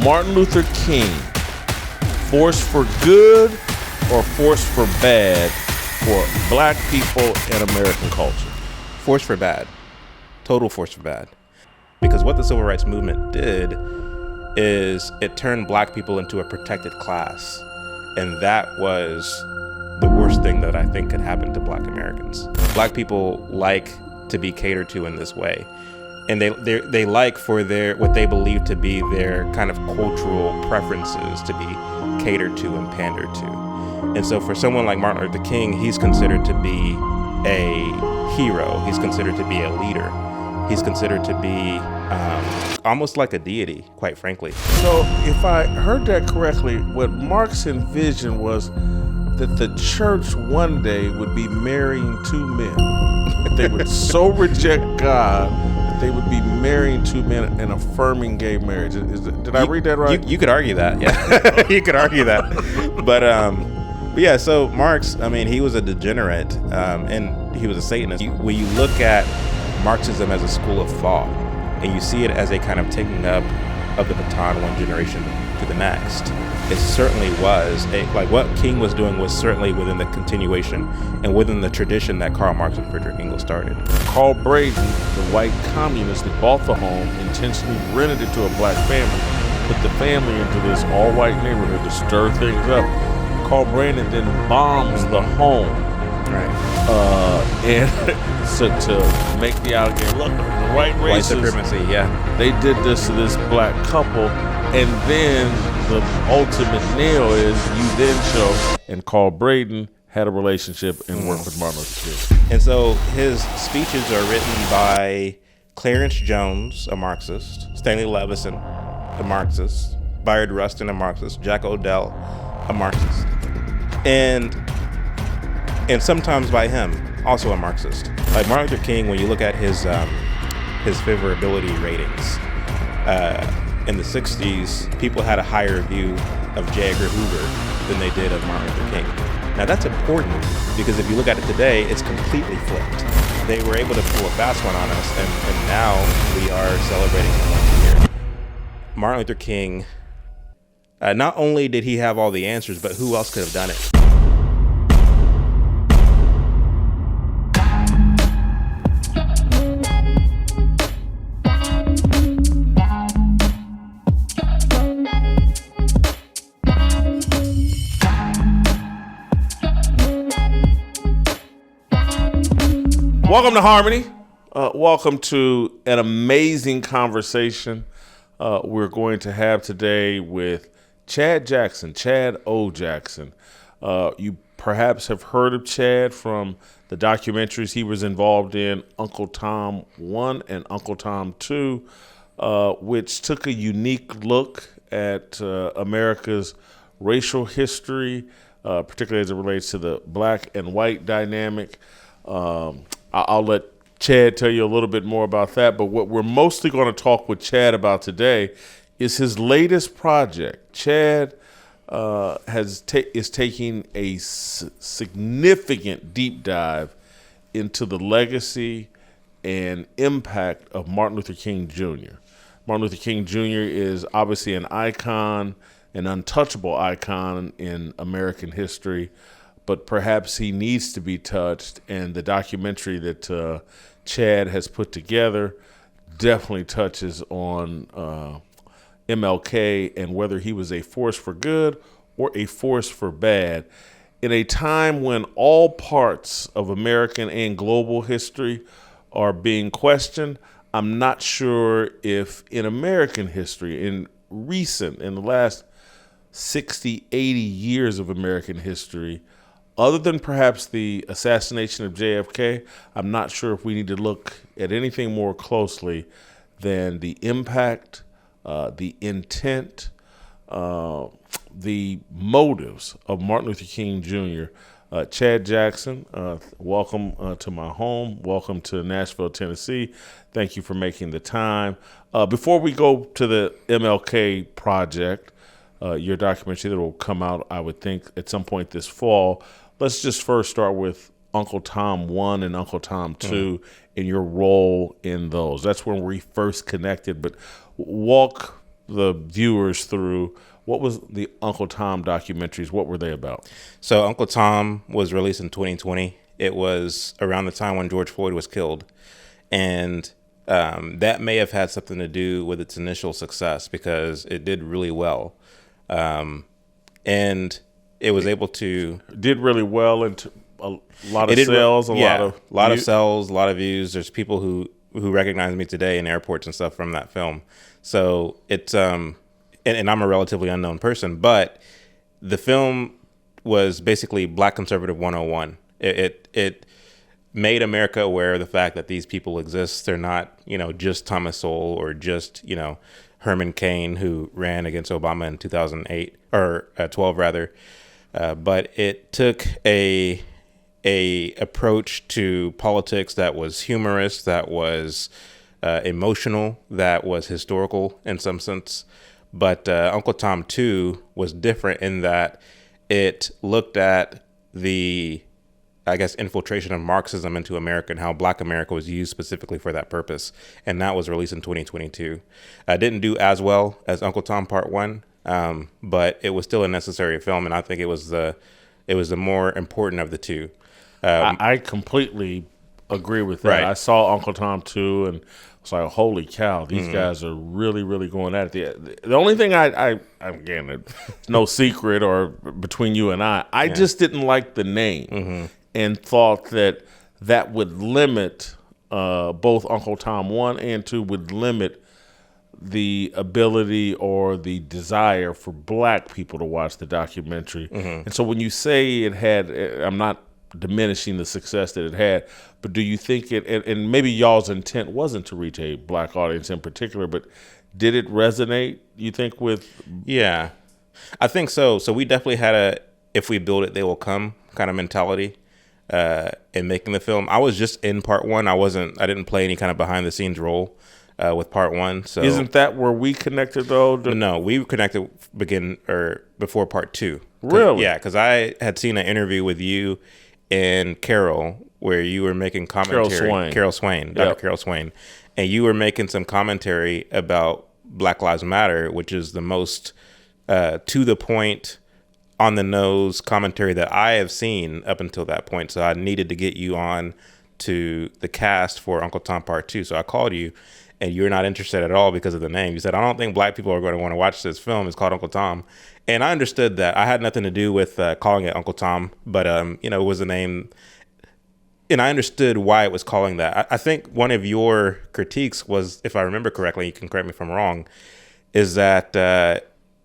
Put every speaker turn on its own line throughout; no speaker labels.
Martin Luther King, force for good or force for bad for black people and American culture?
Force for bad. Total force for bad. Because what the civil rights movement did is it turned black people into a protected class. And that was the worst thing that I think could happen to black Americans. Black people like to be catered to in this way. And they like for their what they believe to be their kind of cultural preferences to be catered to and pandered to. And so for someone like Martin Luther King, he's considered to be a hero. He's considered to be a leader. He's considered to be almost like a deity, quite frankly.
So if I heard that correctly, what Marx envisioned was that the church one day would be marrying two men. That they would so reject God that they would be marrying two men and affirming gay marriage. Did I read that right?
You could argue that, yeah. You could argue that. But yeah, so Marx, I mean, he was a degenerate and he was a Satanist. When you look at Marxism as a school of thought, and you see it as a kind of taking up of the baton one generation to the next, it certainly was like what King was doing was certainly within the continuation and within the tradition that Karl Marx and Friedrich Engels started.
Carl Braden, the white communist that bought the home, intentionally rented it to a black family, put the family into this all-white neighborhood to stir things up. Carl Braden then bombs the home.
Right.
And so to make the allegation, look, the white racists,
white supremacy, yeah.
They did this to this black couple, and then the ultimate nail is you then show, and Carl Braden had a relationship and worked with Martin Luther King.
And so his speeches are written by Clarence Jones, a Marxist, Stanley Levison, a Marxist, Bayard Rustin, a Marxist, Jack Odell, a Marxist, and sometimes by him, also a Marxist. Like Martin Luther King, when you look at his favorability ratings, in the 60s, people had a higher view of J. Edgar Hoover than they did of Martin Luther King. Now that's important because if you look at it today, it's completely flipped. They were able to pull a fast one on us, and now we are celebrating him once a year. Martin Luther King, not only did he have all the answers, but who else could have done it?
Welcome to Harmony. Welcome to an amazing conversation we're going to have today with Chad Jackson, Chad O. Jackson. You perhaps have heard of Chad from the documentaries he was involved in, Uncle Tom 1 and Uncle Tom 2, which took a unique look at America's racial history, particularly as it relates to the black and white dynamic. I'll let Chad tell you a little bit more about that, but what we're mostly going to talk with Chad about today is his latest project. Chad is taking a significant deep dive into the legacy and impact of Martin Luther King Jr. Martin Luther King Jr. is obviously an icon, an untouchable icon in American history, but perhaps he needs to be touched, and the documentary that Chad has put together definitely touches on MLK and whether he was a force for good or a force for bad. In a time when all parts of American and global history are being questioned, I'm not sure if in American history, in the last 60, 80 years of American history, other than perhaps the assassination of JFK, I'm not sure if we need to look at anything more closely than the impact, the intent, the motives of Martin Luther King Jr. Chad Jackson, welcome to my home. Welcome to Nashville, Tennessee. Thank you for making the time. Before we go to the MLK project, your documentary that will come out, I would think, at some point this fall, let's just first start with Uncle Tom 1 and Uncle Tom 2 and your role in those. That's when we first connected, but walk the viewers through, what was the Uncle Tom documentaries? What were they about?
So Uncle Tom was released in 2020. It was around the time when George Floyd was killed. And that may have had something to do with its initial success because it did really well. And it was able to...
Did really well into a lot of sales,
a lot of sales, a lot of views. There's people who recognize me today in airports and stuff from that film. So it's... and I'm a relatively unknown person, but the film was basically Black Conservative 101. It made America aware of the fact that these people exist. They're not, just Thomas Sowell or just, Herman Cain, who ran against Obama in 2008 or 12 rather. But it took a approach to politics that was humorous, that was emotional, that was historical in some sense. But Uncle Tom 2 was different in that it looked at the, infiltration of Marxism into America and how Black America was used specifically for that purpose. And that was released in 2022. It didn't do as well as Uncle Tom Part 1, but it was still a necessary film. And I think it was the more important of the two.
I completely agree with that.
Right.
I saw Uncle Tom 2 and it's like, holy cow, these guys are really, really going at it. The only thing again, it's no secret or between you and I just didn't like the name and thought that would limit both Uncle Tom 1 and 2 would limit the ability or the desire for Black people to watch the documentary. And so when you say it had, I'm not diminishing the success that it had, but do you think it, and maybe y'all's intent wasn't to reach a Black audience in particular, but did it resonate, you think, with?
Yeah, I think so. So we definitely had a, if we build it, they will come kind of mentality in making the film. I was just in Part 1. I didn't play any kind of behind the scenes role with Part 1. So
isn't that where we connected though?
No, we connected before Part 2.
Really?
Yeah, because I had seen an interview with you and Carol, where you were making commentary. Carol Swain, Dr. Carol Swain. And you were making some commentary about Black Lives Matter, which is the most to the point, on the nose commentary that I have seen up until that point. So I needed to get you on to the cast for Uncle Tom Part 2. So I called you and you're not interested at all because of the name. You said, I don't think Black people are going to want to watch this film. It's called Uncle Tom. And I understood that. I had nothing to do with calling it Uncle Tom, but it was a name, and I understood why it was calling that. I think one of your critiques was, if I remember correctly, you can correct me if I'm wrong, is that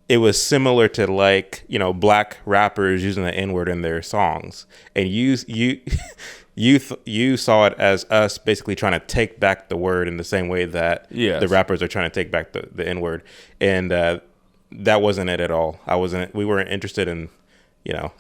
it was similar to Black rappers using the N-word in their songs, and you saw it as us basically trying to take back the word in the same way that the rappers are trying to take back the N-word, and that wasn't it at all. We weren't interested in,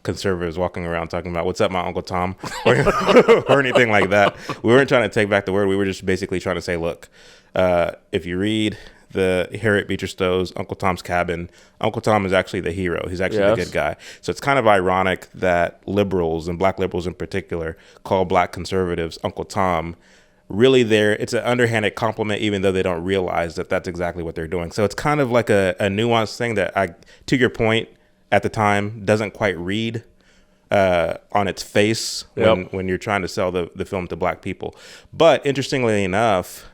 conservatives walking around talking about what's up, my Uncle Tom, or anything like that. We weren't trying to take back the word. We were just basically trying to say, look, if you read the Harriet Beecher Stowe's Uncle Tom's Cabin, Uncle Tom is actually the hero. He's actually the good guy. So it's kind of ironic that liberals, and Black liberals in particular, call Black conservatives Uncle Tom. Really, it's an underhanded compliment, even though they don't realize that that's exactly what they're doing. So it's kind of like a nuanced thing that, to your point, at the time, doesn't quite read on its face when you're trying to sell the film to Black people. But interestingly enough,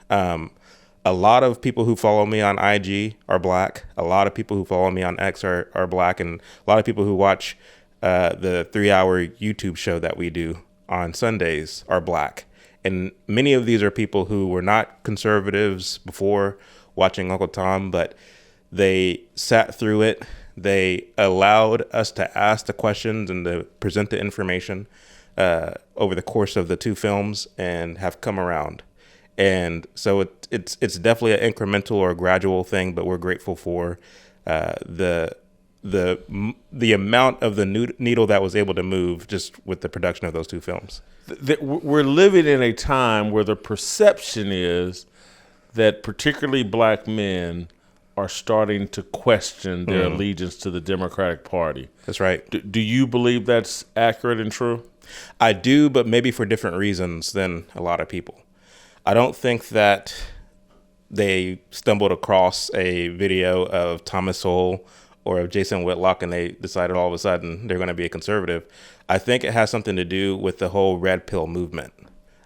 a lot of people who follow me on IG are Black. A lot of people who follow me on X are Black. And a lot of people who watch the 3-hour YouTube show that we do on Sundays are Black. And many of these are people who were not conservatives before watching Uncle Tom, but they sat through it. They allowed us to ask the questions and to present the information over the course of the two films and have come around. And so it's definitely an incremental or gradual thing, but we're grateful for the amount of the needle that was able to move just with the production of those two films.
We're living in a time where the perception is that particularly Black men are starting to question their allegiance to the Democratic Party.
That's right.
Do you believe that's accurate and true?
I do, but maybe for different reasons than a lot of people. I don't think that they stumbled across a video of Thomas Sowell or of Jason Whitlock, and they decided all of a sudden they're going to be a conservative. I think it has something to do with the whole red pill movement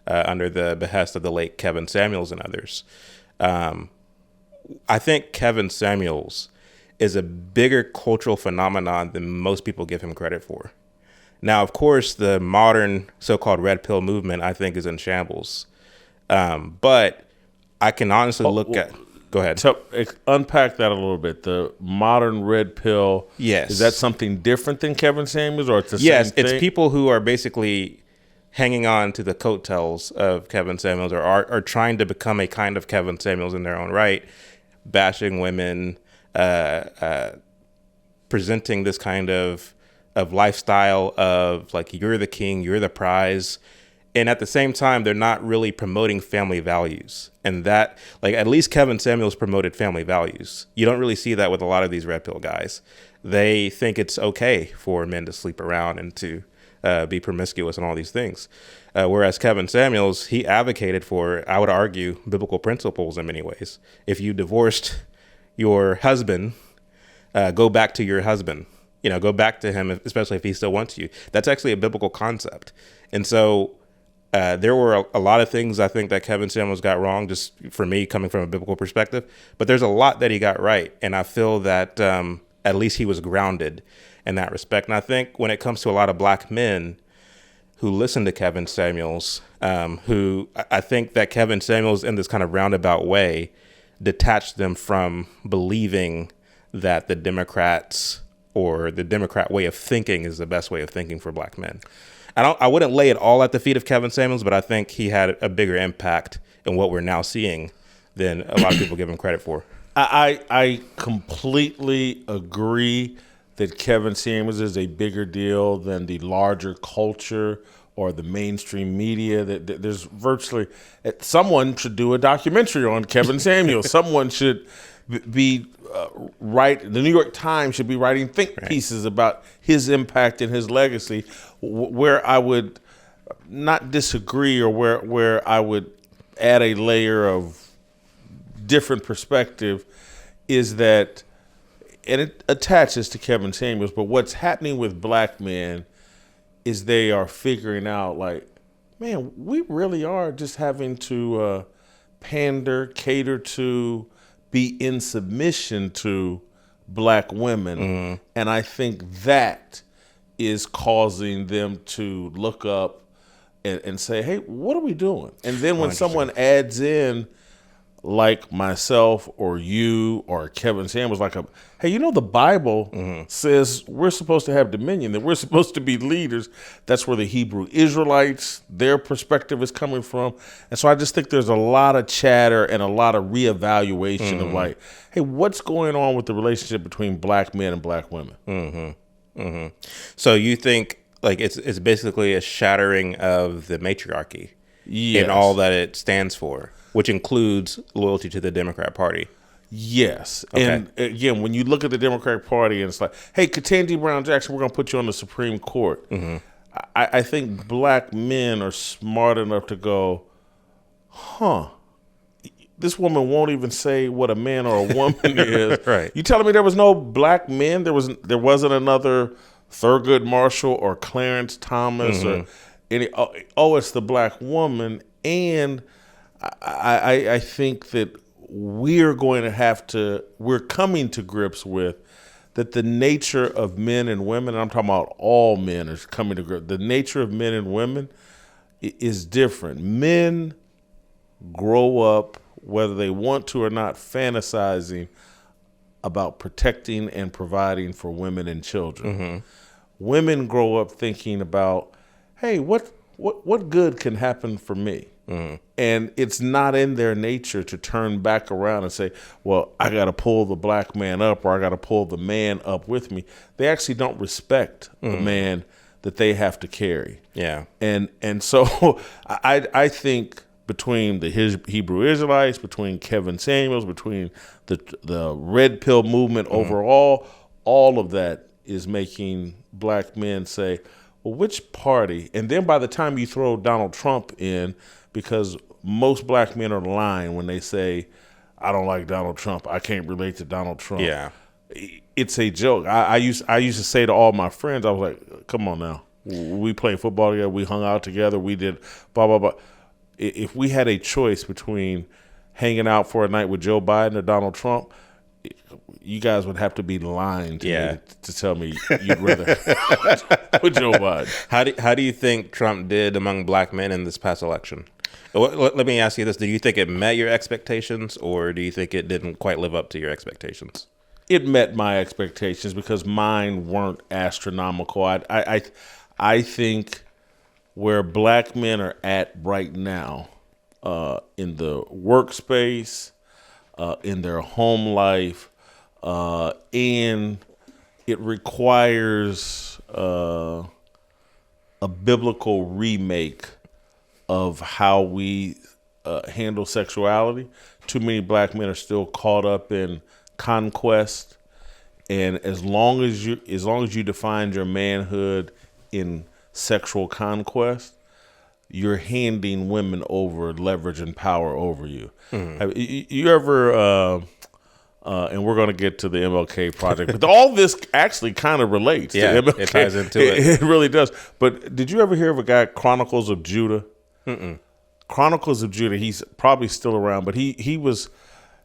under the behest of the late Kevin Samuels and others. I think Kevin Samuels is a bigger cultural phenomenon than most people give him credit for. Now, of course, the modern so-called red pill movement, I think, is in shambles. But I can honestly look at... Go ahead.
So unpack that a little bit. The modern red pill.
Yes.
Is that something different than Kevin Samuels, or it's the
yes,
same thing?
Yes, it's people who are basically hanging on to the coattails of Kevin Samuels, or are trying to become a kind of Kevin Samuels in their own right, bashing women, presenting this kind of lifestyle of like, you're the king, you're the prize. And at the same time, they're not really promoting family values. And that, like, at least Kevin Samuels promoted family values. You don't really see that with a lot of these red pill guys. They think it's okay for men to sleep around and to be promiscuous and all these things. Whereas Kevin Samuels, he advocated for, I would argue, biblical principles in many ways. If you divorced your husband, go back to your husband. You know, go back to him, especially if he still wants you. That's actually a biblical concept. And so there were a lot of things I think that Kevin Samuels got wrong, just for me coming from a biblical perspective. But there's a lot that he got right. And I feel that at least he was grounded in that respect. And I think when it comes to a lot of black men who listen to Kevin Samuels, who I think that Kevin Samuels, in this kind of roundabout way, detached them from believing that the Democrats or the Democrat way of thinking is the best way of thinking for black men. I wouldn't lay it all at the feet of Kevin Samuels, but I think he had a bigger impact in what we're now seeing than a lot of people give him credit for.
I completely agree that Kevin Samuels is a bigger deal than the larger culture or the mainstream media. That there's virtually, someone should do a documentary on Kevin Samuels. Someone should be the New York Times should be writing think pieces about his impact and his legacy. Where I would not disagree, or where I would add a layer of different perspective, is that, and it attaches to Kevin Samuels, but what's happening with black men is they are figuring out, like, man, we really are just having to pander, cater to, be in submission to black women. Mm-hmm. And I think that is causing them to look up and say, hey, what are we doing? And then when someone adds in, like myself or you or Kevin Samuels, like, hey, you know, the Bible says we're supposed to have dominion, that we're supposed to be leaders. That's where the Hebrew Israelites, their perspective is coming from. And so I just think there's a lot of chatter and a lot of reevaluation of, like, hey, what's going on with the relationship between black men and black women?
So you think, like, it's basically a shattering of the matriarchy in all that it stands for, which includes loyalty to the Democrat Party.
Yes.
Okay.
And again, when you look at the Democratic Party and it's like, hey, Ketanji Brown Jackson, we're going to put you on the Supreme Court. Mm-hmm. I think black men are smart enough to go, this woman won't even say what a man or a woman is.
Right.
You telling me there was no black men? There wasn't another Thurgood Marshall or Clarence Thomas or any. Oh, it's the black woman. And I think that we're coming to grips with that the nature of men and women, and I'm talking about all men is coming to grips, the nature of men and women is different. Men grow up, whether they want to or not, fantasizing about protecting and providing for women and children. Mm-hmm. Women grow up thinking about, hey, what good can happen for me? Mm-hmm. And it's not in their nature to turn back around and say, well, I got to pull the black man up, or I got to pull the man up with me. They actually don't respect the man that they have to carry. Yeah. And so I think between the Hebrew Israelites, between Kevin Samuels, between the red pill movement overall, all of that is making black men say, well, which party? And then by the time you throw Donald Trump in, because most black men are lying when they say I don't like Donald Trump. I can't relate to Donald Trump.
Yeah.
It's a joke. I used to say to all my friends, I was like, come on now. We played football together. We hung out together. We did blah, blah, blah. If we had a choice between hanging out for a night with Joe Biden or Donald Trump, you guys would have to be lying to me to tell me you'd rather with Joe Biden.
How do you think Trump did among black men in this past election? Let me ask you this. Do you think it met your expectations, or do you think it didn't quite live up to your expectations?
It met my expectations because mine weren't astronomical. I think where black men are at right now, in the workspace, in their home life, and it requires a biblical remake of how we handle sexuality. Too many black men are still caught up in conquest, and as long as you define your manhood in sexual conquest, you're handing women over leverage and power over you. You ever and we're going to get to the MLK project, but all this actually kind of relates to MLK.
It ties into it.
It really does. But did you ever hear of a guy, Chronicles of Judah? Chronicles of Judah, he's probably still around, but he was,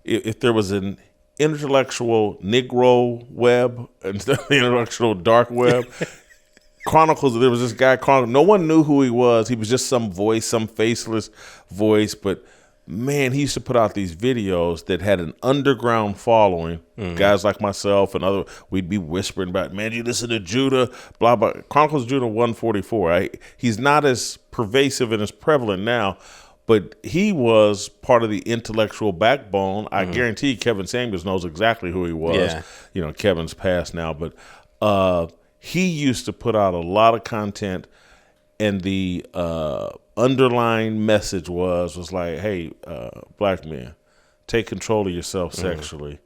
if there was an intellectual Negro web instead of the intellectual dark web, Chronicles, there was this guy, no one knew who he was. He was just some voice, some faceless voice, but man, he used to put out these videos that had an underground following. Guys like myself and other, we'd be whispering about, man, you listen to Judah, blah, blah. Chronicles of Judah 144. He's not as pervasive and as prevalent now, but he was part of the intellectual backbone. I guarantee Kevin Samuels knows exactly who he was.
Yeah.
You know, Kevin's passed now, but he used to put out a lot of content, and the underlying message was like, hey, black men, take control of yourself sexually.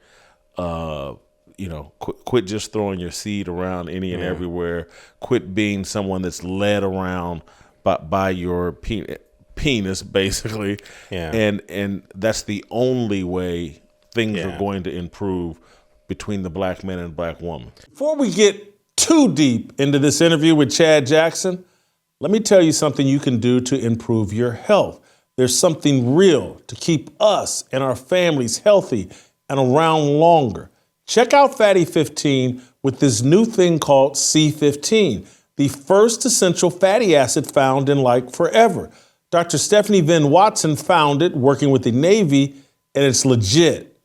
Quit just throwing your seed around any and everywhere. Quit being someone that's led around by your penis, basically.
Yeah.
And that's the only way things are going to improve between the black man and black woman. Before we get too deep into this interview with Chad Jackson, let me tell you something you can do to improve your health. There's something real to keep us and our families healthy and around longer. Check out Fatty 15 with this new thing called C15, the first essential fatty acid found in like forever. Dr. Stephanie Venn Watson found it working with the Navy, and it's legit.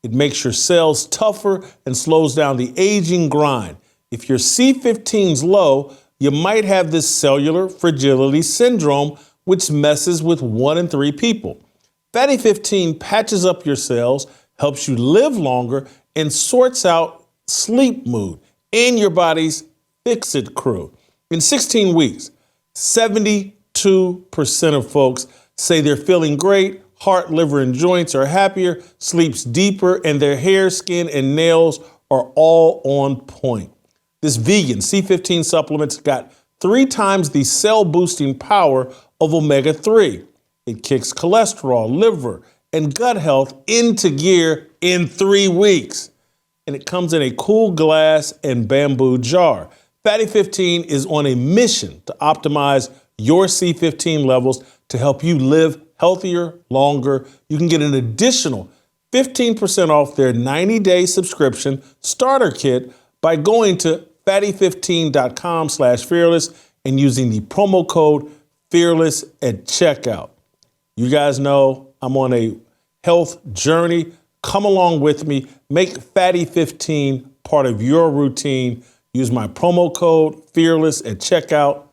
It makes your cells tougher and slows down the aging grind. If your C15's low, you might have this cellular fragility syndrome, which messes with 1 in 3 people. Fatty 15 patches up your cells, helps you live longer, and sorts out sleep mood and your body's fix-it crew. In 16 weeks, 72% of folks say they're feeling great, heart, liver, and joints are happier, sleeps deeper, and their hair, skin, and nails are all on point. This vegan C15 supplement's got 3 times the cell-boosting power of omega-3. It kicks cholesterol, liver, and gut health into gear in 3 weeks. And it comes in a cool glass and bamboo jar. Fatty 15 is on a mission to optimize your C15 levels to help you live healthier, longer. You can get an additional 15% off their 90-day subscription starter kit by going to fatty15.com/fearless and using the promo code fearless at checkout. You guys know I'm on a health journey. Come along with me. Make Fatty 15 part of your routine. Use my promo code fearless at checkout.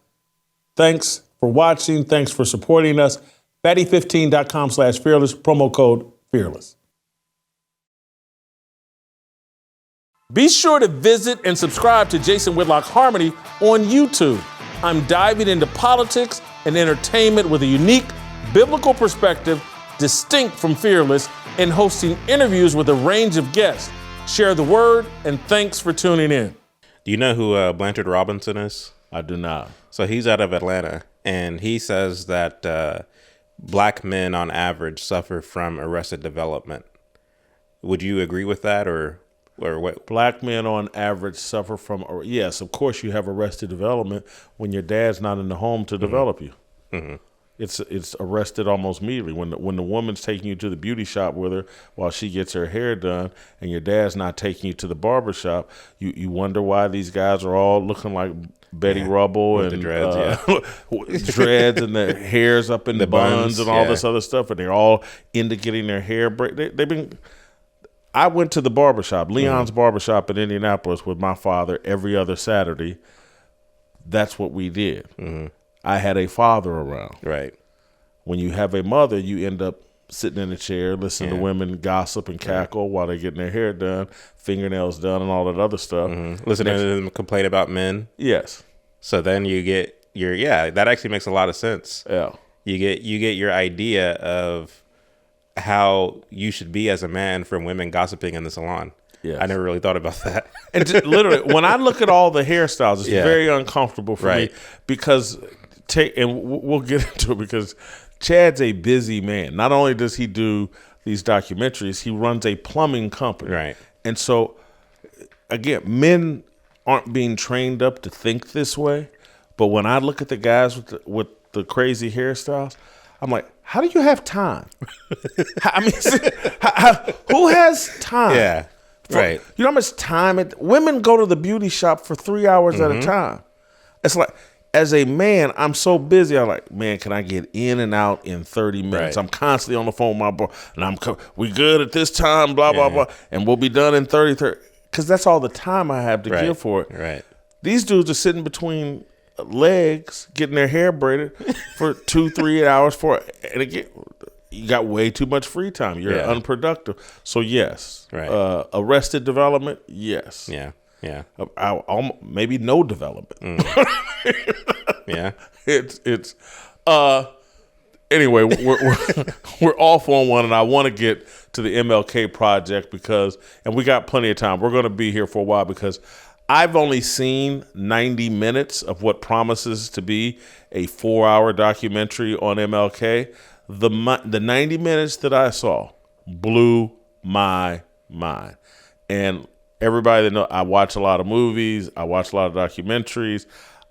Thanks for watching. Thanks for supporting us. Fatty15.com/fearless, promo code fearless. Be sure to visit and subscribe to Jason Whitlock Harmony on YouTube. I'm diving into politics and entertainment with a unique biblical perspective, distinct from Fearless, and hosting interviews with a range of guests. Share the word, and thanks for tuning in.
Do you know who Blanchard Robinson is?
I do not.
So he's out of Atlanta, and he says that black men on average suffer from arrested development. Would you agree with that, or what?
Black men on average suffer from, yes, of course you have arrested development when your dad's not in the home to develop you.
Mm-hmm.
It's arrested almost immediately. When the woman's taking you to the beauty shop with her while she gets her hair done and your dad's not taking you to the barber shop, you wonder why these guys are all looking like Betty Rubble and
the dreads,
dreads and their hair's up in the buns and all this other stuff, and they're all into getting their hair I went to the barbershop, Leon's barbershop in Indianapolis with my father every other Saturday. That's what we did. Mm-hmm. I had a father around.
Right.
When you have a mother, you end up sitting in a chair, listening to women gossip and cackle while they're getting their hair done, fingernails done, and all that other stuff.
Mm-hmm. Listening to them complain about men.
Yes.
So then you get that actually makes a lot of sense. Yeah. You get your idea of how you should be as a man from women gossiping in the salon. Yes. I never really thought about that.
And literally, when I look at all the hairstyles, it's very uncomfortable for me because we'll get into it because Chad's a busy man. Not only does he do these documentaries, he runs a plumbing company.
Right.
And so, again, men aren't being trained up to think this way. But when I look at the guys with the crazy hairstyles, I'm like, how do you have time? I mean, who has time?
Yeah. Right.
You know how much time women go to the beauty shop for 3 hours at a time. It's like, as a man, I'm so busy. I'm like, man, can I get in and out in 30 minutes? Right. I'm constantly on the phone with my boy, and we good at this time, blah, blah, blah, and we'll be done in 30, because that's all the time I have to give for it.
Right.
These dudes are sitting between legs, getting their hair braided for 2-3 hours and again, you got way too much free time. You're unproductive. So yes, arrested development. Yes.
Yeah. Yeah.
Maybe no development.
Yeah.
It's anyway, we're off on one, and I want to get to the MLK project and we got plenty of time. We're going to be here for a while because I've only seen 90 minutes of what promises to be a 4-hour documentary on MLK. The 90 minutes that I saw blew my mind. And everybody that knows, I watch a lot of movies. I watch a lot of documentaries.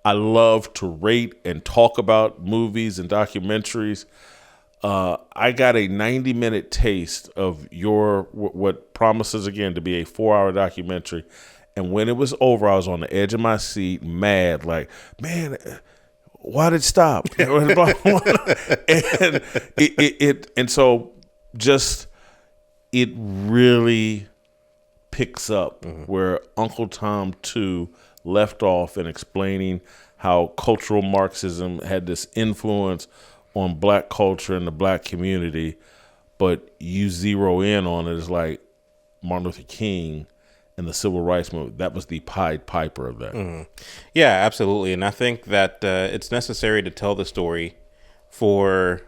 I love to rate and talk about movies and documentaries. I got a 90-minute taste of what promises, again, to be a 4-hour documentary. And when it was over, I was on the edge of my seat, mad, like, man, why did it stop? And so just it really picks up where Uncle Tom 2 left off in explaining how cultural Marxism had this influence on black culture and the black community, but you zero in on it as like Martin Luther King and the civil rights movement. That was the Pied Piper of that.
Mm-hmm. Yeah, absolutely. And I think that it's necessary to tell the story for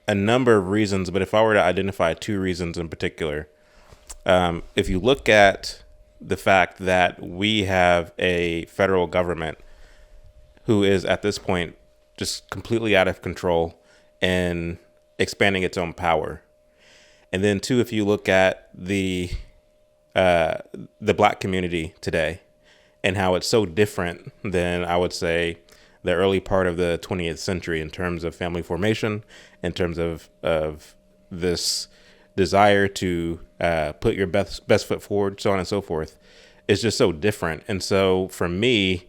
a number of reasons. But if I were to identify 2 reasons in particular, if you look at the fact that we have a federal government who is at this point just completely out of control and expanding its own power. And then 2, if you look at the black community today and how it's so different than, I would say, the early part of the 20th century in terms of family formation, in terms of this desire to put your best foot forward, so on and so forth, is just so different. And so for me,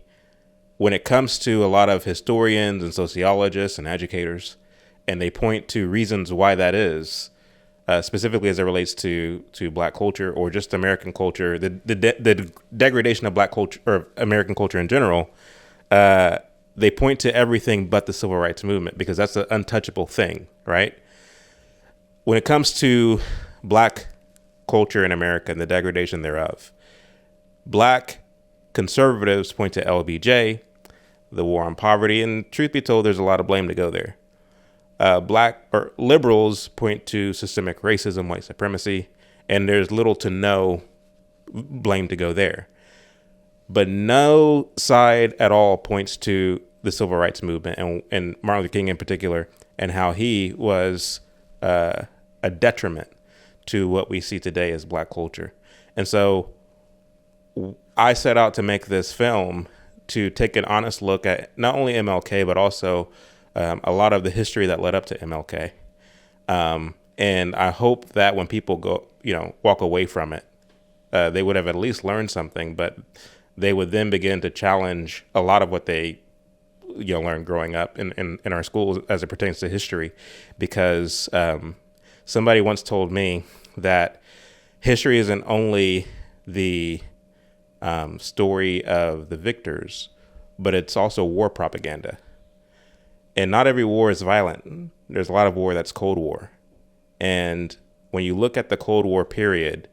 when it comes to a lot of historians and sociologists and educators, and they point to reasons why that is, specifically as it relates to black culture or just American culture, the degradation of black culture or American culture in general, they point to everything but the civil rights movement because that's an untouchable thing, right? When it comes to black culture in America and the degradation thereof, black conservatives point to LBJ, the war on poverty, and truth be told, there's a lot of blame to go there. Black or liberals point to systemic racism, white supremacy, and there's little to no blame to go there. But no side at all points to the civil rights movement and Martin Luther King in particular, and how he was a detriment to what we see today as black culture. And so I set out to make this film to take an honest look at not only MLK, but also a lot of the history that led up to MLK. And I hope that when people go, walk away from it, they would have at least learned something, but they would then begin to challenge a lot of what they learned growing up in our schools as it pertains to history. Because somebody once told me that history isn't only the story of the victors, but it's also war propaganda. And not every war is violent. There's a lot of war that's Cold War. And when you look at the Cold War period,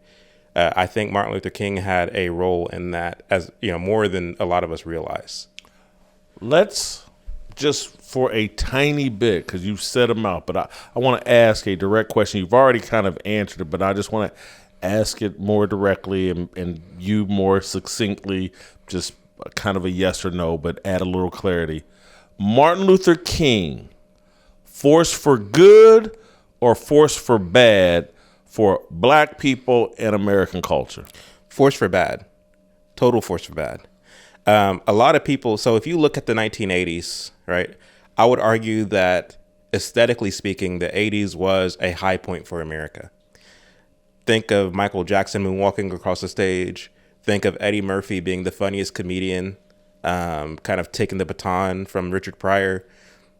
I think Martin Luther King had a role in that, as more than a lot of us realize.
Let's just for a tiny bit, because you've set them out, but I want to ask a direct question. You've already kind of answered it, but I just want to ask it more directly and you more succinctly, just kind of a yes or no, but add a little clarity. Martin Luther King, force for good or force for bad for black people and American culture?
Force for bad. Total force for bad. A lot of people, so if you look at the 1980s, right, I would argue that aesthetically speaking, the 80s was a high point for America. Think of Michael Jackson moonwalking across the stage. Think of Eddie Murphy being the funniest comedian, kind of taking the baton from Richard Pryor.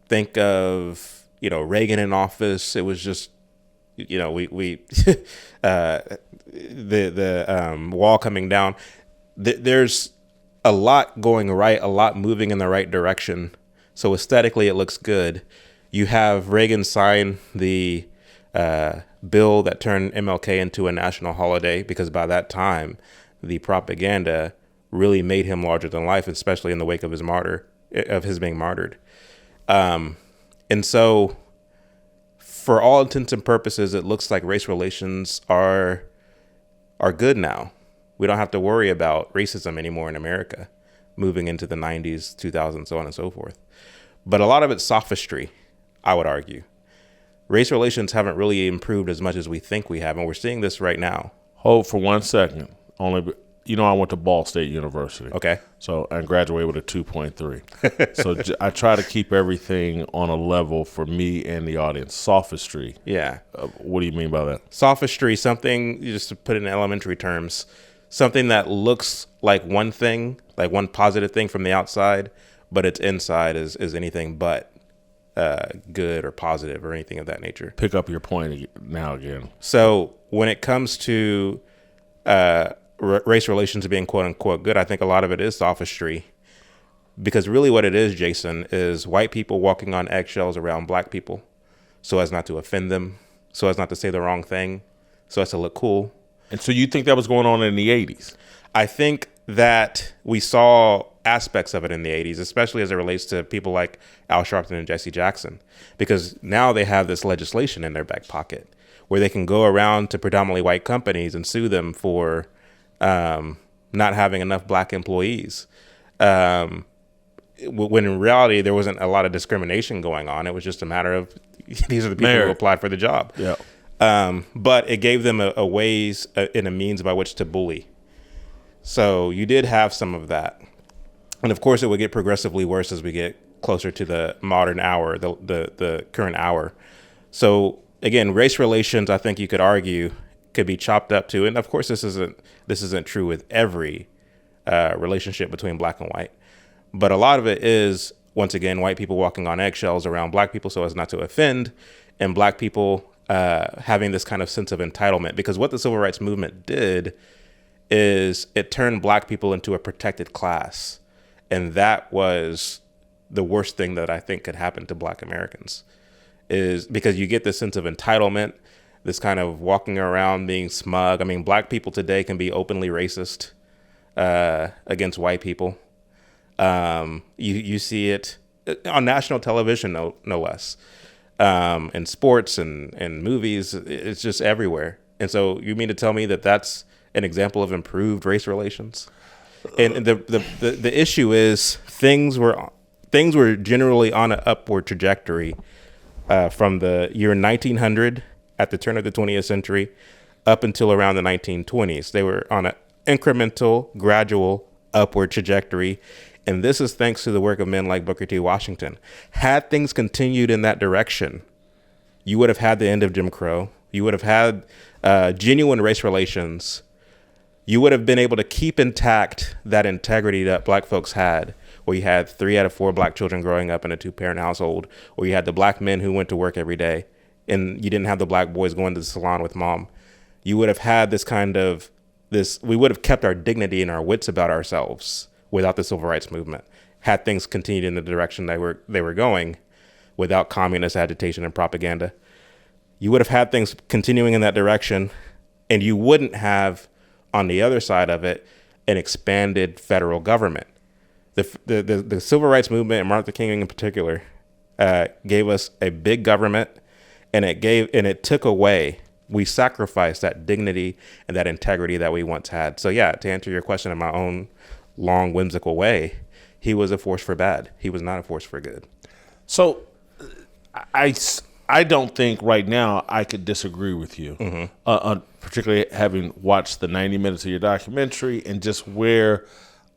Think of, Reagan in office. It was just, the wall coming down. There's a lot going right, a lot moving in the right direction. So aesthetically, it looks good. You have Reagan sign the bill that turned MLK into a national holiday, because by that time, the propaganda really made him larger than life, especially in the wake of his being martyred. And so, for all intents and purposes, it looks like race relations are good now. We don't have to worry about racism anymore in America, moving into the 90s, 2000s, so on and so forth. But a lot of it's sophistry, I would argue. Race relations haven't really improved as much as we think we have, and we're seeing this right now.
Hold for 1 second. I went to Ball State University.
Okay.
So I graduated with a 2.3. So I try to keep everything on a level for me and the audience. Sophistry.
Yeah.
What do you mean by that?
Sophistry, something, just to put it in elementary terms, something that looks like one thing, like one positive thing from the outside, but its inside is anything but good or positive or anything of that nature.
Pick up your point now again.
So when it comes to race relations being quote unquote good, I think a lot of it is sophistry, because really what it is, Jason, is white people walking on eggshells around black people so as not to offend them, so as not to say the wrong thing, so as to look cool.
And so you think that was going on in the 80s?
I think that we saw aspects of it in the 80s, especially as it relates to people like Al Sharpton and Jesse Jackson, because now they have this legislation in their back pocket where they can go around to predominantly white companies and sue them for not having enough black employees. When in reality, there wasn't a lot of discrimination going on. It was just a matter of these are the people who applied for the job.
Yeah.
But it gave them a ways and a means by which to bully. So you did have some of that. And of course, it would get progressively worse as we get closer to the modern hour, the current hour. So again, race relations, I think you could argue, could be chopped up to, and of course this isn't true with every relationship between black and white, but a lot of it is, once again, white people walking on eggshells around black people so as not to offend, and black people having this kind of sense of entitlement, because what the civil rights movement did is it turned black people into a protected class, and that was the worst thing that I think could happen to black Americans, is because you get this sense of entitlement, this kind of walking around being smug. I mean, black people today can be openly racist against white people. You see it on national television, no less, in sports and movies. It's just everywhere. And so you mean to tell me that that's an example of improved race relations? And the issue is things were generally on an upward trajectory from the year 1900 at the turn of the 20th century up until around the 1920s. They were on an incremental, gradual upward trajectory. And this is thanks to the work of men like Booker T. Washington. Had things continued in that direction, you would have had the end of Jim Crow. You would have had genuine race relations. You would have been able to keep intact that integrity that black folks had, where you had 3 out of 4 black children growing up in a 2-parent household, where you had the black men who went to work every day, and you didn't have the black boys going to the salon with mom. You would have had we would have kept our dignity and our wits about ourselves without the civil rights movement, had things continued in the direction they were going without communist agitation and propaganda. You would have had things continuing in that direction, and you wouldn't have, on the other side of it, an expanded federal government. The civil rights movement, and Martin Luther King in particular, gave us a big government, and it took away. We sacrificed that dignity and that integrity that we once had. So yeah, to answer your question in my own long, whimsical way, he was a force for bad. He was not a force for good.
So I don't think right now I could disagree with you, particularly having watched the 90 minutes of your documentary and just where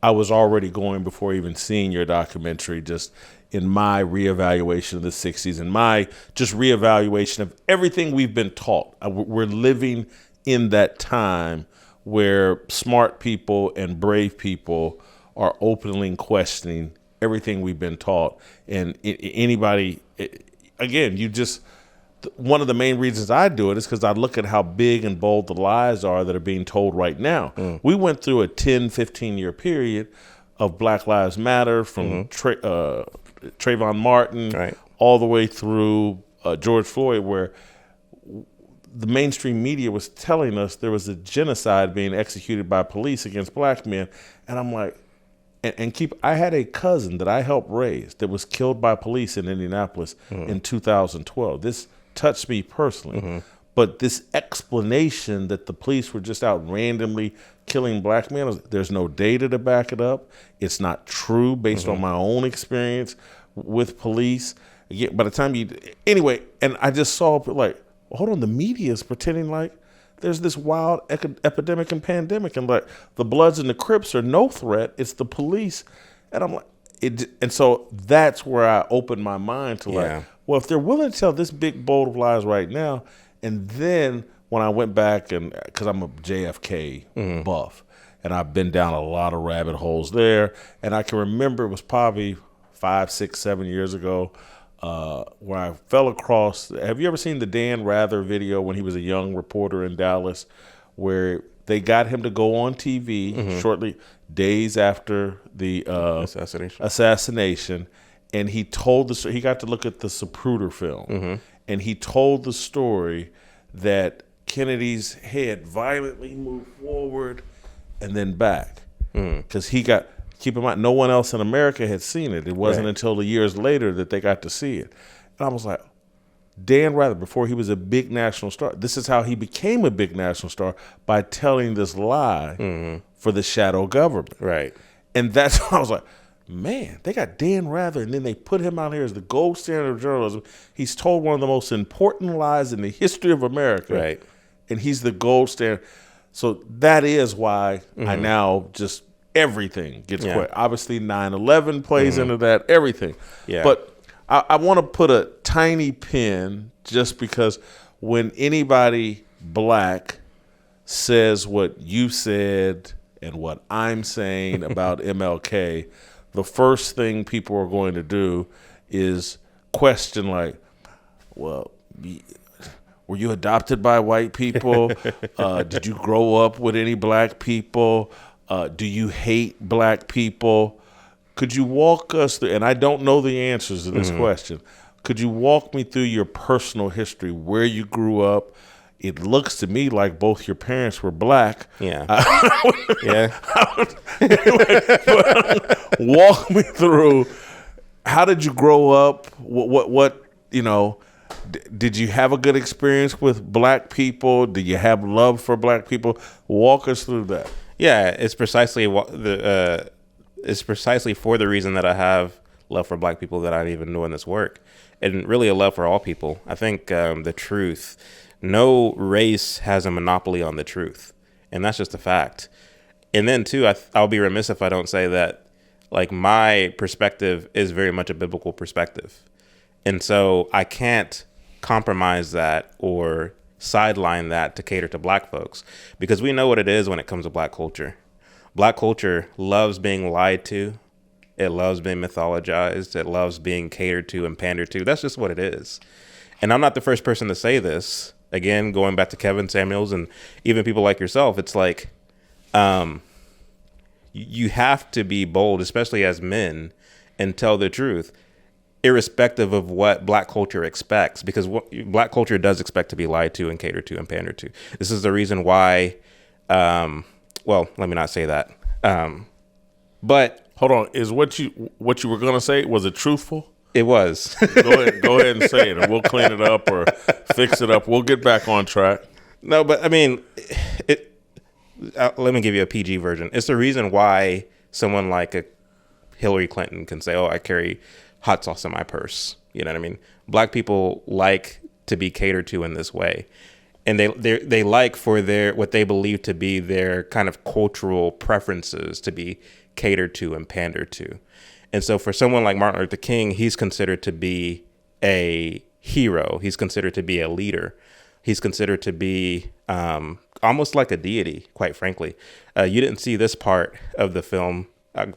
I was already going before even seeing your documentary, just in my reevaluation of the 60s and my just reevaluation of everything we've been taught. We're living in that time where smart people and brave people are openly questioning everything we've been taught. And one of the main reasons I do it is because I look at how big and bold the lies are that are being told right now. We went through a 10, 15-year period of Black Lives Matter from Trayvon Martin all the way through George Floyd, where the mainstream media was telling us there was a genocide being executed by police against black men. And I'm like, I had a cousin that I helped raise that was killed by police in Indianapolis in 2012. This touched me personally. But this explanation that the police were just out randomly killing black men, there's no data to back it up. It's not true based on my own experience with police. Again, by the time and I just saw like, hold on, the media is pretending like there's this wild epidemic and pandemic, and like the Bloods and the Crips are no threat. It's the police. And I'm like, and so that's where I opened my mind to like, well, if they're willing to tell this big bold of lies right now, and then when I went back and because I'm a JFK buff, and I've been down a lot of rabbit holes there, and I can remember it was probably 5, 6, 7 years ago. Where I fell across, have you ever seen the Dan Rather video when he was a young reporter in Dallas, where they got him to go on TV shortly, days after the assassination, and he told he got to look at the Zapruder film, and he told the story that Kennedy's head violently moved forward and then back, because keep in mind, no one else in America had seen it. It wasn't until the years later that they got to see it. And I was like, Dan Rather, before he was a big national star, this is how he became a big national star, by telling this lie for the shadow government. Right. And that's why I was like, man, they got Dan Rather, and then they put him out here as the gold standard of journalism. He's told one of the most important lies in the history of America. Right. And he's the gold standard. So that is why I now just... everything gets quiet. Obviously, 9/11 plays into that, everything. Yeah. But I want to put a tiny pin just because when anybody black says what you said and what I'm saying about MLK, the first thing people are going to do is question like, well, were you adopted by white people? Did you grow up with any black people? Do you hate black people? Could you walk us through, and I don't know the answers to this question, could you walk me through your personal history, where you grew up? It looks to me like both your parents were black. Yeah. Walk me through, how did you grow up? What did you have a good experience with black people? Did you have love for black people? Walk us through that.
Yeah, it's precisely for the reason that I have love for black people that I'm even doing this work, and really a love for all people. I think the truth no race has a monopoly on the truth. And that's just a fact. And then too, I'll be remiss if I don't say that, like, my perspective is very much a biblical perspective. And so I can't compromise that or sideline that to cater to black folks, because we know what it is when it comes to black culture. Black culture loves being lied to. It loves being mythologized. It loves being catered to and pandered to. That's just what it is. And I'm not the first person to say this. Again, going back to Kevin Samuels and even people like yourself, it's like, you have to be bold, especially as men, and tell the truth, irrespective of what black culture expects, because black culture does expect to be lied to and catered to and pandered to. This is the reason why, well, let me not say that. But
hold on, is what you were going to say, was it truthful?
It was.
Go ahead and say it, and we'll clean it up or fix it up. We'll get back on track.
No, but I mean, let me give you a PG version. It's the reason why someone like a Hillary Clinton can say, "Oh, I carry hot sauce in my purse." You know what I mean? Black people like to be catered to in this way, and they like for their what they believe to be their kind of cultural preferences to be catered to and pandered to. And so for someone like Martin Luther King, he's considered to be a hero. He's considered to be a leader. He's considered to be almost like a deity, quite frankly. You didn't see this part of the film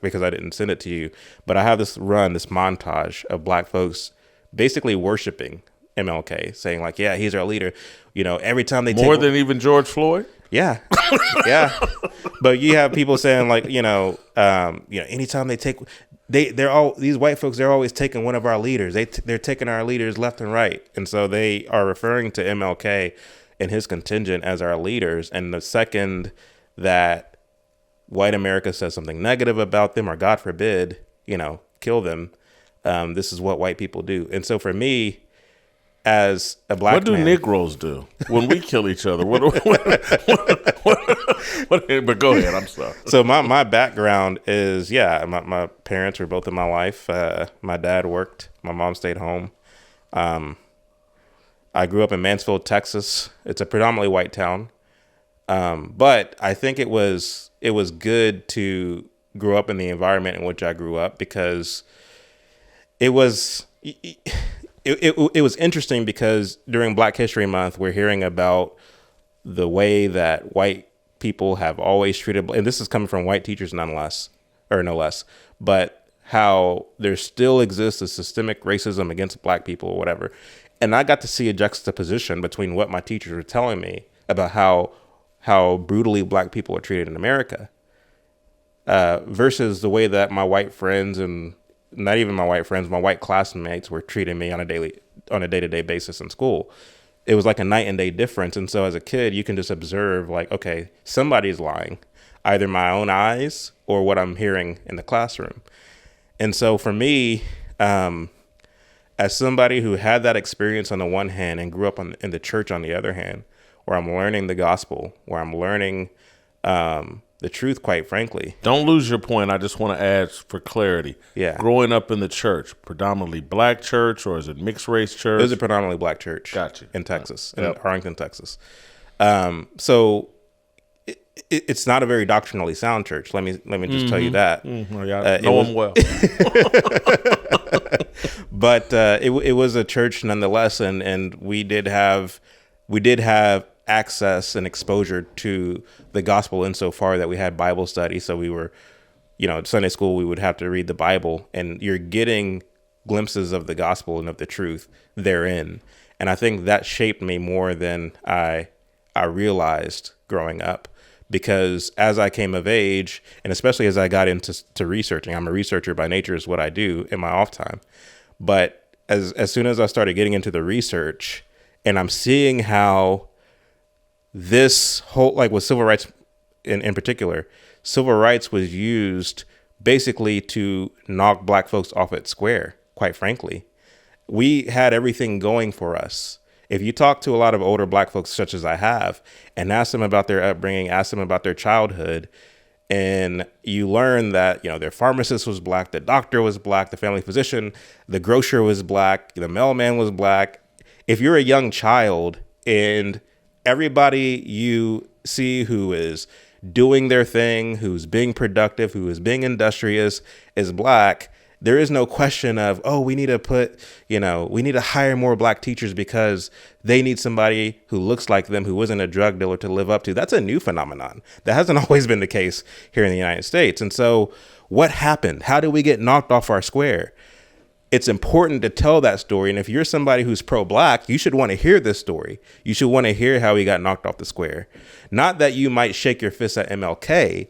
because I didn't send it to you, but I have this montage of black folks basically worshiping MLK, saying like, yeah, he's our leader. You know, every time they
more than even George Floyd.
Yeah. Yeah. But you have people saying like, anytime they take, these white folks, they're always taking one of our leaders. They're taking our leaders left and right. And so they are referring to MLK and his contingent as our leaders. And the second that white America says something negative about them, or God forbid, kill them, this is what white people do. And so for me, as a black man,
what do Negroes do when we kill each other? But go ahead. I'm sorry.
So my background is, my parents were both in my life. My dad worked. My mom stayed home. I grew up in Mansfield, Texas. It's a predominantly white town. But I think it was good to grow up in the environment in which I grew up, because it was interesting, because during Black History Month, we're hearing about the way that white people have always treated, and this is coming from white teachers no less, but how there still exists a systemic racism against black people or whatever. And I got to see a juxtaposition between what my teachers were telling me about how brutally black people are treated in America, versus the way that my white friends, and not even my white friends, my white classmates were treating me on a day-to-day basis in school. It was like a night and day difference. And so as a kid, you can just observe like, okay, somebody's lying, either my own eyes or what I'm hearing in the classroom. And so for me, as somebody who had that experience on the one hand and grew up in the church on the other hand, where I'm learning the gospel, where I'm learning the truth, quite frankly.
Don't lose your point. I just want to add for clarity.
Yeah. Growing
up in the church, predominantly black church, or is it mixed race church?
It was a predominantly black church.
Gotcha.
In Texas, in Arlington, Texas. So it's not a very doctrinally sound church. Let me just tell you that.
Know them well.
But it was a church nonetheless, and we did have access and exposure to the gospel insofar that we had Bible study. So we were, at Sunday school, we would have to read the Bible, and you're getting glimpses of the gospel and of the truth therein. And I think that shaped me more than I realized growing up, because as I came of age, and especially as I got into researching, I'm a researcher by nature, is what I do in my off time. But as soon as I started getting into the research, and I'm seeing how this whole, like with civil rights in particular, civil rights was used basically to knock black folks off at square, quite frankly. We had everything going for us. If you talk to a lot of older black folks, such as I have, and ask them about their upbringing, ask them about their childhood, and you learn that, their pharmacist was black, the doctor was black, the family physician, the grocer was black, the mailman was black. If you're a young child And everybody you see who is doing their thing, who's being productive, who is being industrious, is black. There is no question of, oh, we need to hire more black teachers because they need somebody who looks like them, who isn't a drug dealer, to live up to. That's a new phenomenon. That hasn't always been the case here in the United States. And so what happened? How did we get knocked off our square? It's important to tell that story. And if you're somebody who's pro-black, you should want to hear this story. You should want to hear how he got knocked off the square. Not that you might shake your fist at MLK,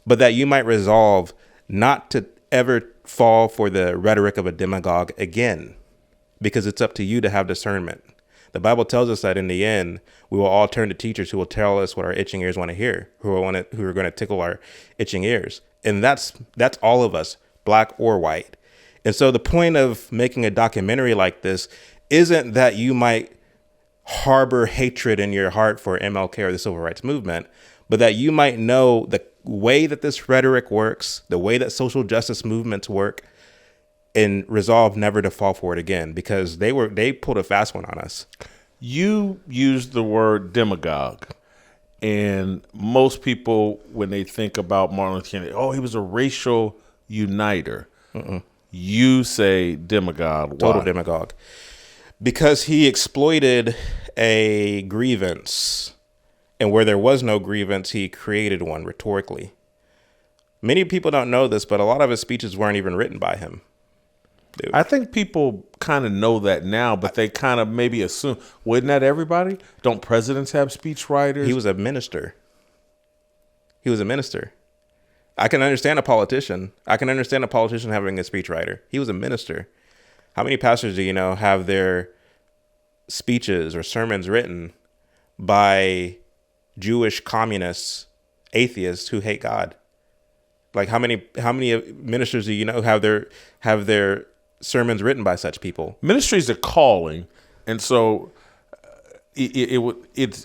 but that you might resolve not to ever fall for the rhetoric of a demagogue again, because it's up to you to have discernment. The Bible tells us that in the end, we will all turn to teachers who will tell us what our itching ears want to hear, who are going to tickle our itching ears. And that's all of us, black or white. And so the point of making a documentary like this isn't that you might harbor hatred in your heart for MLK or the civil rights movement, but that you might know the way that this rhetoric works, the way that social justice movements work, and resolve never to fall for it again, because they pulled a fast one on us.
You used the word demagogue, and most people, when they think about Martin Luther King, oh, he was a racial uniter. You say demagogue. Why?
Total demagogue. Because he exploited a grievance, and where there was no grievance, he created one rhetorically. Many people don't know this, but a lot of his speeches weren't even written by him.
I think people kind of know that now, but they kind of maybe assume, well, isn't that everybody? Don't presidents have speech writers?
He was a minister. I can understand a politician. I can understand a politician having a speechwriter. He was a minister. How many pastors do you know have their speeches or sermons written by Jewish communists, atheists who hate God? Like how many ministers do you know have their sermons written by such people?
Ministry is a calling, and so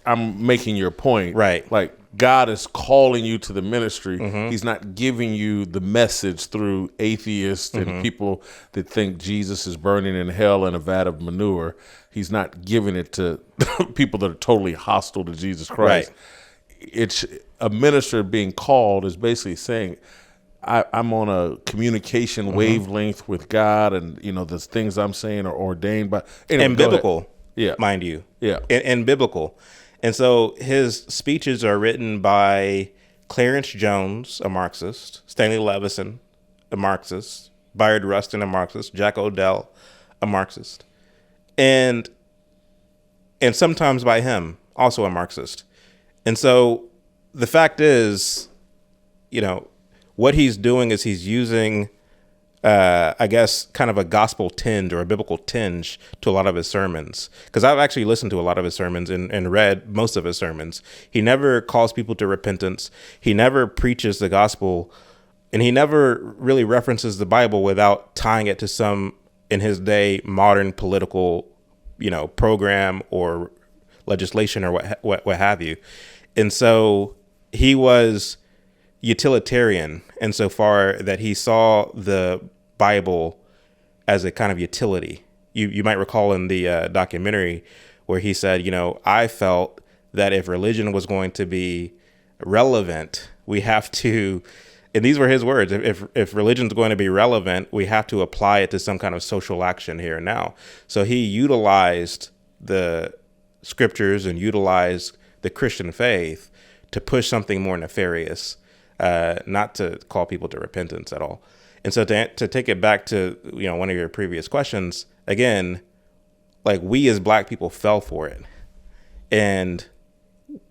I'm making your point,
right?
Like God is calling you to the ministry. He's not giving you the message through atheists and people that think Jesus is burning in hell in a vat of manure. He's not giving it to people that are totally hostile to Jesus Christ. Right. It's a minister being called is basically saying, I'm on a communication wavelength with God, and the things I'm saying are ordained by
and biblical.
Yeah,
mind you.
Yeah,
and biblical. And so his speeches are written by Clarence Jones, a Marxist, Stanley Levison, a Marxist, Bayard Rustin, a Marxist, Jack Odell, a Marxist, and sometimes by him, also a Marxist. And so the fact is, what he's doing is he's using, I guess, kind of a gospel tinge or a biblical tinge to a lot of his sermons. Because I've actually listened to a lot of his sermons and read most of his sermons. He never calls people to repentance. He never preaches the gospel. And he never really references the Bible without tying it to some, in his day, modern political, program or legislation or what have you. And so he was utilitarian insofar that he saw the Bible as a kind of utility. You might recall in the documentary where he said, I felt that if religion was going to be relevant, we have to, and these were his words, if religion's going to be relevant, we have to apply it to some kind of social action here and now. So he utilized the scriptures and utilized the Christian faith to push something more nefarious, not to call people to repentance at all. And so to take it back to, one of your previous questions, again, like we as black people fell for it. And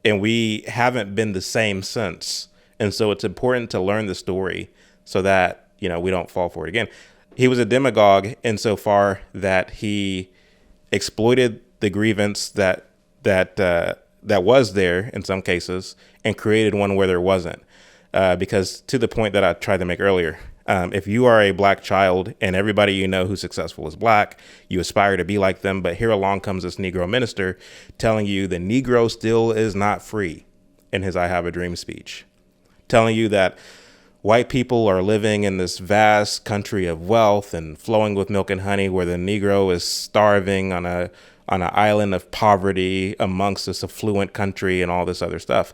we haven't been the same since. And so it's important to learn the story so that, we don't fall for it again. He was a demagogue insofar that he exploited the grievance that was there in some cases and created one where there wasn't. Because to the point that I tried to make earlier, if you are a black child and everybody who's successful is black, you aspire to be like them. But here along comes this Negro minister telling you the Negro still is not free in his I Have a Dream speech, telling you that white people are living in this vast country of wealth and flowing with milk and honey where the Negro is starving on on an island of poverty amongst this affluent country and all this other stuff.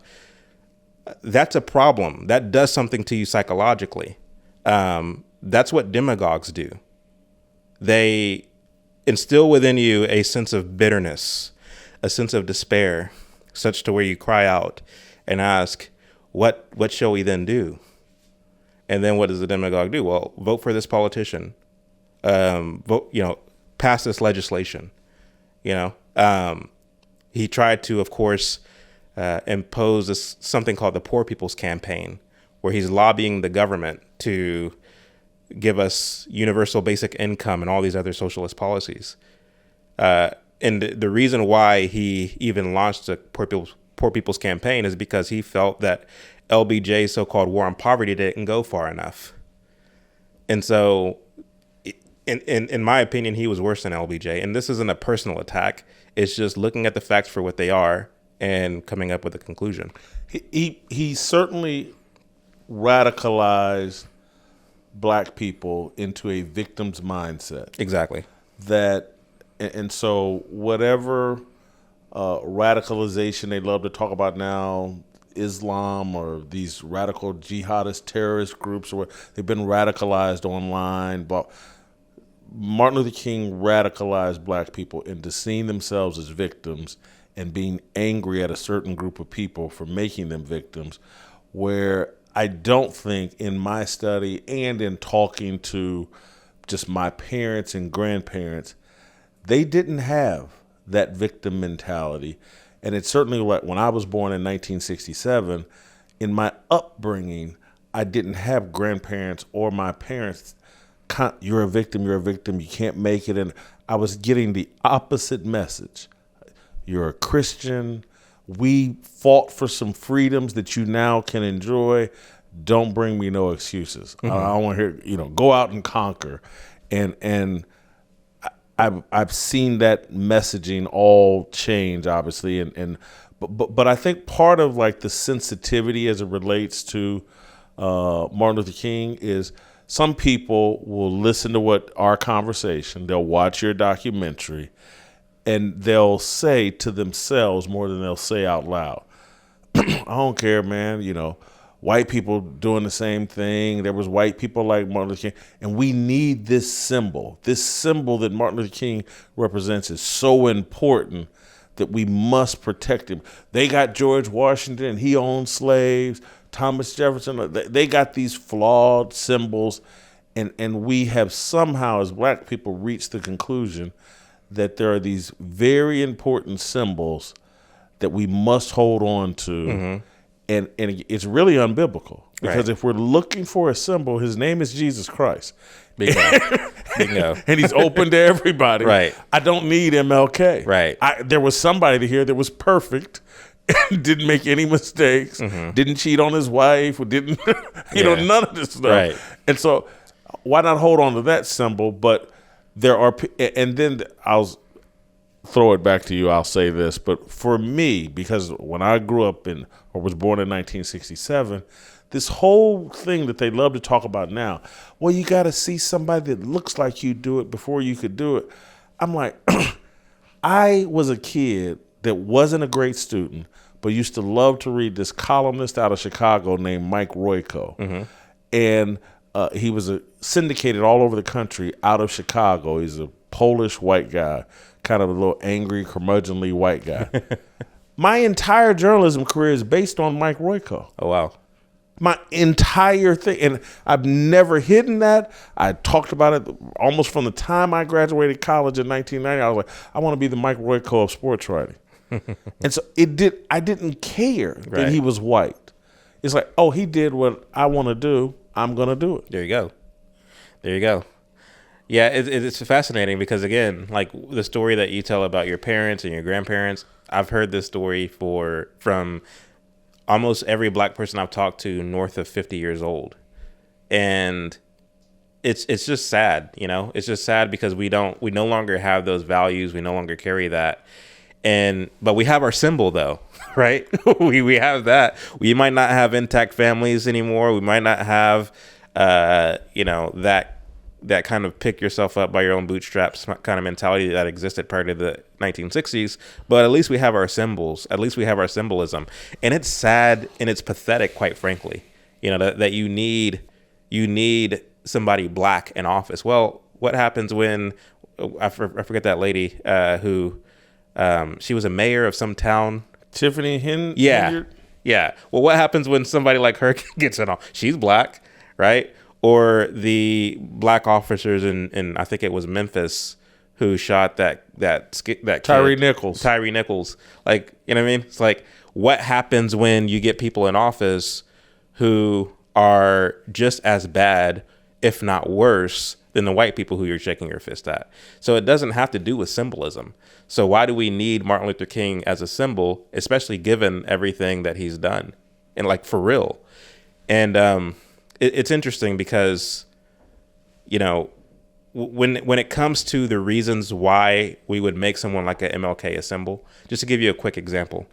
That's a problem. That does something to you psychologically. That's what demagogues do. They instill within you a sense of bitterness, a sense of despair, such to where you cry out and ask, what shall we then do? And then what does the demagogue do? Well, vote for this politician. Pass this legislation. He tried to, of course, impose something called the Poor People's Campaign, where he's lobbying the government to give us universal basic income and all these other socialist policies. And the reason why he even launched the Poor People's Campaign is because he felt that LBJ's so-called war on poverty didn't go far enough. And so, in my opinion, he was worse than LBJ. And this isn't a personal attack. It's just looking at the facts for what they are and coming up with a conclusion.
He certainly radicalized black people into a victim's mindset.
Exactly.
And so whatever radicalization they love to talk about now, Islam or these radical jihadist terrorist groups, or they've been radicalized online. But Martin Luther King radicalized black people into seeing themselves as victims and being angry at a certain group of people for making them victims, where I don't think in my study and in talking to just my parents and grandparents, they didn't have that victim mentality. And it's certainly like when I was born in 1967, in my upbringing, I didn't have grandparents or my parents, you're a victim, you can't make it. And I was getting the opposite message. You're a Christian. We fought for some freedoms that you now can enjoy. Don't bring me no excuses. Mm-hmm. I want to hear, go out and conquer. And I've seen that messaging all change, obviously. But I think part of like the sensitivity as it relates to Martin Luther King is some people will listen to our conversation, they'll watch your documentary, and they'll say to themselves more than they'll say out loud. I don't care, man. White people doing the same thing. There was white people like Martin Luther King. And we need this symbol. This symbol that Martin Luther King represents is so important that we must protect him. They got George Washington. He owned slaves. Thomas Jefferson. They got these flawed symbols. And we have somehow, as black people, reached the conclusion that there are these very important symbols that we must hold on to. Mm-hmm. And it's really unbiblical because if we're looking for a symbol, his name is Jesus Christ. Bingo. And he's open to everybody.
Right.
I don't need MLK.
Right.
There was somebody here that was perfect, didn't make any mistakes, didn't cheat on his wife, or didn't, none of this stuff.
Right.
And so why not hold on to that symbol? But there are, and then I'll throw it back to you, I'll say this, but for me, because when I grew up or was born in 1967, this whole thing that they love to talk about now, well, you got to see somebody that looks like you do it before you could do it. I'm like, I was a kid that wasn't a great student, but used to love to read this columnist out of Chicago named Mike Royko. Mm-hmm. And he was syndicated all over the country out of Chicago. He's a Polish white guy, kind of a little angry, curmudgeonly white guy. My entire journalism career is based on Mike Royko.
Oh, wow.
My entire thing. And I've never hidden that. I talked about it almost from the time I graduated college in 1990. I was like, I want to be the Mike Royko of sports writing. And so I didn't care that he was white. It's like, oh, he did what I want to do. I'm going to do it.
There you go. Yeah, it's fascinating because, again, like the story that you tell about your parents and your grandparents, I've heard this story from almost every black person I've talked to north of 50 years old. And it's just sad, It's just sad because we no longer have those values. We no longer carry that. But we have our symbol, though, right? we have that. We might not have intact families anymore. We might not have, that that kind of pick yourself up by your own bootstraps kind of mentality that existed prior to the 1960s. But at least we have our symbols. At least we have our symbolism. And it's sad and it's pathetic, quite frankly, that you need somebody black in office. Well, what happens when I forget that lady who she was a mayor of some town.
Tiffany
Yeah. Well, what happens when somebody like her gets it on? She's black, right? Or the black officers in I think it was Memphis who shot that kid.
Tyree Nichols.
Like, you know what I mean? It's like, what happens when you get people in office who are just as bad, if not worse, than the white people who you're shaking your fist at? So it doesn't have to do with symbolism. So why do we need Martin Luther King as a symbol, especially given everything that he's done? And like, for real. And it's interesting because, when it comes to the reasons why we would make someone like a MLK a symbol, just to give you a quick example,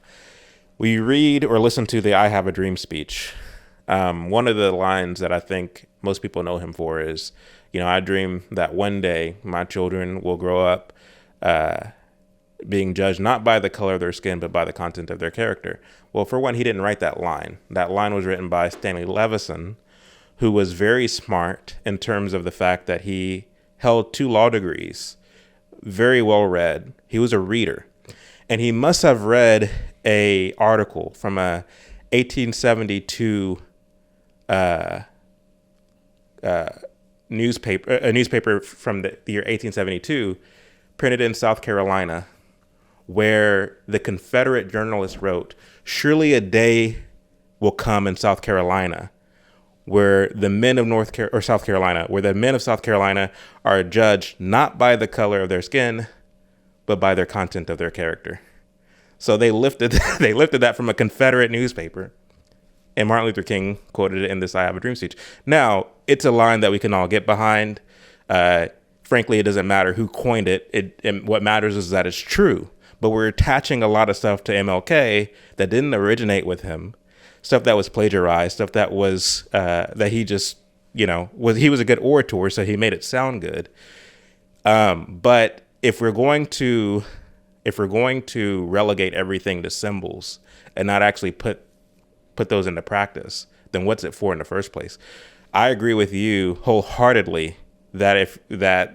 we read or listen to the I Have a Dream speech. One of the lines that I think most people know him for is, I dream that one day my children will grow up being judged not by the color of their skin, but by the content of their character. Well, for one, he didn't write that line. That line was written by Stanley Levison, who was very smart in terms of the fact that he held 2 law degrees, very well read. He was a reader. And he must have read a article from a 1872 newspaper from the year 1872, printed in South Carolina, where the Confederate journalist wrote, "Surely a day will come in South Carolina where the men of South Carolina are judged not by the color of their skin, but by their content of their character." So they lifted that from a Confederate newspaper, and Martin Luther King quoted it in this I Have a Dream speech. Now, it's a line that we can all get behind. Frankly, it doesn't matter who coined it. And what matters is that it's true. But we're attaching a lot of stuff to MLK that didn't originate with him, stuff that was plagiarized, stuff that was that he just, he was a good orator, so he made it sound good. But if we're going to relegate everything to symbols and not actually put those into practice, then what's it for in the first place? I agree with you wholeheartedly that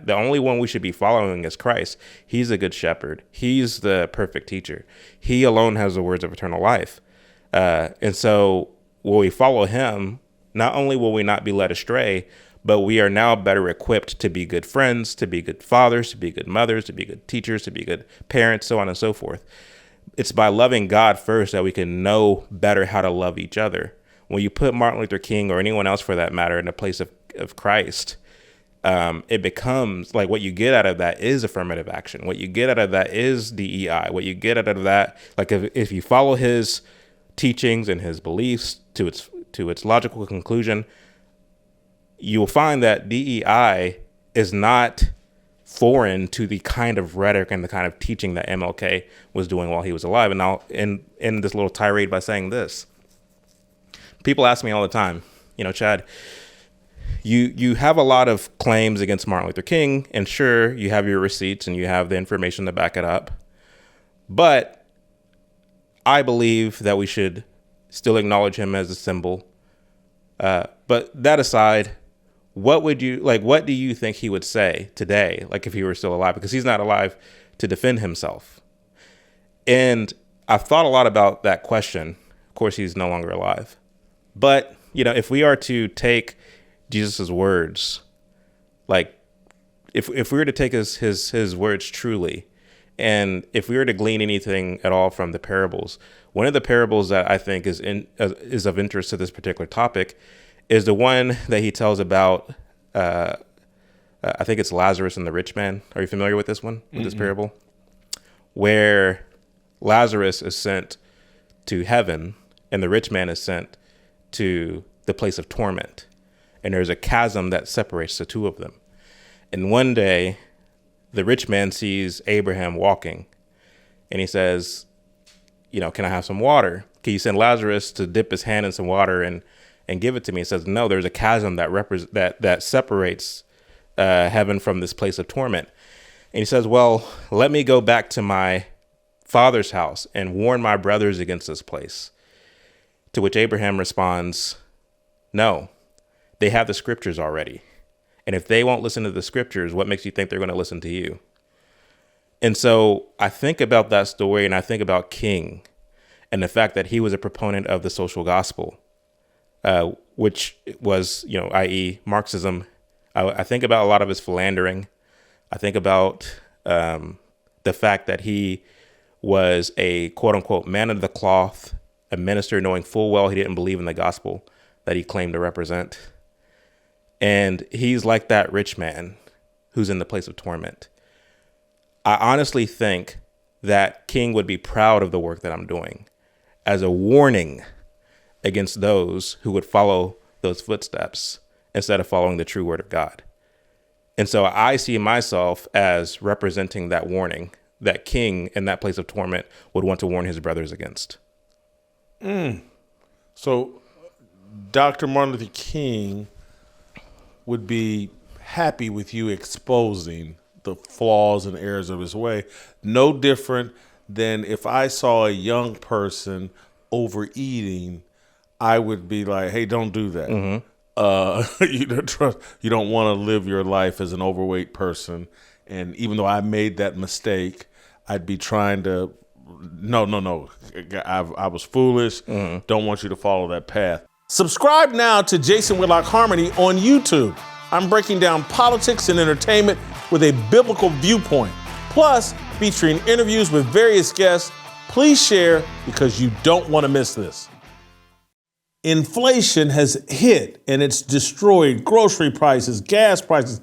the only one we should be following is Christ. He's a good shepherd. He's the perfect teacher. He alone has the words of eternal life. And so when we follow him, not only will we not be led astray, but we are now better equipped to be good friends, to be good fathers, to be good mothers, to be good teachers, to be good parents, so on and so forth. It's by loving God first that we can know better how to love each other. When you put Martin Luther King, or anyone else for that matter, in the place of Christ, it becomes like, what you get out of that is affirmative action. What you get out of that is DEI. What you get out of that, like if you follow his teachings and his beliefs to its logical conclusion, you will find that DEI is not foreign to the kind of rhetoric and the kind of teaching that MLK was doing while he was alive. And I'll end this little tirade by saying this. People ask me all the time, Chad, you have a lot of claims against Martin Luther King, and sure, you have your receipts and you have the information to back it up. But I believe that we should still acknowledge him as a symbol. But that aside, what do you think he would say today, like if he were still alive? Because he's not alive to defend himself. And I've thought a lot about that question. Of course, he's no longer alive. But, if we are to take Jesus's words, like if we were to take his words truly, and if we were to glean anything at all from the parables, one of the parables that I think is of interest to this particular topic is the one that he tells about, I think it's Lazarus and the rich man. Are you familiar with this one, with this parable? Where Lazarus is sent to heaven and the rich man is sent to the place of torment. And there's a chasm that separates the two of them. And one day, the rich man sees Abraham walking and he says, can I have some water? Can you send Lazarus to dip his hand in some water and give it to me? He says, no, there's a chasm that separates heaven from this place of torment. And he says, well, let me go back to my father's house and warn my brothers against this place. To which Abraham responds, no, they have the scriptures already. And if they won't listen to the scriptures, what makes you think they're going to listen to you? And so I think about that story, and I think about King and the fact that he was a proponent of the social gospel, which was, i.e. Marxism. I think about a lot of his philandering. I think about the fact that he was a quote unquote man of the cloth, a minister knowing full well he didn't believe in the gospel that he claimed to represent. And he's like that rich man who's in the place of torment. I honestly think that King would be proud of the work that I'm doing as a warning against those who would follow those footsteps instead of following the true word of God. And so I see myself as representing that warning that King in that place of torment would want to warn his brothers against.
So Dr. Martin Luther King would be happy with you exposing the flaws and errors of his way. No different than if I saw a young person overeating, I would be like, hey, don't do that. You don't want to live your life as an overweight person. And even though I made that mistake, I'd be trying to, no. I was foolish. Don't want you to follow that path. Subscribe now to Jason Whitlock Harmony on YouTube. I'm breaking down politics and entertainment with a biblical viewpoint, plus featuring interviews with various guests. Please share because you don't want to miss this. Inflation has hit and it's destroyed grocery prices, gas prices,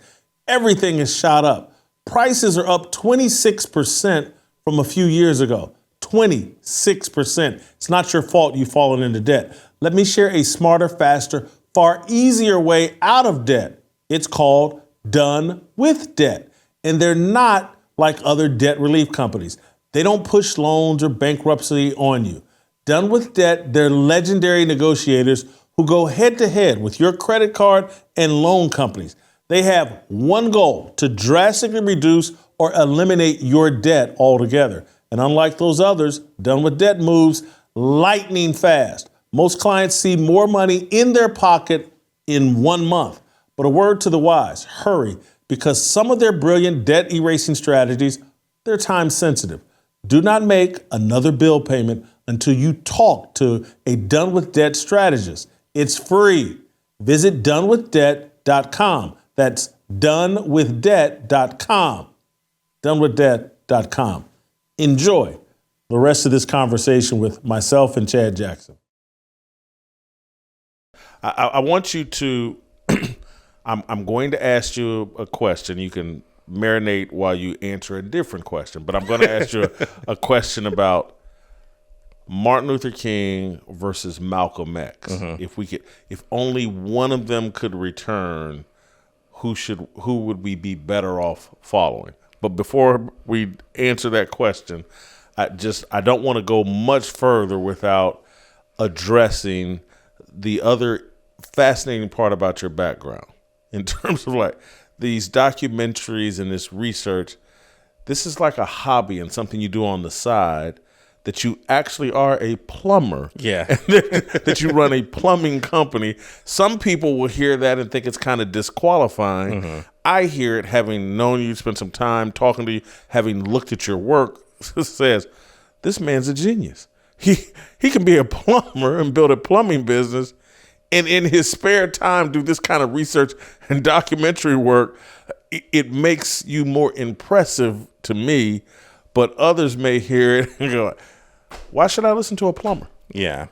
everything is shot up. Prices are up 26% from a few years ago. 26%. It's not your fault you've fallen into debt. Let me share a smarter, faster, far easier way out of debt. It's called Done with Debt. And they're not like other debt relief companies. They don't push loans or bankruptcy on you. Done with Debt, they're legendary negotiators who go head to head with your credit card and loan companies. They have one goal: to drastically reduce or eliminate your debt altogether. And unlike those others, Done with Debt moves lightning fast. Most clients see more money in their pocket in 1 month. But a word to the wise: hurry, because some of their brilliant debt erasing strategies, they're time sensitive. Do not make another bill payment until you talk to a Done with Debt strategist. It's free. Visit donewithdebt.com. That's donewithdebt.com. Donewithdebt.com. Enjoy the rest of this conversation with myself and Chad Jackson. I want you to, I'm going to ask you a question. You can marinate while you answer a different question, but I'm going to ask you a question about Martin Luther King versus Malcolm X. If only one of them could return, who would we be better off following? But before we answer that question, I don't want to go much further without addressing the other fascinating part about your background in terms of like these documentaries and this research. This is like a hobby and something you do on the side, that you actually are a plumber.
Yeah.
That you run a plumbing company. Some people will hear that and think it's kind of disqualifying. I hear it, having known you, spent some time talking to you, having looked at your work, says, this man's a genius. He can be a plumber and build a plumbing business, and in his spare time do this kind of research and documentary work. It makes you more impressive to me, but others may hear it and go, why should I listen to a plumber?
Yeah.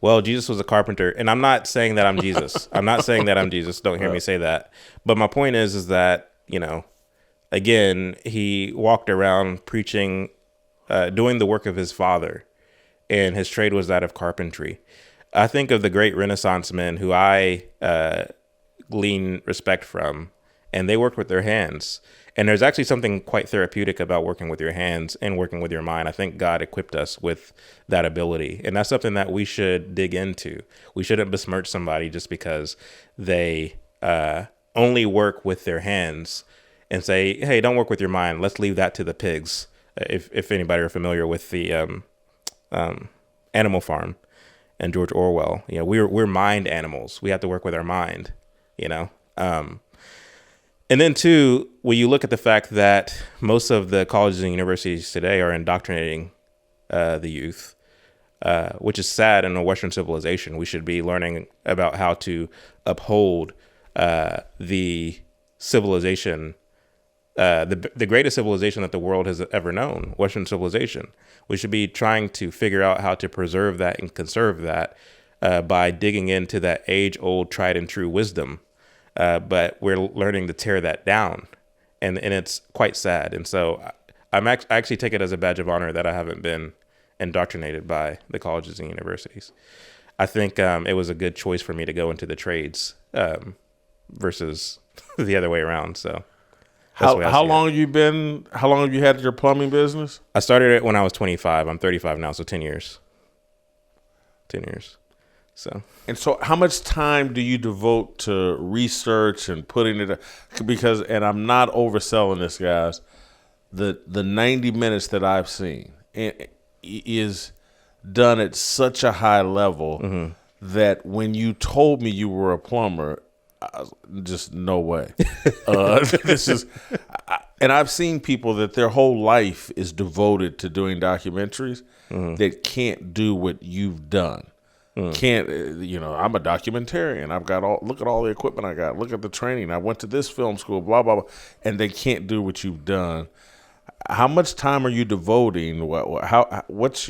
Well, Jesus was a carpenter, and I'm not saying that I'm Jesus. I'm not saying that I'm Jesus. Don't hear me say that. But my point is that, again, he walked around preaching, doing the work of his father, and his trade was that of carpentry. I think of the great Renaissance men who I glean respect from, and they worked with their hands. And there's actually something quite therapeutic about working with your hands and working with your mind. I think God equipped us with that ability. And that's something that we should dig into. We shouldn't besmirch somebody just because they only work with their hands and say, hey, don't work with your mind. Let's leave that to the pigs. If anybody are familiar with the Animal Farm and George Orwell, we're mind animals. We have to work with our mind, And then two, when you look at the fact that most of the colleges and universities today are indoctrinating the youth, which is sad in a Western civilization. We should be learning about how to uphold the civilization, the greatest civilization that the world has ever known, Western civilization. We should be trying to figure out how to preserve that and conserve that by digging into that age-old, tried and true wisdom. But we're learning to tear that down, and it's quite sad. And so I actually take it as a badge of honor that I haven't been indoctrinated by the colleges and universities. I think it was a good choice for me to go into the trades versus the other way around. So
how long have you had your plumbing business?
I started it when I was 25. I'm 35 now, so 10 years. 10 years. So
how much time do you devote to research and putting it? Because, and I'm not overselling this, guys, the 90 minutes that I've seen is done at such a high level that when you told me you were a plumber, just no way. And I've seen people that their whole life is devoted to doing documentaries that can't do what you've done. Can't, I'm a documentarian. Look at all the equipment I got. Look at the training. I went to this film school, blah, blah, blah. And they can't do what you've done. How much time are you devoting? What's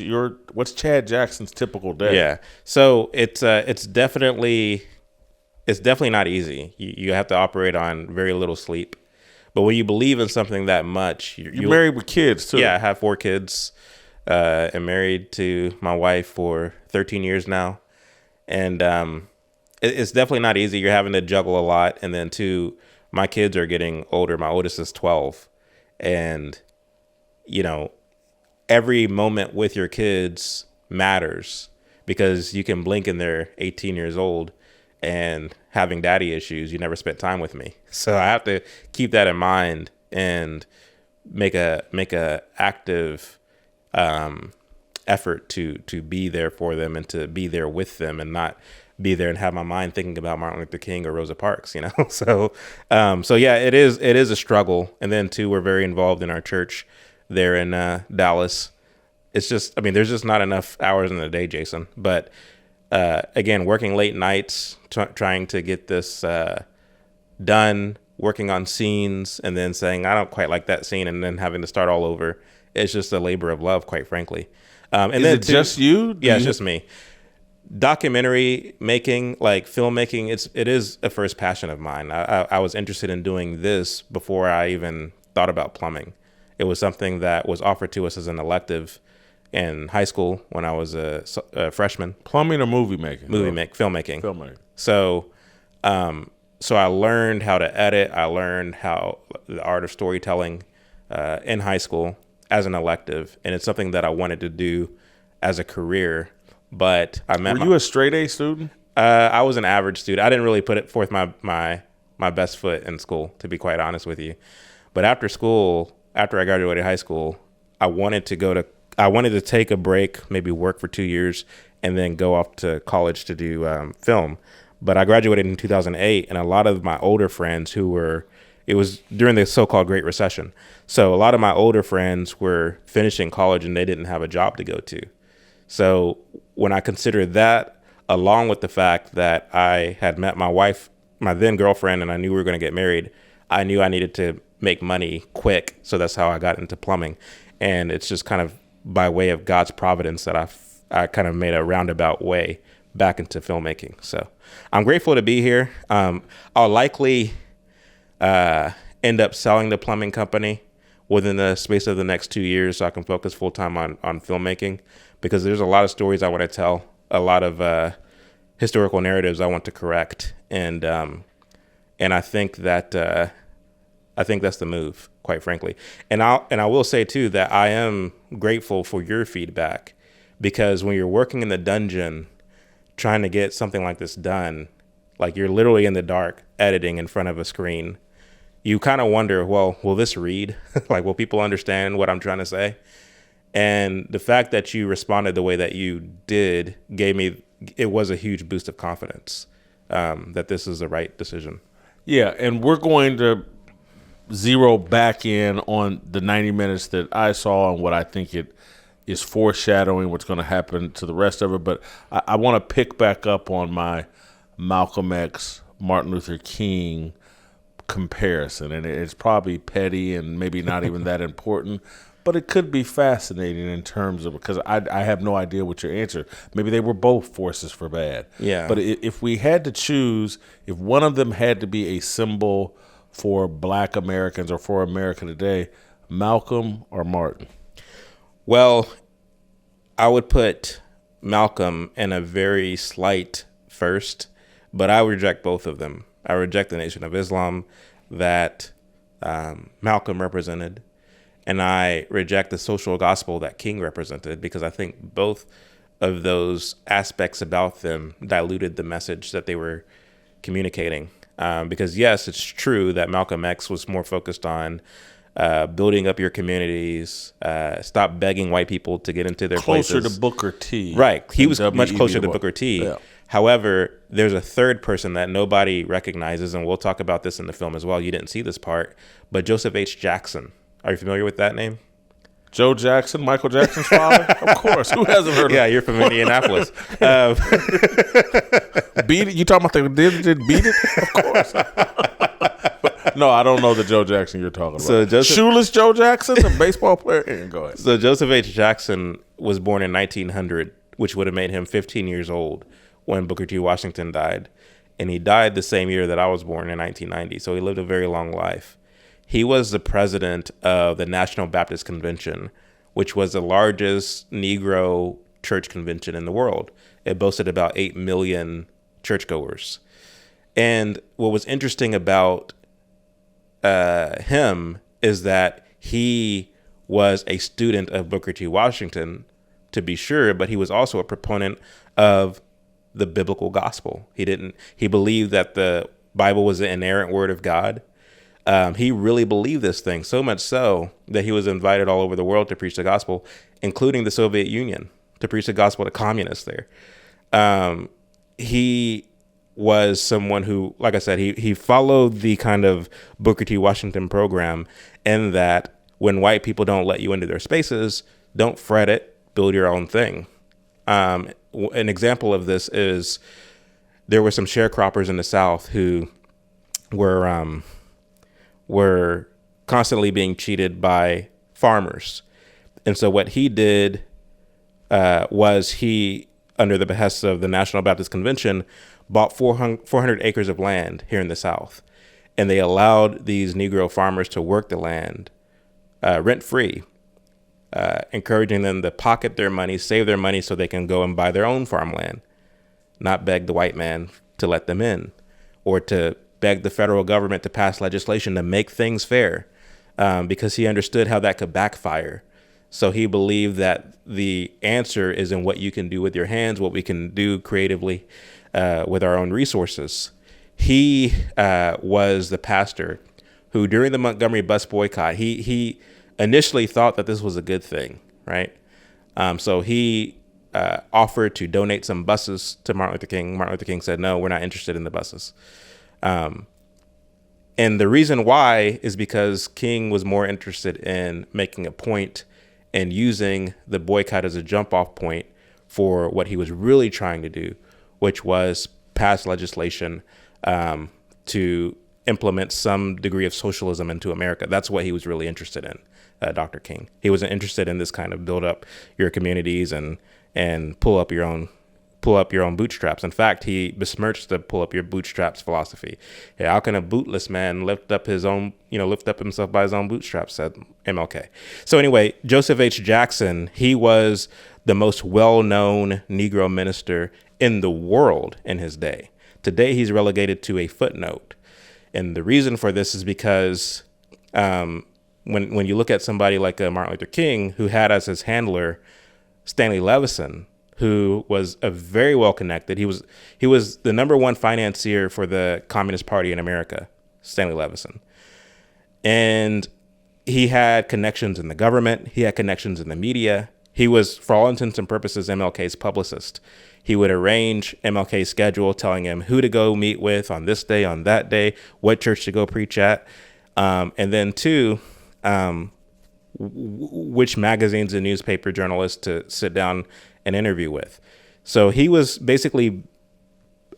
Chad Jackson's typical day?
Yeah. So it's definitely not easy. You have to operate on very little sleep. But when you believe in something that much,
you're married with kids too.
Yeah, I have 4 kids. I'm married to my wife for 13 years now. And it's definitely not easy. You're having to juggle a lot. And then two, my kids are getting older. My oldest is 12. And, every moment with your kids matters because you can blink and they're 18 years old and having daddy issues. You never spent time with me. So I have to keep that in mind and make a active effort to be there for them and to be there with them and not be there and have my mind thinking about Martin Luther King or Rosa Parks, So yeah, it is a struggle. And then two, we're very involved in our church there in Dallas. It's just, there's just not enough hours in the day, Jason. But again, working late nights, trying to get this done, working on scenes, and then saying, I don't quite like that scene, and then having to start all over. It's just a labor of love, quite frankly. And
is
then
it just you?
It's just me. Documentary making, like filmmaking, it is a first passion of mine. I was interested in doing this before I even thought about plumbing. It was something that was offered to us as an elective in high school when I was a freshman.
Plumbing or movie making?
Filmmaking.
Filmmaking.
So I learned how to edit. I learned how the art of storytelling in high school as an elective, and it's something that I wanted to do as a career. But I met.
Were you a straight A student?
I was an average student. I didn't really put forth my best foot in school, to be quite honest with you. But after I graduated high school, I wanted to take a break, maybe work for 2 years, and then go off to college to do film. But I graduated in 2008, and a lot of my older friends it was during the so-called Great Recession. So a lot of my older friends were finishing college and they didn't have a job to go to. So when I considered that, along with the fact that I had met my wife, my then girlfriend, and I knew we were going to get married, I knew I needed to make money quick. So that's how I got into plumbing. And it's just kind of by way of God's providence that I kind of made a roundabout way back into filmmaking. So I'm grateful to be here. I'll likely end up selling the plumbing company within the space of the next 2 years so I can focus full time on filmmaking, because there's a lot of stories I want to tell, a lot of historical narratives I want to correct. And I think that's the move, quite frankly. And I will say too that I am grateful for your feedback, because when you're working in the dungeon trying to get something like this done, Like you're literally in the dark editing in front of a screen. You kind of wonder, well, will this read? Like, will people understand what I'm trying to say? And the fact that you responded the way that you did it was a huge boost of confidence that this is the right decision.
Yeah, and we're going to zero back in on the 90 minutes that I saw and what I think it is foreshadowing what's going to happen to the rest of it. But I want to pick back up on my Malcolm X, Martin Luther King comparison. And it's probably petty and maybe not even that important, but it could be fascinating in terms of, because I have no idea what your answer. Maybe they were both forces for bad.
Yeah.
But if we had to choose, if one of them had to be a symbol for Black Americans or for America today, Malcolm or Martin?
Well, I would put Malcolm in a very slight first, but I reject both of them. I reject the Nation of Islam that Malcolm represented, and I reject the social gospel that King represented, because I think both of those aspects about them diluted the message that they were communicating. Because yes, it's true that Malcolm X was more focused on building up your communities, stop begging white people to get into their
Closer
places.
to Booker T.
Right. He was
W.
much
E.
closer
Du
to
Bois.
Booker T.
Yeah.
However, there's a third person that nobody recognizes, and we'll talk about this in the film as well. You didn't see this part, but Joseph H. Jackson. Are you familiar with that name?
Joe Jackson, Michael Jackson's father? Of course. Who hasn't heard of
Yeah, you're from Indianapolis.
Beat It? You talking about the did Beat It? Of course. No, I don't know the Joe Jackson you're talking about.
So
Shoeless Joe Jackson, the baseball player? Yeah, go ahead.
So Joseph H. Jackson was born in 1900, which would have made him 15 years old when Booker T. Washington died. And he died the same year that I was born in 1990. So he lived a very long life. He was the president of the National Baptist Convention, which was the largest Negro church convention in the world. It boasted about 8 million churchgoers. And what was interesting about him is that he was a student of Booker T. Washington, to be sure, but he was also a proponent of the biblical gospel. He believed that the Bible was the inerrant word of God. He really believed this thing, so much so that he was invited all over the world to preach the gospel, including the Soviet Union, to preach the gospel to communists there. He was someone who, like I said, he followed the kind of Booker T. Washington program, in that when white people don't let you into their spaces, don't fret it, build your own thing. An example of this is there were some sharecroppers in the South who were constantly being cheated by farmers. And so what he did was he, under the behest of the National Baptist Convention, bought 400 acres of land here in the South. And they allowed these Negro farmers to work the land rent-free, encouraging them to pocket their money, save their money so they can go and buy their own farmland, not beg the white man to let them in, or to beg the federal government to pass legislation to make things fair, because he understood how that could backfire. So he believed that the answer is in what you can do with your hands, what we can do creatively with our own resources. He was the pastor who, during the Montgomery bus boycott, he initially thought that this was a good thing, right? So he offered to donate some buses to Martin Luther King. Martin Luther King said, no, we're not interested in the buses. And the reason why is because King was more interested in making a point and using the boycott as a jump off point for what he was really trying to do, which was pass legislation to implement some degree of socialism into America. That's what he was really interested in, Dr. King. He wasn't interested in this kind of build up your communities and pull up your own bootstraps. In fact, he besmirched the pull up your bootstraps philosophy. Yeah, how can a bootless man lift up himself by his own bootstraps, said MLK. So anyway, Joseph H. Jackson, he was the most well-known Negro minister in the world in his day. Today, he's relegated to a footnote. And the reason for this is because when you look at somebody like Martin Luther King, who had as his handler Stanley Levison, who was a very well connected. He was the number one financier for the Communist Party in America, Stanley Levison. And he had connections in the government. He had connections in the media. He was, for all intents and purposes, MLK's publicist. He would arrange MLK's schedule, telling him who to go meet with on this day, on that day, what church to go preach at. And then two, which magazines and newspaper journalists to sit down and interview with. So he was basically,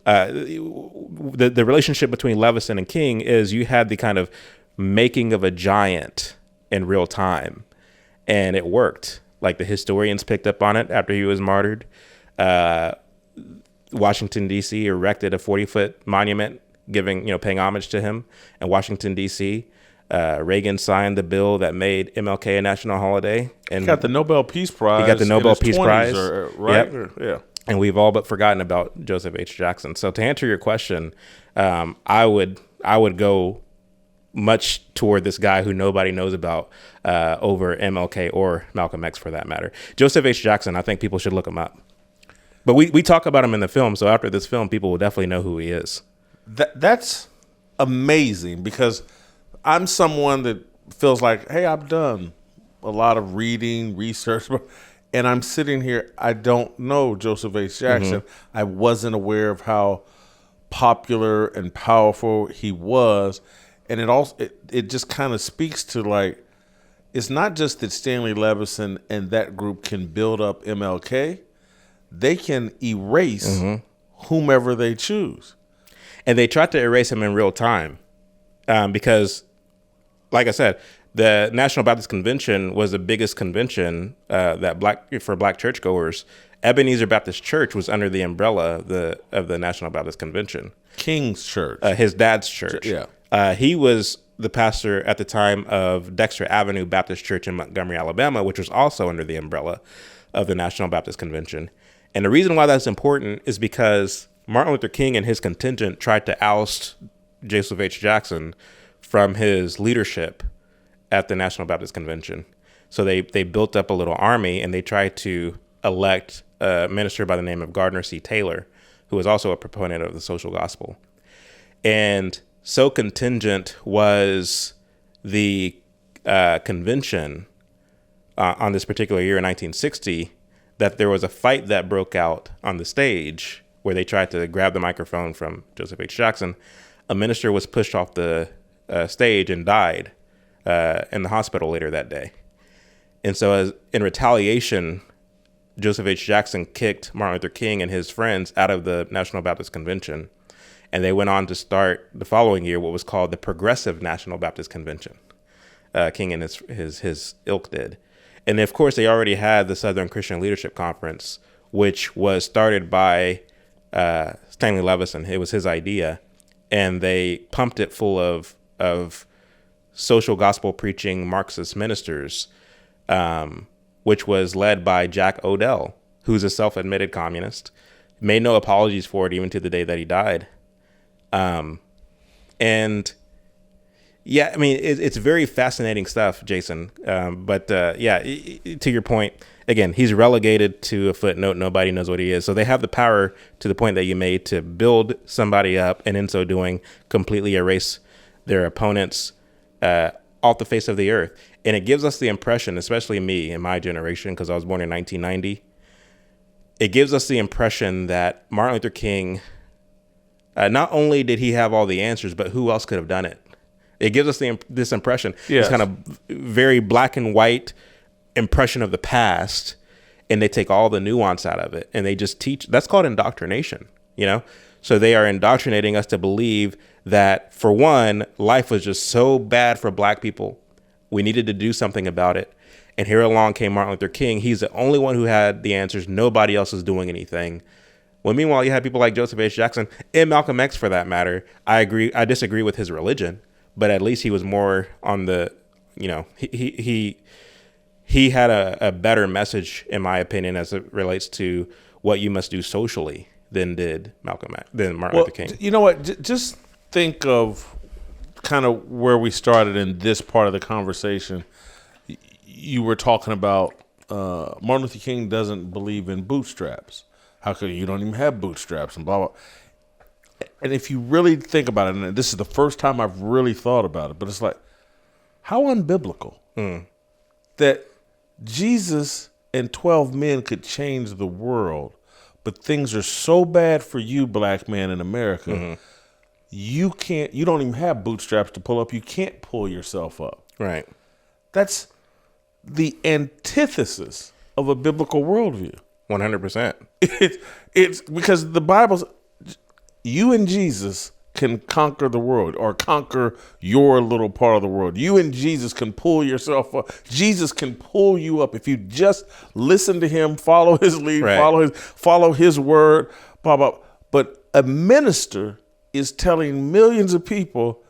the relationship between Levison and King is you had the kind of making of a giant in real time. And it worked. Like the historians picked up on it after he was martyred. Washington, D.C. erected a 40-foot monument paying homage to him. In Washington, D.C., Reagan signed the bill that made MLK a national holiday. And
he got the Nobel Peace Prize.
He got the Nobel Peace Prize.
Right?
Yep.
Yeah.
And we've all but forgotten about Joseph H. Jackson. So to answer your question, I would go much toward this guy who nobody knows about over MLK or Malcolm X for that matter. Joseph H. Jackson, I think people should look him up. But we talk about him in the film, so after this film, people will definitely know who he is.
That's amazing, because I'm someone that feels like, hey, I've done a lot of reading, research, and I'm sitting here, I don't know Joseph H. Jackson. I wasn't aware of how popular and powerful he was. And it just kind of speaks to, like, it's not just that Stanley Levison and that group can build up MLK. They can erase whomever they choose.
And they tried to erase him in real time because, like I said, the National Baptist Convention was the biggest convention for black churchgoers. Ebenezer Baptist Church was under the umbrella of the National Baptist Convention.
King's church.
His dad's church.
Yeah.
He was the pastor at the time of Dexter Avenue Baptist Church in Montgomery, Alabama, which was also under the umbrella of the National Baptist Convention. And the reason why that's important is because Martin Luther King and his contingent tried to oust Joseph H. Jackson from his leadership at the National Baptist Convention. So they built up a little army, and they tried to elect a minister by the name of Gardner C. Taylor, who was also a proponent of the social gospel. And so contingent was the convention on this particular year in 1960 that there was a fight that broke out on the stage where they tried to grab the microphone from Joseph H. Jackson. A minister was pushed off the stage and died in the hospital later that day. And so in retaliation, Joseph H. Jackson kicked Martin Luther King and his friends out of the National Baptist Convention. And they went on to start the following year what was called the Progressive National Baptist Convention. King and his ilk did. And of course, they already had the Southern Christian Leadership Conference, which was started by Stanley Levison. It was his idea. And they pumped it full of social gospel preaching Marxist ministers, which was led by Jack Odell, who's a self-admitted communist, made no apologies for it even to the day that he died. And yeah, I mean, it's very fascinating stuff, Jason. But to your point, again, he's relegated to a footnote. Nobody knows what he is. So they have the power, to the point that you made, to build somebody up, and in so doing, completely erase their opponents off the face of the earth. And it gives us the impression, especially me in my generation, because I was born in 1990, it gives us the impression that Martin Luther King, not only did he have all the answers, but who else could have done it? It gives us this impression, this kind of very black and white impression of the past, and they take all the nuance out of it, and they just teach. That's called indoctrination, So they are indoctrinating us to believe that, for one, life was just so bad for black people. We needed to do something about it. And here along came Martin Luther King. He's the only one who had the answers. Nobody else is doing anything. Well, meanwhile, you had people like Joseph H. Jackson and Malcolm X, for that matter. I disagree with his religion, but at least he was more on the, he had a better message, in my opinion, as it relates to what you must do socially than did Martin Luther King.
You know what? Just think of kind of where we started in this part of the conversation. You were talking about Martin Luther King doesn't believe in bootstraps. How could you don't even have bootstraps and blah, blah. And if you really think about it, and this is the first time I've really thought about it, but it's like, how unbiblical that Jesus and 12 men could change the world, but things are so bad for you, black man in America, you don't even have bootstraps to pull up. You can't pull yourself up.
Right.
That's the antithesis of a biblical worldview.
100%.
It's because the Bible's, you and Jesus can conquer the world or conquer your little part of the world. You and Jesus can pull yourself up. Jesus can pull you up if you just listen to him, follow his lead,
right.
follow his word, blah, blah. But a minister is telling millions of people,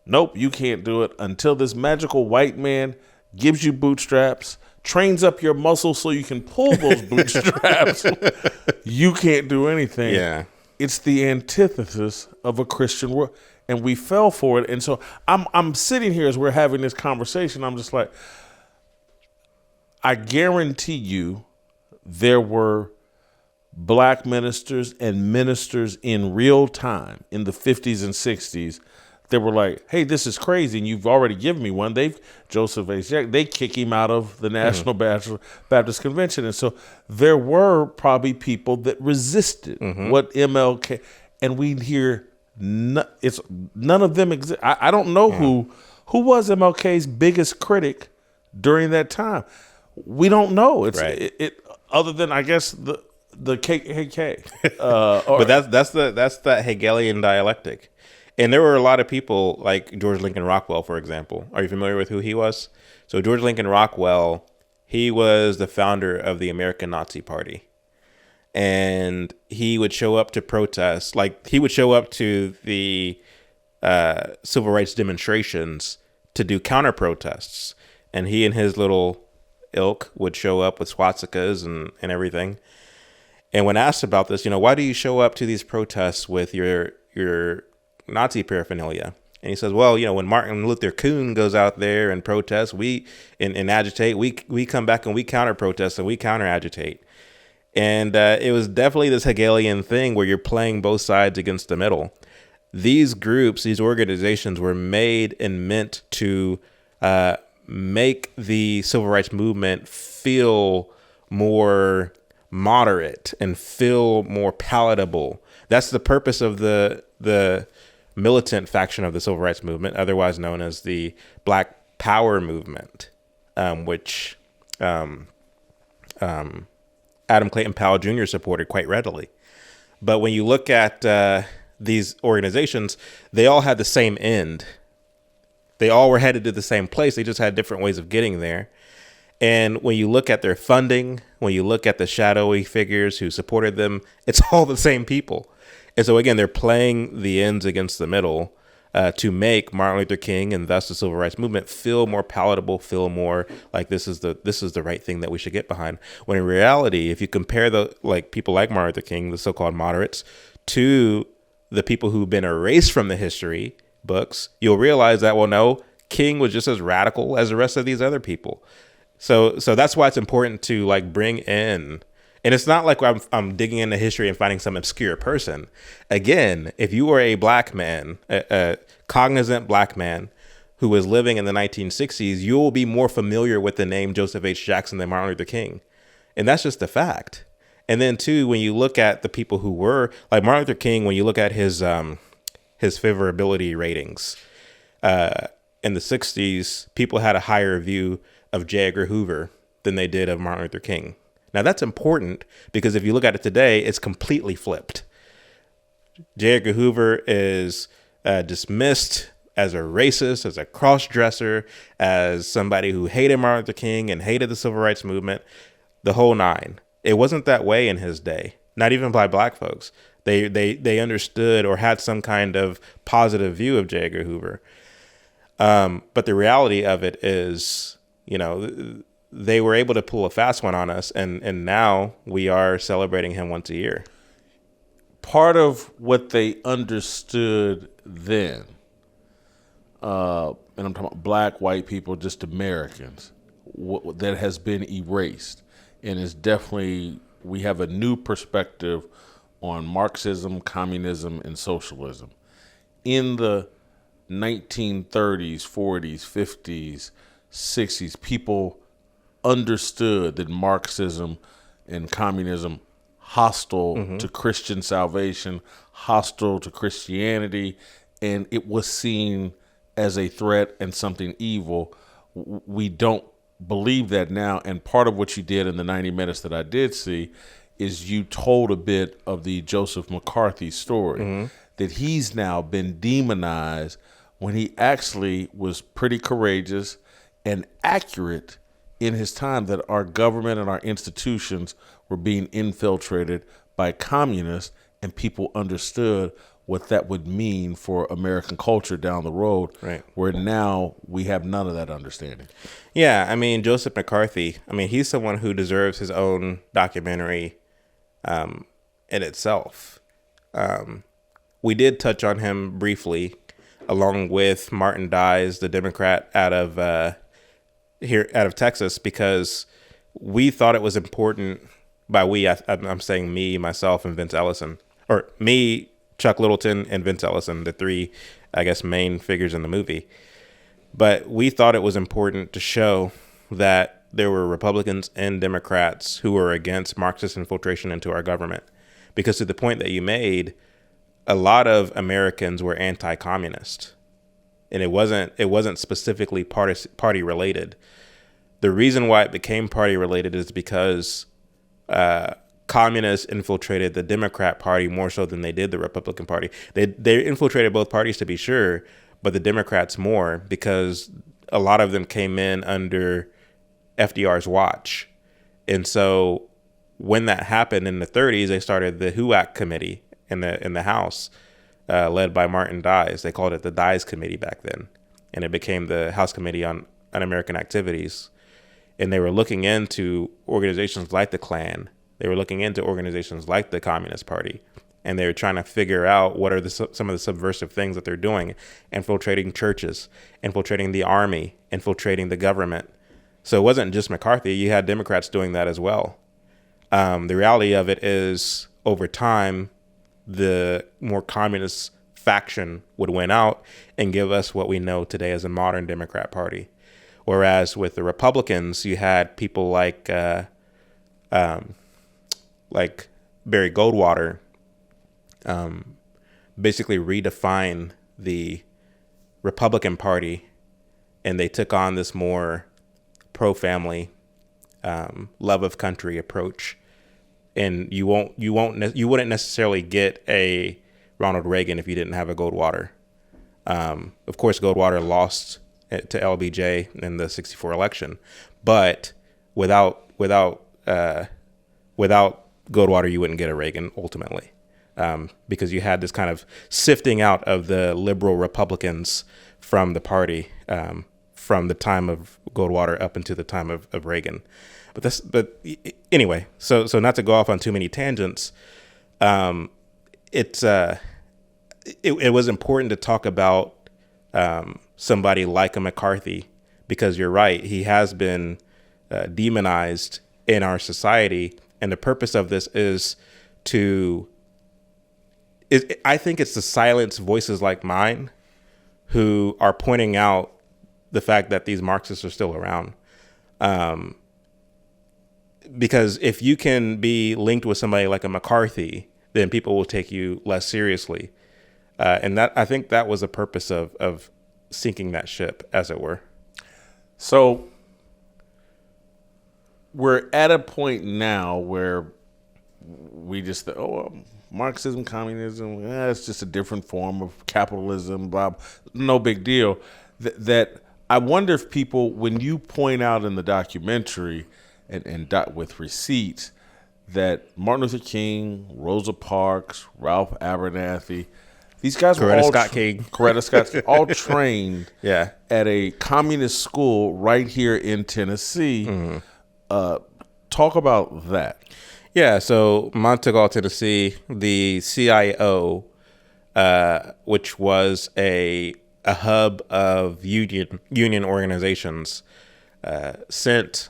nope, you can't do it until this magical white man gives you bootstraps, trains up your muscles so you can pull those bootstraps. You can't do anything.
Yeah.
It's the antithesis of a Christian world, and we fell for it. And so I'm sitting here as we're having this conversation. I'm just like, I guarantee you there were black ministers and ministers in real time in the 50s and 60s that were like, hey, this is crazy, and you've already given me one. Joseph H. Jackson, they kick him out of the National Baptist Convention. And so there were probably people that resisted what MLK, and we hear none of them exist. I don't know who was MLK's biggest critic during that time. We don't know. It's it other than, I guess, the KKK.
But that's that Hegelian dialectic. And there were a lot of people like George Lincoln Rockwell, for example. Are you familiar with who he was? So George Lincoln Rockwell, he was the founder of the American Nazi Party. And he would show up to protests, like he would show up to the civil rights demonstrations to do counter protests. And he and his little ilk would show up with swastikas and everything. And when asked about this, why do you show up to these protests with your Nazi paraphernalia? And he says, well, when Martin Luther King goes out there and protests, and agitate, we come back and we counter protest and we counter agitate. And it was definitely this Hegelian thing where you're playing both sides against the middle. These groups, these organizations were made and meant to make the civil rights movement feel more moderate and feel more palatable. That's the purpose of the militant faction of the civil rights movement, otherwise known as the Black Power movement, which Adam Clayton Powell Jr. supported quite readily. But when you look at these organizations, they all had the same end. They all were headed to the same place. They just had different ways of getting there. And when you look at their funding, when you look at the shadowy figures who supported them, it's all the same people. And so, again, they're playing the ends against the middle to make Martin Luther King and thus the civil rights movement feel more palatable, feel more like this is the right thing that we should get behind. When in reality, if you compare people like Martin Luther King, the so-called moderates, to the people who've been erased from the history books, you'll realize that, well, no, King was just as radical as the rest of these other people. So that's why it's important to bring in. And it's not like I'm digging into history and finding some obscure person. Again, if you were a black man, a cognizant black man who was living in the 1960s, you'll be more familiar with the name Joseph H. Jackson than Martin Luther King. And that's just a fact. And then, too, when you look at the people who were, like Martin Luther King, when you look at his favorability ratings, in the 60s, people had a higher view of J. Edgar Hoover than they did of Martin Luther King. Now, that's important because if you look at it today, it's completely flipped. J. Edgar Hoover is dismissed as a racist, as a cross-dresser, as somebody who hated Martin Luther King and hated the civil rights movement, the whole nine. It wasn't that way in his day, not even by black folks. They understood or had some kind of positive view of J. Edgar Hoover. But the reality of it is, they were able to pull a fast one on us, and now we are celebrating him once a year.
Part of what they understood then, and I'm talking about black, white people, just Americans, that has been erased, and it's definitely, we have a new perspective on Marxism, communism, and socialism. In the 1930s, 40s, 50s, 60s, people understood that Marxism and communism hostile to Christian salvation, hostile to Christianity, and it was seen as a threat and something evil. We don't believe that now, and part of what you did in the 90 minutes that I did see is you told a bit of the Joseph McCarthy story, that he's now been demonized when he actually was pretty courageous and accurate in his time, that our government and our institutions were being infiltrated by communists, and people understood what that would mean for American culture down the road,
right,
where now we have none of that understanding.
Yeah, I mean, Joseph McCarthy, I mean, he's someone who deserves his own documentary in itself. We did touch on him briefly, along with Martin Dies, the Democrat out of Texas, because we thought it was important. By we, I'm saying me, myself, and Vince Ellison, or me, Chuck Littleton, and Vince Ellison, the three, I guess, main figures in the movie. But we thought it was important to show that there were Republicans and Democrats who were against Marxist infiltration into our government. Because to the point that you made, a lot of Americans were anti-communist, and it wasn't specifically party related. The reason why it became party related is because communists infiltrated the Democrat Party more so than they did the Republican Party. They infiltrated both parties, to be sure, but the Democrats more, because a lot of them came in under FDR's watch. And so when that happened in the 30s, they started the HUAC committee in the House, led by Martin Dies. They called it the Dies Committee back then, and it became the House Committee on Un-American Activities. And they were looking into organizations like the Klan. They were looking into organizations like the Communist Party, and they were trying to figure out what are some of the subversive things that they're doing, infiltrating churches, infiltrating the army, infiltrating the government. So it wasn't just McCarthy. You had Democrats doing that as well. The reality of it is, over time, the more communist faction would win out and give us what we know today as a modern Democrat Party. Whereas with the Republicans, you had people like Barry Goldwater basically redefine the Republican Party, and they took on this more pro-family, love of country approach. And you wouldn't necessarily get a Ronald Reagan if you didn't have a Goldwater. Of course, Goldwater lost to LBJ in the '64 election, but without Goldwater, you wouldn't get a Reagan ultimately, because you had this kind of sifting out of the liberal Republicans from the party, from the time of Goldwater up into the time of Reagan. But anyway, so not to go off on too many tangents, it was important to talk about somebody like a McCarthy, because you're right, he has been demonized in our society, and the purpose of this I think it's to silence voices like mine who are pointing out the fact that these Marxists are still around. Because if you can be linked with somebody like a McCarthy, then people will take you less seriously. And I think that was the purpose of sinking that ship, as it were.
So we're at a point now where we just Marxism, communism, it's just a different form of capitalism, blah, no big deal. That I wonder if people, when you point out in the documentary and with receipts, that Martin Luther King, Rosa Parks, Ralph Abernathy, these guys were all Coretta Scott King, all trained at a communist school right here in Tennessee. Mm-hmm. Talk about that.
Yeah, so Montegal, Tennessee, the CIO, which was a hub of union organizations, sent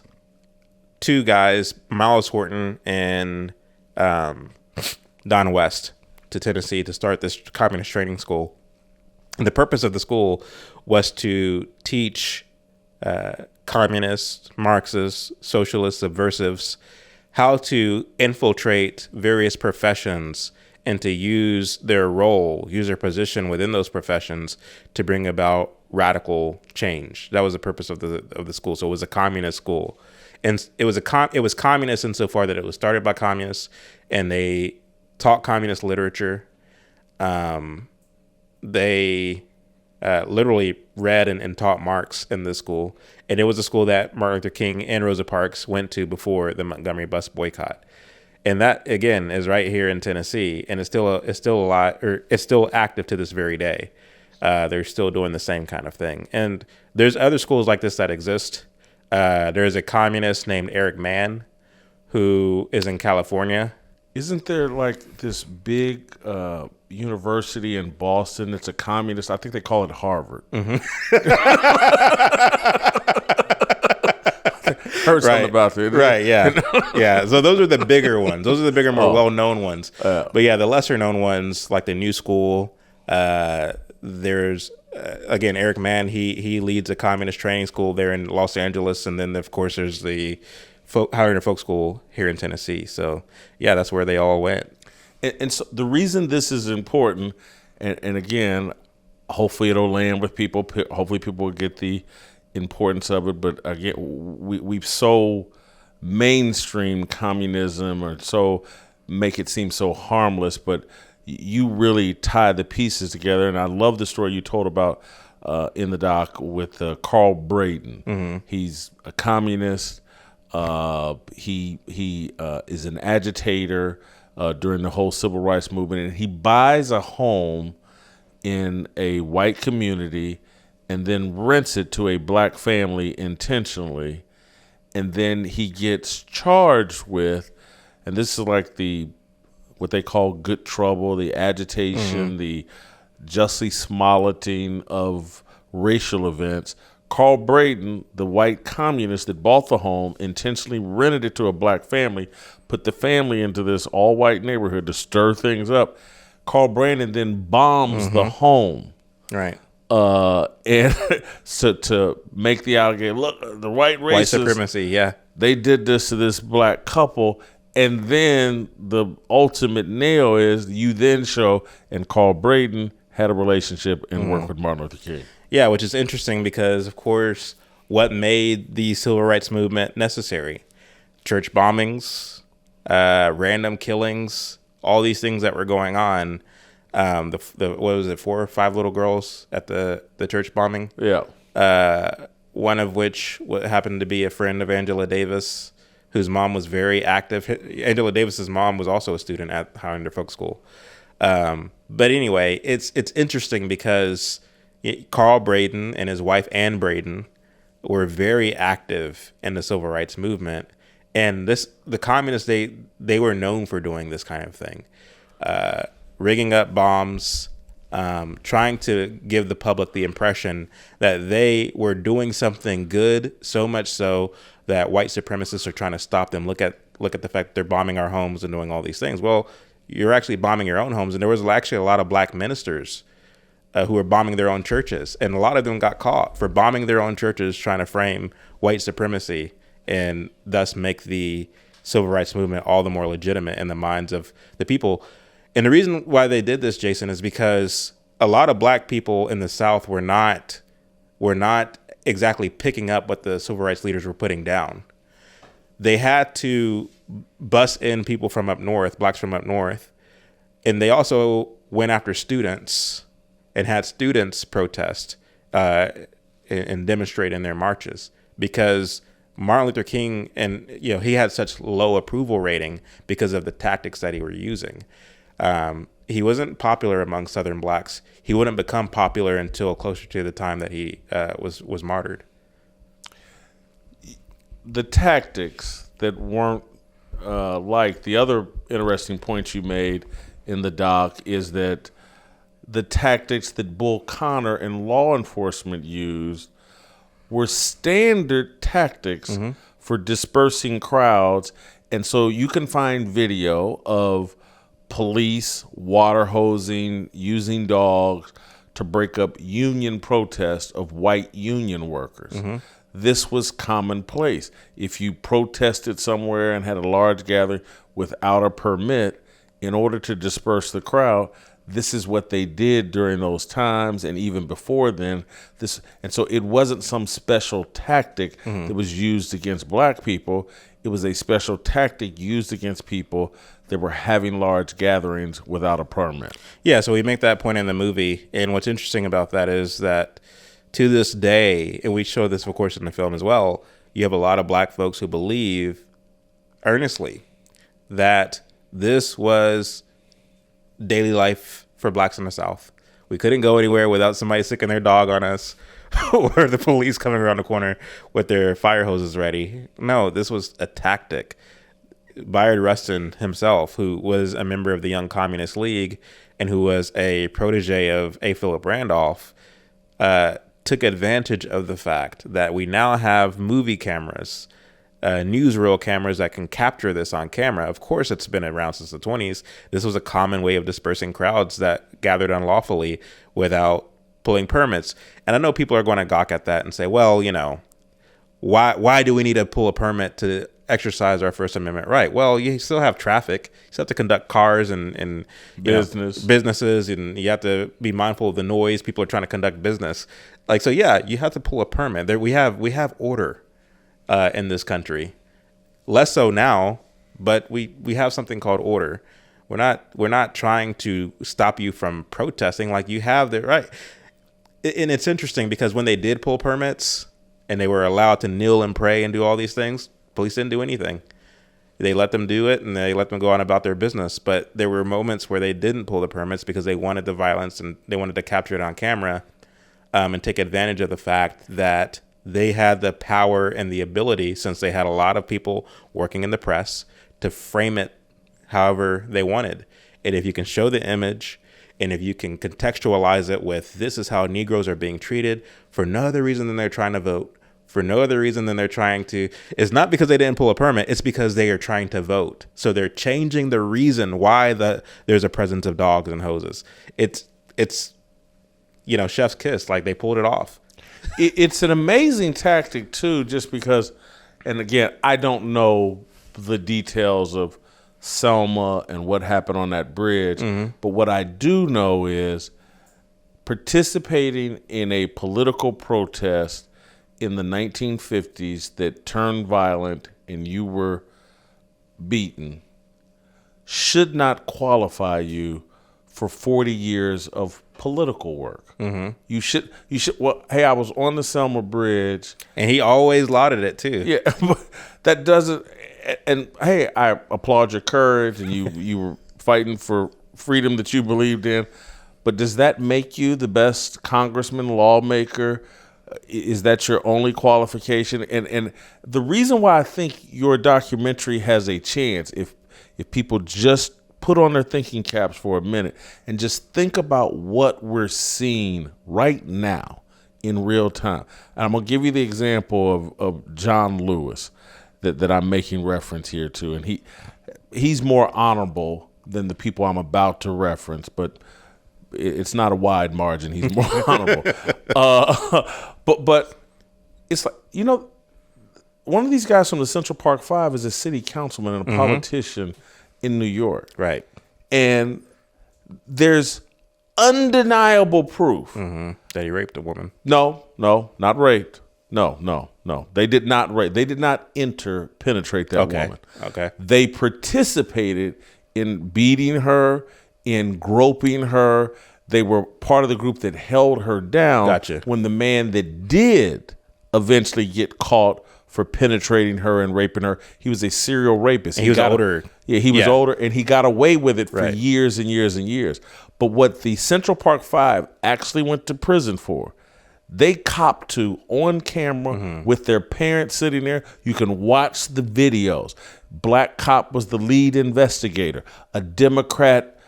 two guys, Miles Horton and Don West, to Tennessee to start this communist training school. And the purpose of the school was to teach communists, Marxists, socialists, subversives how to infiltrate various professions and to use their role, use their position within those professions to bring about radical change. That was the purpose of the school. So it was a communist school, and it was communist insofar that it was started by communists, and they taught communist literature. They literally read and taught Marx in this school, and it was a school that Martin Luther King and Rosa Parks went to before the Montgomery bus boycott. And that, again, is right here in Tennessee, and it's still active to this very day. They're still doing the same kind of thing. And there's other schools like this that exist. There's a communist named Eric Mann who is in California.
Isn't there like this big university in Boston? It's a communist. I think they call it Harvard.
Mm-hmm.
Heard something about it.
Right, yeah. Yeah. So those are the bigger ones. Those are the bigger, more well-known ones. But yeah, the lesser-known ones, like the New School, there's, again, Eric Mann, he leads a communist training school there in Los Angeles. And then, of course, there's the Higher Folk School here in Tennessee. So, yeah, that's where they all went.
And so the reason this is important, and again, hopefully it'll land with people. Hopefully people will get the importance of it. But again, we've so mainstream communism, or so make it seem so harmless. But you really tie the pieces together. And I love the story you told about in the doc with Carl Braden. Mm-hmm. He's a communist. He is an agitator during the whole civil rights movement, and he buys a home in a white community and then rents it to a black family intentionally, and then he gets charged with, and this is like what they call good trouble, the agitation, mm-hmm. the Jussie Smolletting of racial events. Carl Braden, the white communist that bought the home, intentionally rented it to a black family, put the family into this all-white neighborhood to stir things up. Carl Braden then bombs mm-hmm. the home.
Right.
And so to make the allegation, look, the white racists,
white supremacy, yeah.
They did this to this black couple. And then the ultimate nail is you then show, and Carl Braden had a relationship and mm-hmm. worked with Martin Luther King.
Yeah, which is interesting because, of course, what made the civil rights movement necessary? Church bombings, random killings, all these things that were going on. What was it, 4 or 5 little girls at the church bombing?
Yeah.
One of which happened to be a friend of Angela Davis, whose mom was very active. Angela Davis's mom was also a student at Higher Folk School. But anyway, it's interesting because Carl Braden and his wife Ann Braden were very active in the civil rights movement, and the communists they were known for doing this kind of thing, rigging up bombs, trying to give the public the impression that they were doing something good, so much so that white supremacists are trying to stop them. Look at the fact that they're bombing our homes and doing all these things. Well, you're actually bombing your own homes, and there was actually a lot of black ministers who were bombing their own churches, and a lot of them got caught for bombing their own churches, trying to frame white supremacy and thus make the civil rights movement all the more legitimate in the minds of the people. And the reason why they did this, Jason, is because a lot of black people in the South were not exactly picking up what the civil rights leaders were putting down. They had to bus in people from up north, blacks from up north, and they also went after students and had students protest and demonstrate in their marches because Martin Luther King, and he had such low approval rating because of the tactics that he were using. He wasn't popular among Southern blacks. He wouldn't become popular until closer to the time that he was martyred.
The tactics that weren't like the other interesting point you made in the doc is that the tactics that Bull Connor and law enforcement used were standard tactics for dispersing crowds. And so you can find video of police water hosing, using dogs to break up union protests of white union workers. This was commonplace. If you protested somewhere and had a large gathering without a permit, in order to disperse the crowd, this is what they did during those times and even before then. And so it wasn't some special tactic that was used against black people. It was a special tactic used against people that were having large gatherings without a permit.
Yeah, so we make that point in the movie. And what's interesting about that is that to this day, and we show this, of course, in the film as well, you have a lot of black folks who believe earnestly that this was daily life for blacks in the South. We couldn't go anywhere without somebody sicking their dog on us or the police coming around the corner with their fire hoses ready. No, this was a tactic. Bayard Rustin himself, who was a member of the Young Communist League and who was a protege of A. Philip Randolph, took advantage of the fact that we now have movie cameras, newsreel cameras that can capture this on camera. Of course, it's been around since the 20s. This was a common way of dispersing crowds that gathered unlawfully without pulling permits. And I know people are going to gawk at that and say, well, you know, why do we need to pull a permit to exercise our First Amendment right? Well, you still have traffic. You still have to conduct cars and businesses, and you have to be mindful of the noise. People are trying to conduct business. Like, so yeah, you have to pull a permit. There we have order in this country. Less so now, but we have something called order. We're not trying to stop you from protesting. Like, you have the right. And it's interesting because when they did pull permits and they were allowed to kneel and pray and do all these things, police didn't do anything. They let them do it and they let them go on about their business. But there were moments where they didn't pull the permits because they wanted the violence and they wanted to capture it on camera, and take advantage of the fact that they had the power and the ability, since they had a lot of people working in the press, to frame it however they wanted. And if you can show the image, and if you can contextualize it with, this is how Negroes are being treated for no other reason than they're trying to vote, for no other reason than they're trying to, it's not because they didn't pull a permit, it's because they are trying to vote. So they're changing the reason why there's a presence of dogs and hoses. It's you know, chef's kiss, like they pulled it off.
It's an amazing tactic too, just because, and again, I don't know the details of Selma and what happened on that bridge, but what I do know is participating in a political protest in the 1950s that turned violent and you were beaten should not qualify you for 40 years of political work. You should. Well, hey, I was on the Selma Bridge,
and he always lauded it too.
Yeah, but that doesn't. And hey, I applaud your courage, and you were fighting for freedom that you believed in. But does that make you the best congressman, lawmaker? Is that your only qualification? And the reason why I think your documentary has a chance, if people just put on their thinking caps for a minute and just think about what we're seeing right now in real time. And I'm going to give you the example of John Lewis that I'm making reference here to. And he's more honorable than the people I'm about to reference, but it's not a wide margin. He's more honorable. But it's like, you know, one of these guys from the Central Park Five is a city councilman and a politician in New York.
Right.
And there's undeniable proof
that he raped a woman.
No, not raped. No. They did not rape. They did not penetrate that woman.
Okay.
They participated in beating her, in groping her. They were part of the group that held her down.
Gotcha.
When the man that did eventually get caught for penetrating her and raping her, he was a serial rapist.
He was older.
He was older, and he got away with it for
Right.
years and years and years. But what the Central Park Five actually went to prison for, they copped to on camera with their parents sitting there. You can watch the videos. Black cop was the lead investigator. A Democrat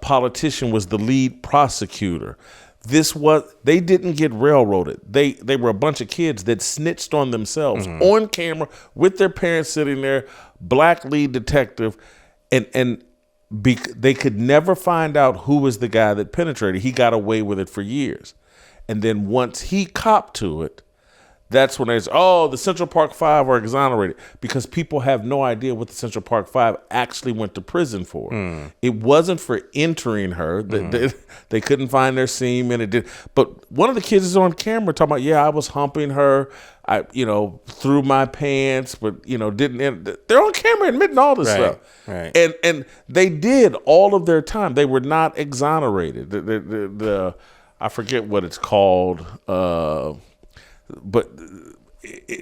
politician was the lead prosecutor. They didn't get railroaded. They were a bunch of kids that snitched on themselves on camera with their parents sitting there, black lead detective, and they could never find out who was the guy that penetrated. He got away with it for years. And then once he copped to it, that's when they say, oh, the Central Park Five are exonerated, because people have no idea what the Central Park Five actually went to prison for. It wasn't for entering her. They couldn't find their semen. It did. But one of the kids is on camera talking about, I was humping her. I, threw my pants, but, didn't. They're on camera admitting all this stuff.
Right.
And they did all of their time. They were not exonerated. The I forget what it's called, but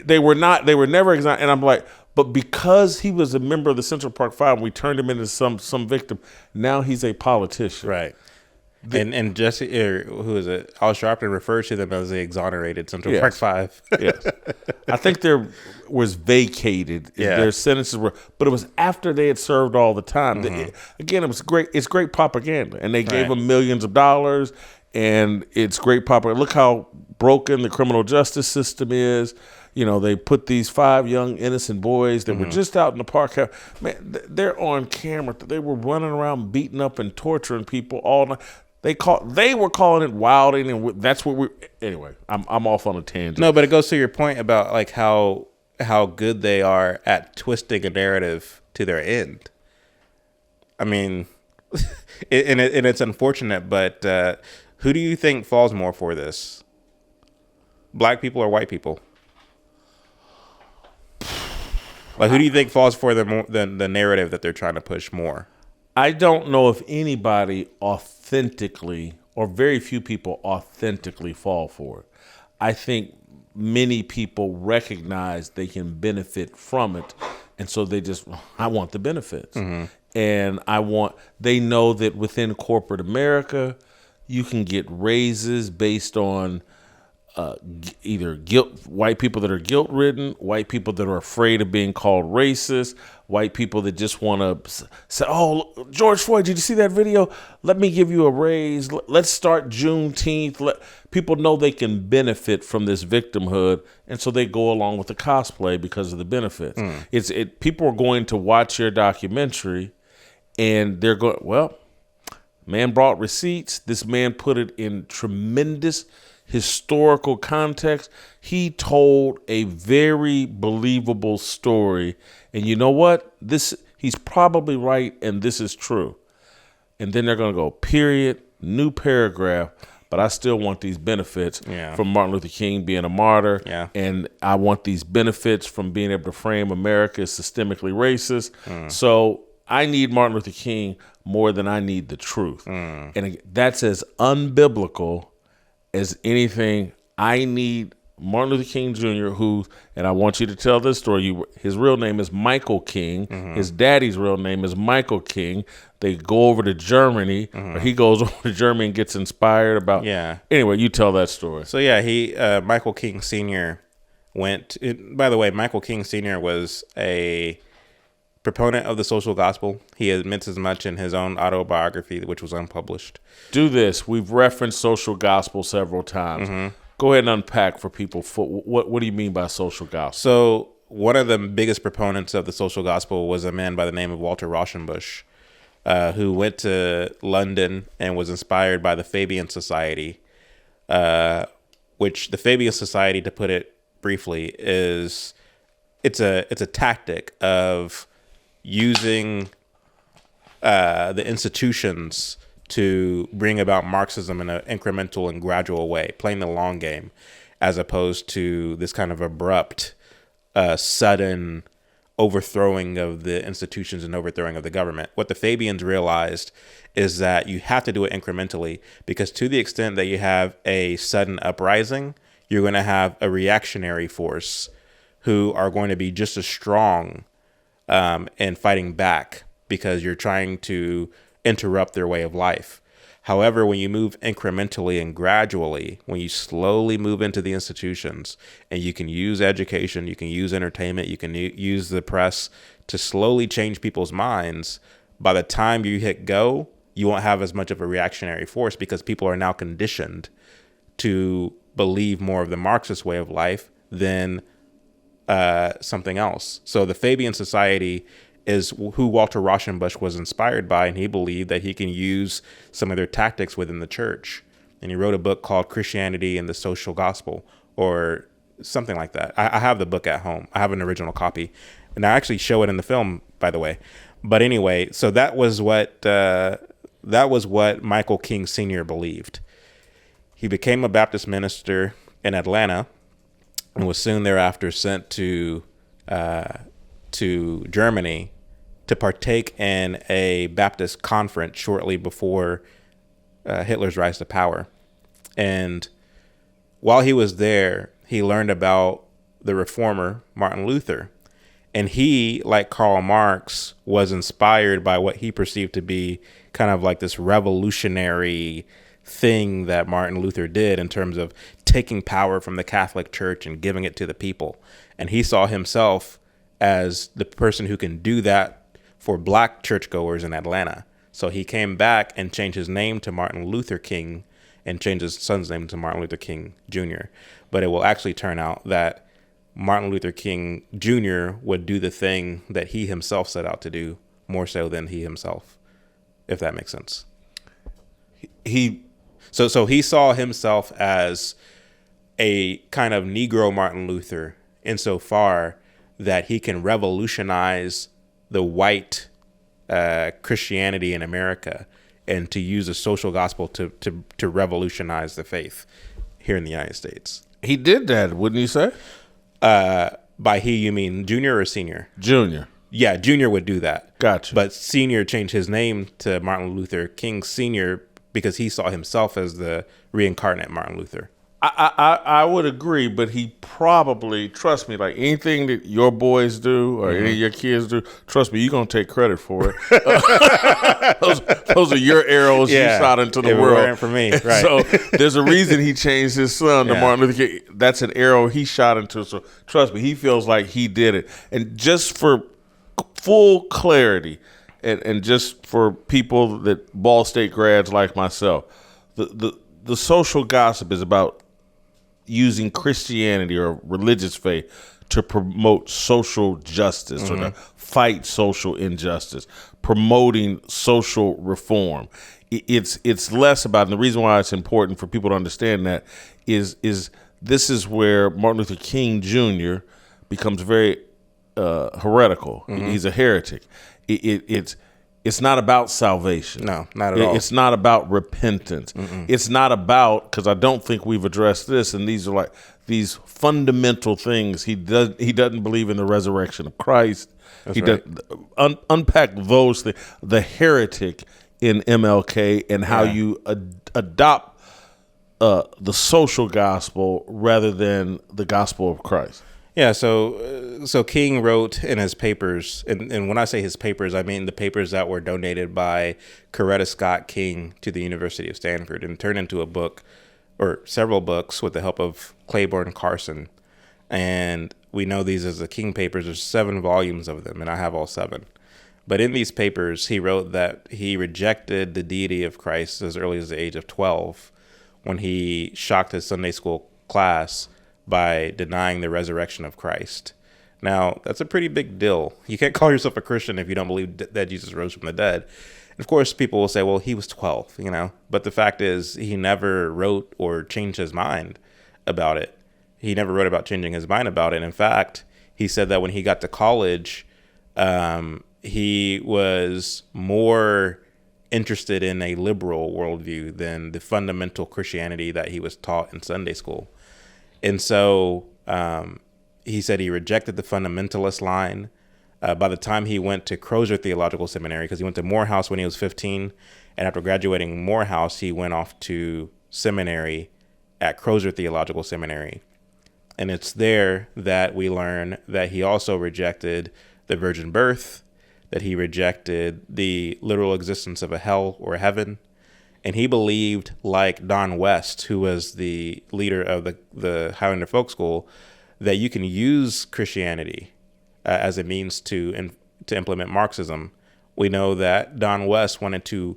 they were never exonerated. And I'm like, but because he was a member of the Central Park Five, and we turned him into some victim, now he's a politician.
Right. And Jesse, who is it? Al Sharpton refers to them as the exonerated Central Park Five.
Yes. I think there was vacated. Their sentences were, but it was after they had served all the time. Again, it was great. It's great propaganda, and they gave them millions of dollars, and it's great propaganda. Look how broken the criminal justice system is. They put these 5 young innocent boys that were just out in the park. Man, they're on camera. They were running around beating up and torturing people all night. They were calling it wilding, and that's what we. Anyway, I'm off on a tangent.
No, but it goes to your point about like how good they are at twisting a narrative to their end. I mean, and it's unfortunate, but who do you think falls more for this? Black people or white people? Like, who do you think falls for the narrative that they're trying to push more?
I don't know if anybody authentically, or very few people authentically, fall for it. I think many people recognize they can benefit from it, and so I want the benefits. And they know that within corporate America, you can get raises based on either white people that are guilt-ridden, white people that are afraid of being called racist, white people that just want to say, oh, George Floyd, did you see that video? Let me give you a raise. Let's start Juneteenth. People know they can benefit from this victimhood, and so they go along with the cosplay because of the benefits. People are going to watch your documentary, and they're going, well, man brought receipts. This man put it in tremendous historical context. He told a very believable story, and you know what? He's probably right, and this is true. And then they're going to go, period, new paragraph, but I still want these benefits from Martin Luther King being a martyr, and I want these benefits from being able to frame America as systemically racist. So I need Martin Luther King more than I need the truth. And that's as unbiblical as anything. I need Martin Luther King Jr., and I want you to tell this story. His real name is Michael King. His daddy's real name is Michael King. They go over to Germany, or he goes over to Germany and gets inspired about. Anyway, you tell that story.
So Michael King Sr. by the way, Michael King Sr. was a proponent of the social gospel. He admits as much in his own autobiography, which was unpublished.
Do this. We've referenced social gospel several times. Go ahead and unpack for people. What do you mean by social gospel?
So one of the biggest proponents of the social gospel was a man by the name of Walter Rauschenbusch, who went to London and was inspired by the Fabian Society, which the Fabian Society, to put it briefly, it's a tactic of using the institutions to bring about Marxism in an incremental and gradual way, playing the long game, as opposed to this kind of abrupt, sudden overthrowing of the institutions and overthrowing of the government. What the Fabians realized is that you have to do it incrementally, because to the extent that you have a sudden uprising, you're going to have a reactionary force who are going to be just as strong and fighting back, because you're trying to interrupt their way of life. However, when you move incrementally and gradually, when you slowly move into the institutions, and you can use education, you can use entertainment, you can use the press to slowly change people's minds, by the time you hit go, you won't have as much of a reactionary force because people are now conditioned to believe more of the Marxist way of life than something else. So the Fabian Society is who Walter Rauschenbusch was inspired by, and he believed that he can use some of their tactics within the church. And he wrote a book called Christianity and the Social Gospel, or something like that. I have the book at home. I have an original copy, and I actually show it in the film, by the way. But anyway, so that was what Michael King Sr. believed. He became a Baptist minister in Atlanta and was soon thereafter sent to Germany to partake in a Baptist conference shortly before Hitler's rise to power. And while he was there, he learned about the reformer Martin Luther. And he, like Karl Marx, was inspired by what he perceived to be kind of like this revolutionary thing that Martin Luther did in terms of taking power from the Catholic Church and giving it to the people. And he saw himself as the person who can do that for black churchgoers in Atlanta. So he came back and changed his name to Martin Luther King and changed his son's name to Martin Luther King Jr. But it will actually turn out that Martin Luther King Jr. would do the thing that he himself set out to do more so than he himself, if that makes sense. So he saw himself as a kind of Negro Martin Luther insofar that he can revolutionize the white Christianity in America and to use a social gospel to revolutionize the faith here in the United States.
He did that, wouldn't you say?
By he, you mean junior or senior?
Junior.
Yeah, junior would do that.
Gotcha.
But senior changed his name to Martin Luther King Sr. because he saw himself as the reincarnate Martin Luther.
I would agree, but he probably, trust me, like anything that your boys do or any of your kids do, trust me, you're going to take credit for it. those are your arrows you shot into the world.
Weren't for me, right.
So there's a reason he changed his son to Martin Luther King. That's an arrow he shot into. So trust me, he feels like he did it. And just for full clarity and just for people that Ball State grads like myself, the social gossip is about using Christianity or religious faith to promote social justice or to fight social injustice, promoting social reform. It's less about, and the reason why it's important for people to understand that is this is where Martin Luther King Jr. becomes very heretical. He's a heretic. It's not about salvation.
No, not at all.
It's not about repentance. It's not about, because I don't think we've addressed this, and these are like these fundamental things. He doesn't believe in the resurrection of Christ.
That's right.
Unpack those things. The heretic in MLK and how you adopt the social gospel rather than the gospel of Christ.
Yeah, so King wrote in his papers, and when I say his papers, I mean the papers that were donated by Coretta Scott King to the University of Stanford and turned into a book, or several books, with the help of Claiborne Carson. And we know these as the King papers. There's 7 volumes of them, and I have all 7. But in these papers, he wrote that he rejected the deity of Christ as early as the age of 12 when he shocked his Sunday school class by denying the resurrection of Christ. Now, that's a pretty big deal. You can't call yourself a Christian if you don't believe that Jesus rose from the dead. And of course, people will say, well, he was 12, But the fact is, he never wrote or changed his mind about it. He never wrote about changing his mind about it. In fact, he said that when he got to college, he was more interested in a liberal worldview than the fundamental Christianity that he was taught in Sunday school. And so he said he rejected the fundamentalist line. By the time he went to Crozer Theological Seminary, because he went to Morehouse when he was 15, and after graduating Morehouse, he went off to seminary at Crozer Theological Seminary. And it's there that we learn that he also rejected the virgin birth, that he rejected the literal existence of a hell or a heaven. And he believed, like Don West, who was the leader of the Highlander Folk School, that you can use Christianity as a means to implement Marxism. We know that Don West wanted to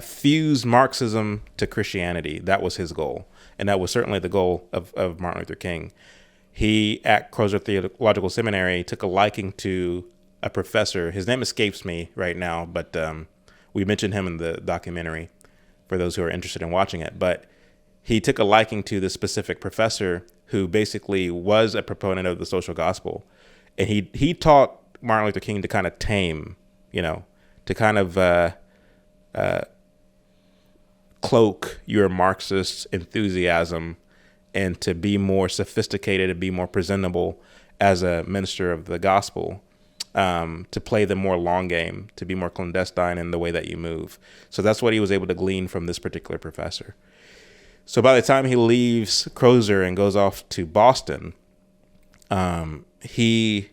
fuse Marxism to Christianity. That was his goal. And that was certainly the goal of Martin Luther King. He, at Crozer Theological Seminary, took a liking to a professor. His name escapes me right now, but we mentioned him in the documentary for those who are interested in watching it. But he took a liking to this specific professor who basically was a proponent of the social gospel. And he taught Martin Luther King to kind of tame, to kind of cloak your Marxist enthusiasm and to be more sophisticated and be more presentable as a minister of the gospel, to play the more long game, to be more clandestine in the way that you move. So that's what he was able to glean from this particular professor. So by the time he leaves Crozer and goes off to Boston, he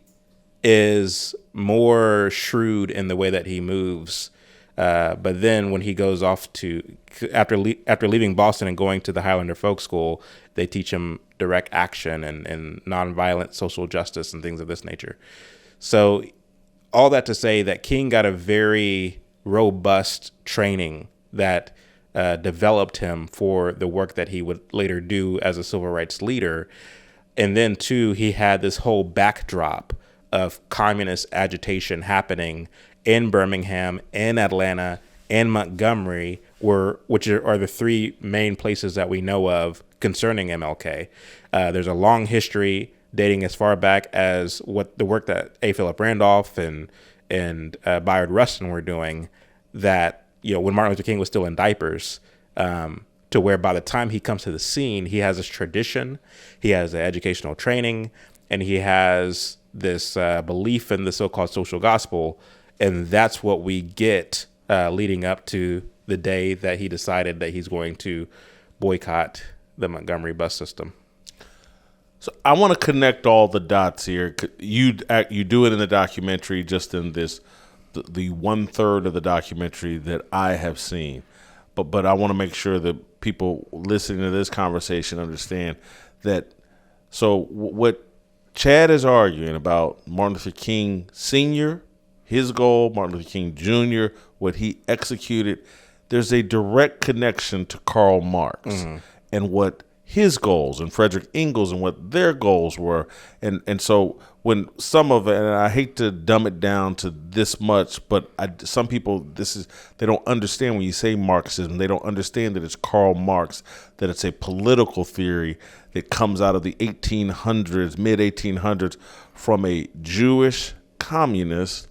is more shrewd in the way that he moves. But then when he goes off to, after leaving Boston and going to the Highlander Folk School, they teach him direct action and nonviolent social justice and things of this nature. So all that to say that King got a very robust training that developed him for the work that he would later do as a civil rights leader. And then, too, he had this whole backdrop of communist agitation happening in Birmingham, in Atlanta, and Montgomery, which are the three main places that we know of concerning MLK. There's a long history dating as far back as what the work that A. Philip Randolph and Bayard Rustin were doing, that, when Martin Luther King was still in diapers, to where by the time he comes to the scene, he has this tradition, he has an educational training, and he has this belief in the so-called social gospel. And that's what we get leading up to the day that he decided that he's going to boycott the Montgomery bus system.
So I want to connect all the dots here. You do it in the documentary, just in the 1/3 of the documentary that I have seen. But I want to make sure that people listening to this conversation understand that. So what Chad is arguing about Martin Luther King Sr., his goal, Martin Luther King Jr., what he executed, there's a direct connection to Karl Marx and what his goals, and Frederick Engels and what their goals were. And so when some of it, and I hate to dumb it down to this much, but some people, they don't understand when you say Marxism, they don't understand that it's Karl Marx, that it's a political theory that comes out of the 1800s, mid-1800s, from a Jewish communist,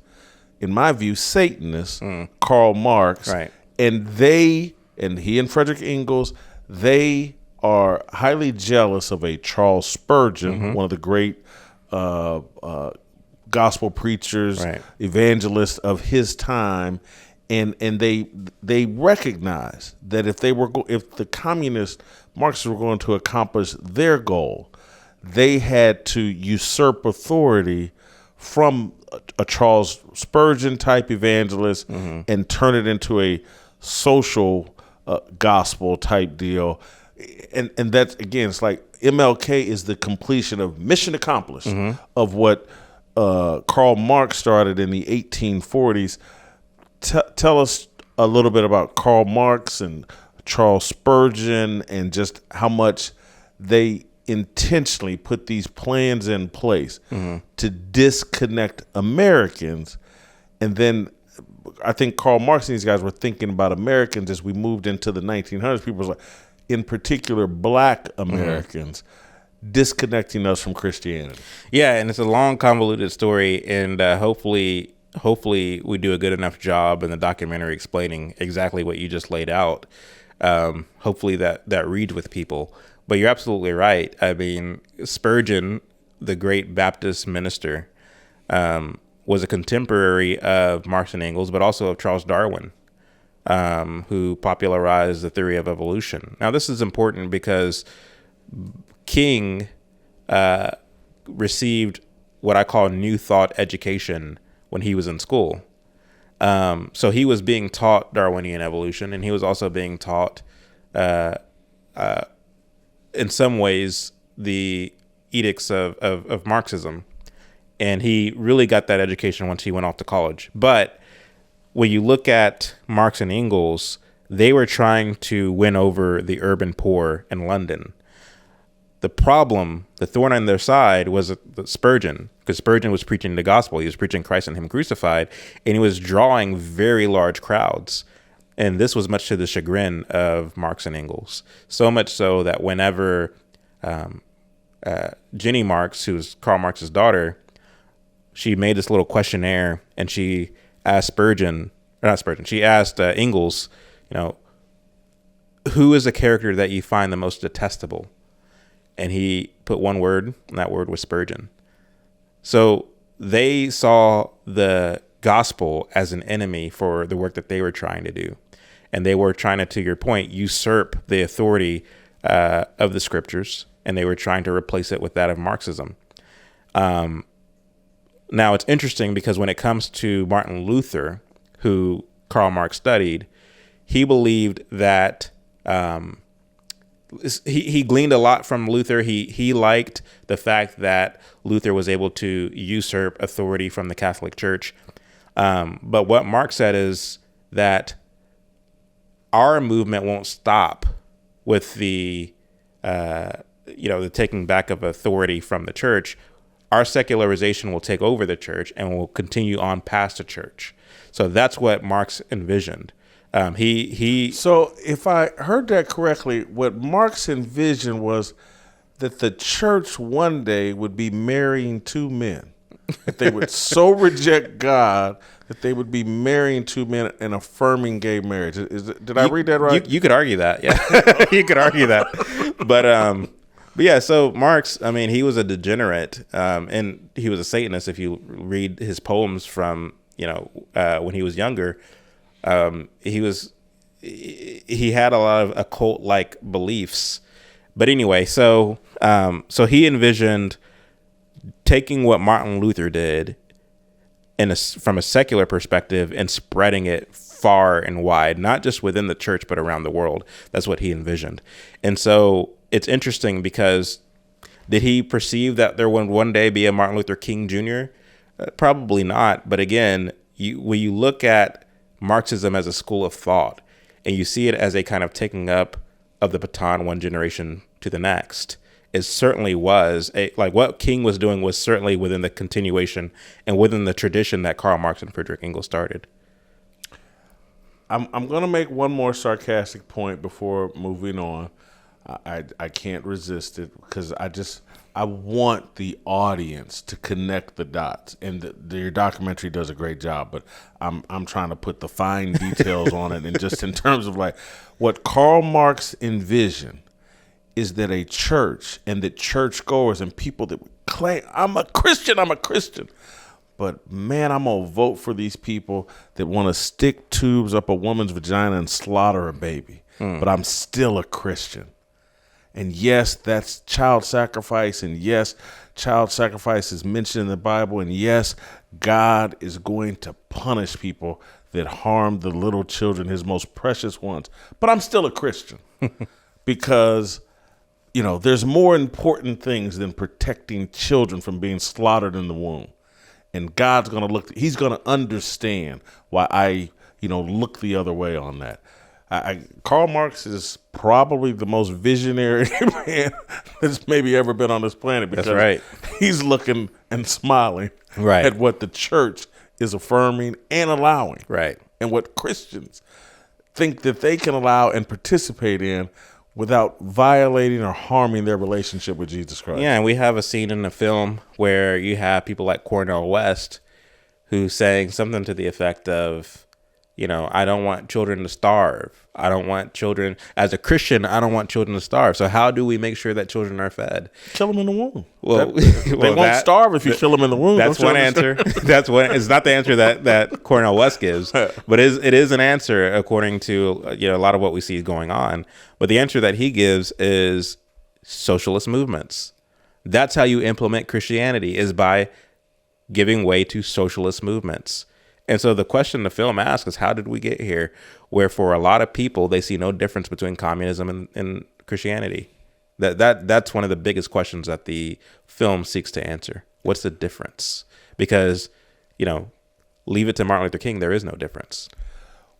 in my view, Satanist, Karl Marx.
Right.
And he and Frederick Engels, they are highly jealous of a Charles Spurgeon, one of the great gospel preachers, evangelists of his time, and they recognize that if the communist Marxists were going to accomplish their goal, they had to usurp authority from a Charles Spurgeon type evangelist and turn it into a social gospel type deal. And that's, again, it's like MLK is the completion of mission accomplished of what Karl Marx started in the 1840s. Tell us a little bit about Karl Marx and Charles Spurgeon and just how much they intentionally put these plans in place to disconnect Americans. And then I think Karl Marx and these guys were thinking about Americans as we moved into the 1900s. People were like, in particular, Black Americans, disconnecting us from Christianity.
Yeah, and it's a long, convoluted story, and hopefully we do a good enough job in the documentary explaining exactly what you just laid out. Hopefully that reads with people. But you're absolutely right. I mean, Spurgeon, the great Baptist minister, was a contemporary of Marx and Engels, but also of Charles Darwin, who popularized the theory of evolution. Now, this is important because King received what I call New Thought education when he was in school. So he was being taught Darwinian evolution, and he was also being taught, in some ways, the edicts of Marxism. And he really got that education once he went off to college. But when you look at Marx and Engels, they were trying to win over the urban poor in London. The problem, the thorn on their side, was Spurgeon, because Spurgeon was preaching the gospel. He was preaching Christ and him crucified, and he was drawing very large crowds. And this was much to the chagrin of Marx and Engels. So much so that whenever Jenny Marx, who was Karl Marx's daughter, she made this little questionnaire, and she asked she asked Engels, who is a character that you find the most detestable? And he put one word, and that word was Spurgeon. So they saw the gospel as an enemy for the work that they were trying to do. And they were trying to your point, usurp the authority of the scriptures, and they were trying to replace it with that of Marxism. Now, it's interesting because when it comes to Martin Luther, who Karl Marx studied, he believed that he gleaned a lot from Luther. He liked the fact that Luther was able to usurp authority from the Catholic Church. But what Marx said is that our movement won't stop with the taking back of authority from the church. Our secularization will take over the church and will continue on past the church. So that's what Marx envisioned. So
if I heard that correctly, what Marx envisioned was that the church one day would be marrying two men. That they would so reject God that they would be marrying two men and affirming gay marriage. Did I read that right?
You could argue that, yeah. You could argue that. But yeah, so Marx, he was a degenerate, and he was a Satanist. If you read his poems from, when he was younger, he had a lot of occult-like beliefs. But anyway, so he envisioned taking what Martin Luther did from a secular perspective and spreading it far and wide, not just within the church, but around the world. That's what he envisioned. And so it's interesting because did he perceive that there would one day be a Martin Luther King Jr.? Probably not. But again, when you look at Marxism as a school of thought and you see it as a kind of taking up of the baton one generation to the next, it certainly was like what King was doing was certainly within the continuation and within the tradition that Karl Marx and Friedrich Engels started.
I'm going to make one more sarcastic point before moving on. I can't resist it because I want the audience to connect the dots, and your documentary does a great job. But I'm trying to put the fine details on it, and just in terms of like what Karl Marx envisioned is that a church and that churchgoers and people that claim I'm a Christian. But man, I'm going to vote for these people that want to stick tubes up a woman's vagina and slaughter a baby. But I'm still a Christian. And yes, that's child sacrifice. And yes, child sacrifice is mentioned in the Bible. And yes, God is going to punish people that harm the little children, his most precious ones. But I'm still a Christian because, there's more important things than protecting children from being slaughtered in the womb. And God's going to he's going to understand why I, look the other way on that. Karl Marx is probably the most visionary man that's maybe ever been on this planet because
that's right.
He's looking and smiling at what the church is affirming and allowing.
Right.
And what Christians think that they can allow and participate in without violating or harming their relationship with Jesus Christ.
Yeah, and we have a scene in the film where you have people like Cornel West who's saying something to the effect of, I don't want children to starve. I don't want children, as a Christian, I don't want children to starve. So how do we make sure that children are fed?
Kill them in the womb.
Well,
they won't starve if you kill them in the womb.
That's one answer. It's not the answer that Cornel West gives, but it is an answer according to a lot of what we see going on. But the answer that he gives is socialist movements. That's how you implement Christianity, is by giving way to socialist movements. And so the question the film asks is, how did we get here? Where for a lot of people, they see no difference between communism and Christianity. That's one of the biggest questions that the film seeks to answer. What's the difference? Because, leave it to Martin Luther King, there is no difference.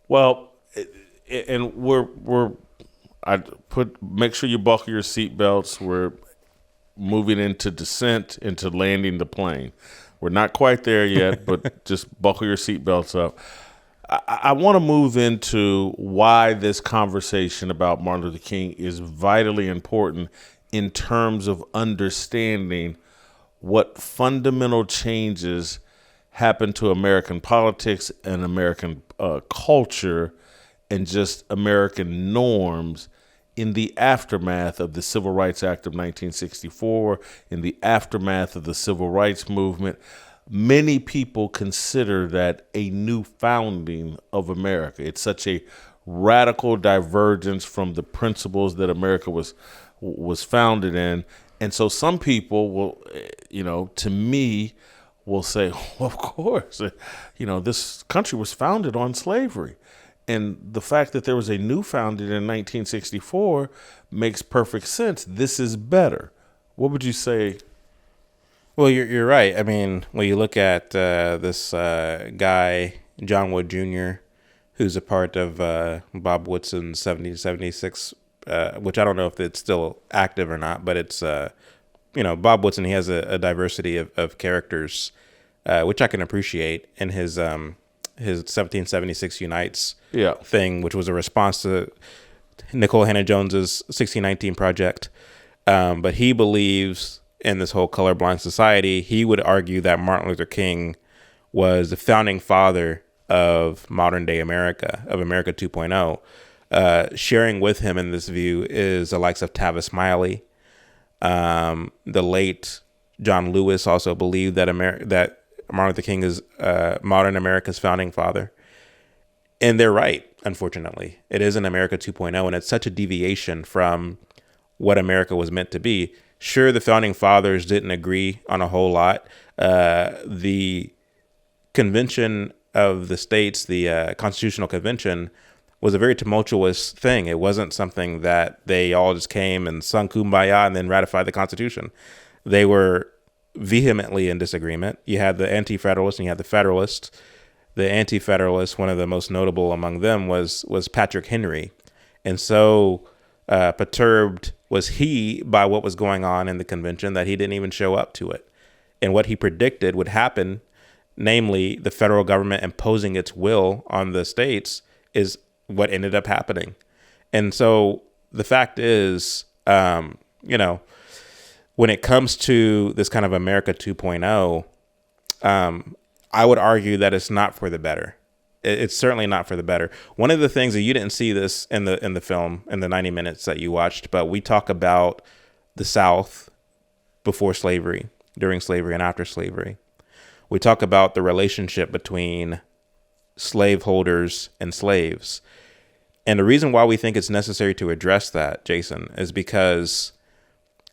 Well, and make sure you buckle your seatbelts. We're moving into descent, into landing the plane. We're not quite there yet, but just buckle your seatbelts up. I want to move into why this conversation about Martin Luther King is vitally important in terms of understanding what fundamental changes happened to American politics and American culture and just American norms in the aftermath of the Civil Rights Act of 1964, in the aftermath of the Civil Rights Movement. Many people consider that a new founding of America. It's such a radical divergence from the principles that America was founded in. And so some people will, to me, will say, well, of course, this country was founded on slavery. And the fact that there was a new founding in 1964 makes perfect sense. This is better. What would you say?
Well, you're right. I mean, when you look at this guy, John Wood Jr., who's a part of Bob Woodson's 1776, which I don't know if it's still active or not, but it's, Bob Woodson, he has a diversity of characters, which I can appreciate in his 1776 Unites thing, which was a response to Nicole Hannah Jones's 1619 Project. But he believes in this whole colorblind society. He would argue that Martin Luther King was the founding father of modern day America, of America 2.0. Sharing with him in this view is the likes of Tavis Smiley. The late John Lewis also believed that that Martin Luther King is modern America's founding father. And they're right, unfortunately. It is an America 2.0, and it's such a deviation from what America was meant to be. Sure, the founding fathers didn't agree on a whole lot. The Convention of the States, the Constitutional Convention, was a very tumultuous thing. It wasn't something that they all just came and sung Kumbaya and then ratified the Constitution. They were vehemently in disagreement. You had the Anti-Federalists and you had the Federalists. The Anti-Federalists, one of the most notable among them was Patrick Henry. And so perturbed was he by what was going on in the convention that he didn't even show up to it. And what he predicted would happen, namely the federal government imposing its will on the states, is what ended up happening. And so the fact is, when it comes to this kind of America 2.0, I would argue that it's not for the better. It's certainly not for the better. One of the things that you didn't see this in the film, in the 90 minutes that you watched, but we talk about the South before slavery, during slavery, and after slavery. We talk about the relationship between slaveholders and slaves. And the reason why we think it's necessary to address that, Jason, is because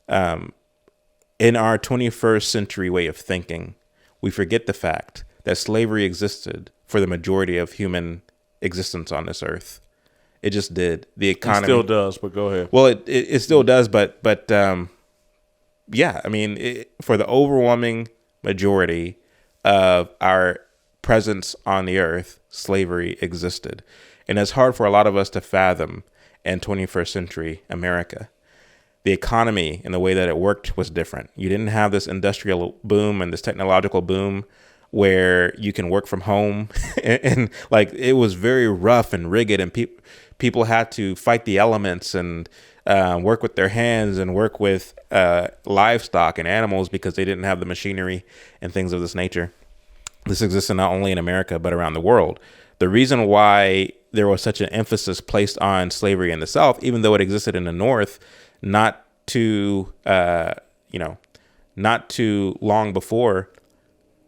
in our 21st century way of thinking, we forget the fact that slavery existed for the majority of human existence on this earth. It just did. The economy
still does, but go ahead.
Well, it still does, but yeah, I mean, for the overwhelming majority of our presence on the earth, slavery existed. And it's hard for a lot of us to fathom in 21st century America. The economy and the way that it worked was different. You didn't have this industrial boom and this technological boom where you can work from home and like it was very rough and rigid, and people had to fight the elements and work with their hands and work with livestock and animals because they didn't have the machinery and things of this nature. This existed not only in America, but around the world. The reason why there was such an emphasis placed on slavery in the South, even though it existed in the North, not too long before,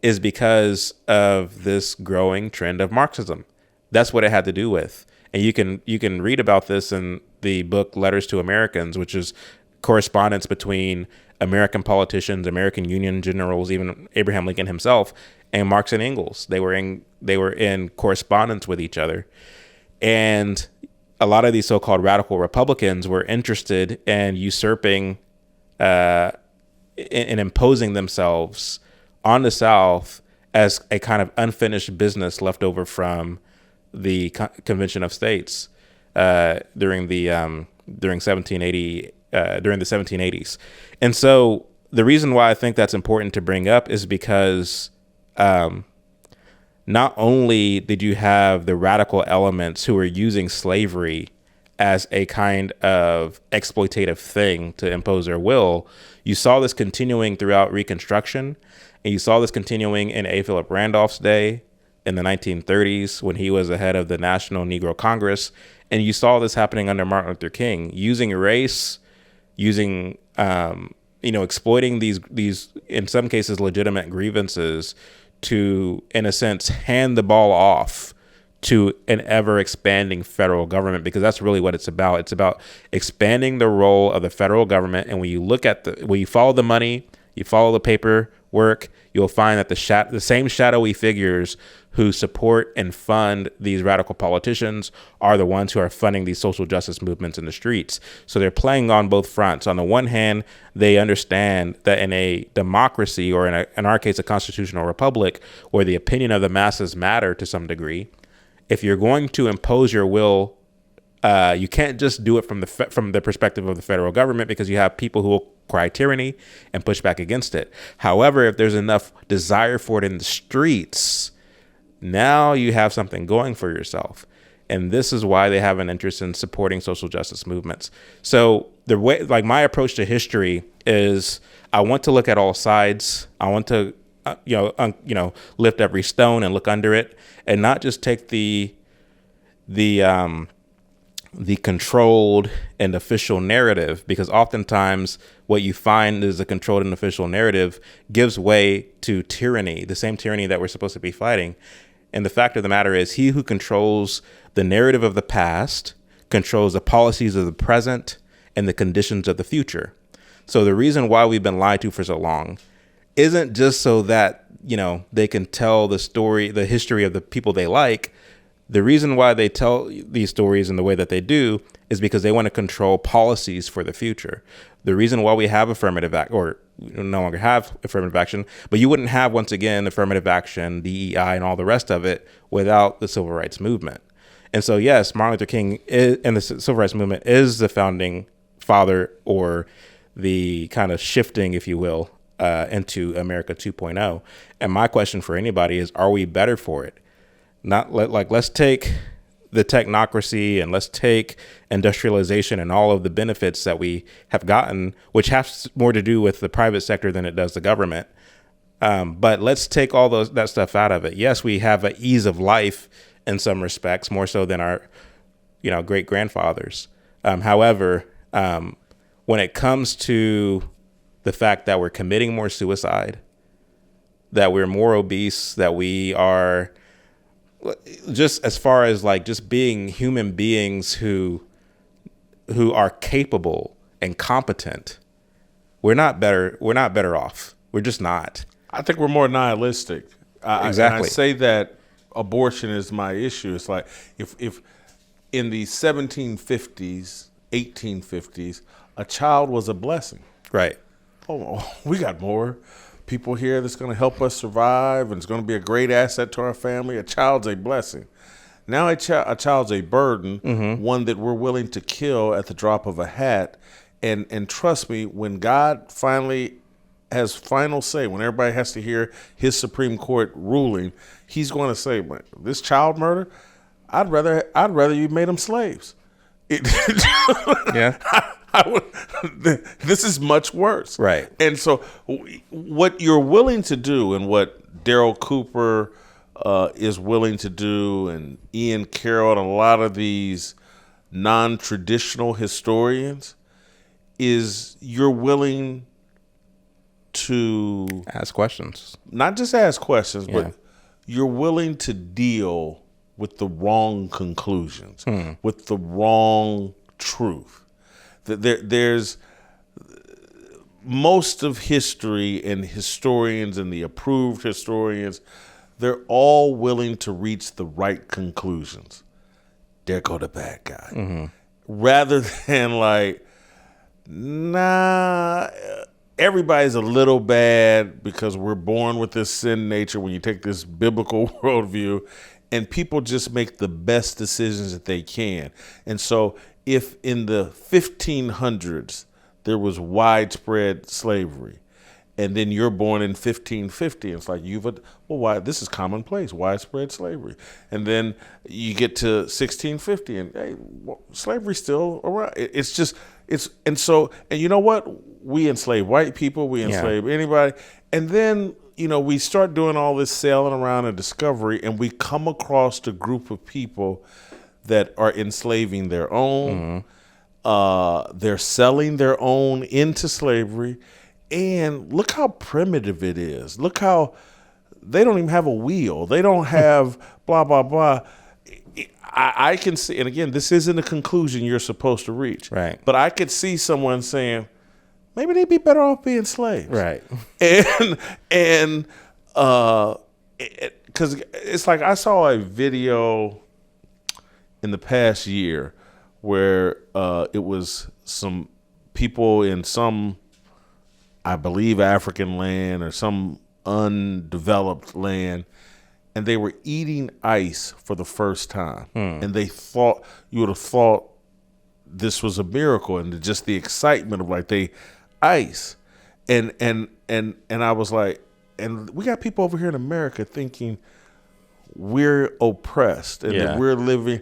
is because of this growing trend of Marxism. That's what it had to do with. And you can read about this in the book Letters to Americans, which is correspondence between American politicians, American Union generals, even Abraham Lincoln himself, and Marx and Engels. They were in correspondence with each other. And a lot of these so-called radical Republicans were interested in usurping and imposing themselves on the South as a kind of unfinished business left over from the Convention of States. during the 1780s. And so the reason why I think that's important to bring up is because not only did you have the radical elements who were using slavery as a kind of exploitative thing to impose their will, you saw this continuing throughout Reconstruction, and you saw this continuing in A. Philip Randolph's day in the 1930s when he was the head of the National Negro Congress, and you saw this happening under Martin Luther King, using race, using exploiting these in some cases legitimate grievances to, in a sense, hand the ball off to an ever expanding federal government, because that's really what it's about. It's about expanding the role of the federal government. And when you look at when you follow the money, you follow the paperwork, you'll find that the same shadowy figures who support and fund these radical politicians are the ones who are funding these social justice movements in the streets. So they're playing on both fronts. On the one hand, they understand that in a democracy, or in our case, a constitutional republic, where the opinion of the masses matter to some degree, if you're going to impose your will, you can't just do it from the perspective of the federal government, because you have people who will cry tyranny and push back against it. However, if there's enough desire for it in the streets, now you have something going for yourself. And this is why they have an interest in supporting social justice movements. So the way, like, my approach to history is, I want to look at all sides. I want to, lift every stone and look under it, and not just take the controlled and official narrative, because oftentimes what you find is the controlled and official narrative gives way to tyranny, the same tyranny that we're supposed to be fighting. And the fact of the matter is, he who controls the narrative of the past controls the policies of the present and the conditions of the future. So the reason why we've been lied to for so long isn't just so that, they can tell the story, the history of the people they like. The reason why they tell these stories in the way that they do is because they want to control policies for the future. The reason why we have affirmative act, or no longer have affirmative action, but you wouldn't have, once again, affirmative action, DEI, and all the rest of it without the civil rights movement. And so, yes, Martin Luther King and the civil rights movement is the founding father, or the kind of shifting, if you will, into America 2.0. And my question for anybody is, are we better for it? Let's take the technocracy and let's take industrialization and all of the benefits that we have gotten, which has more to do with the private sector than it does the government. But let's take all that stuff out of it. Yes, we have an ease of life in some respects, more so than our, great grandfathers. However, when it comes to the fact that we're committing more suicide, that we're more obese, that we are, just as far as just being human beings who are capable and competent, we're not better off. We're just not.
I think we're more nihilistic.
Exactly.
And I say that abortion is my issue. It's like, if in the 1750s, 1850s, a child was a blessing.
Right.
Oh, we got more people here that's going to help us survive, and it's going to be a great asset to our family. A child's a blessing. Now a child's a burden, one that we're willing to kill at the drop of a hat. And trust me, when God finally has final say, when everybody has to hear his Supreme Court ruling, he's going to say, this child murder, I'd rather you made them slaves.
Yeah.
This is much worse.
Right.
And so what you're willing to do, and what Daryl Cooper is willing to do, and Ian Carroll, and a lot of these non-traditional historians, is you're willing to
ask questions.
Not just ask questions, but you're willing to deal with the wrong conclusions, with the wrong truth. There's most of history, and historians and the approved historians, they're all willing to reach the right conclusions. There go the bad guy. Rather than everybody's a little bad because we're born with this sin nature when you take this biblical worldview, and people just make the best decisions that they can. And so if in the 1500s there was widespread slavery, and then you're born in 1550, it's like why this is commonplace, widespread slavery. And then you get to 1650 and hey, slavery's still around. And you know what? We enslave white people, we enslave anybody. And then, we start doing all this sailing around and discovery, and we come across a group of people that are enslaving their own. They're selling their own into slavery. And look how primitive it is. Look how they don't even have a wheel. They don't have blah, blah, blah. I can see, and again, this isn't a conclusion you're supposed to reach.
Right.
But I could see someone saying, maybe they'd be better off being slaves.
Right.
And because it's like I saw a video in the past year where it was some people in some, I believe, African land or some undeveloped land, and they were eating ice for the first time. And they thought, you would have thought this was a miracle, and just the excitement of like they ice. And I was like, and we got people over here in America thinking we're oppressed and that we're living.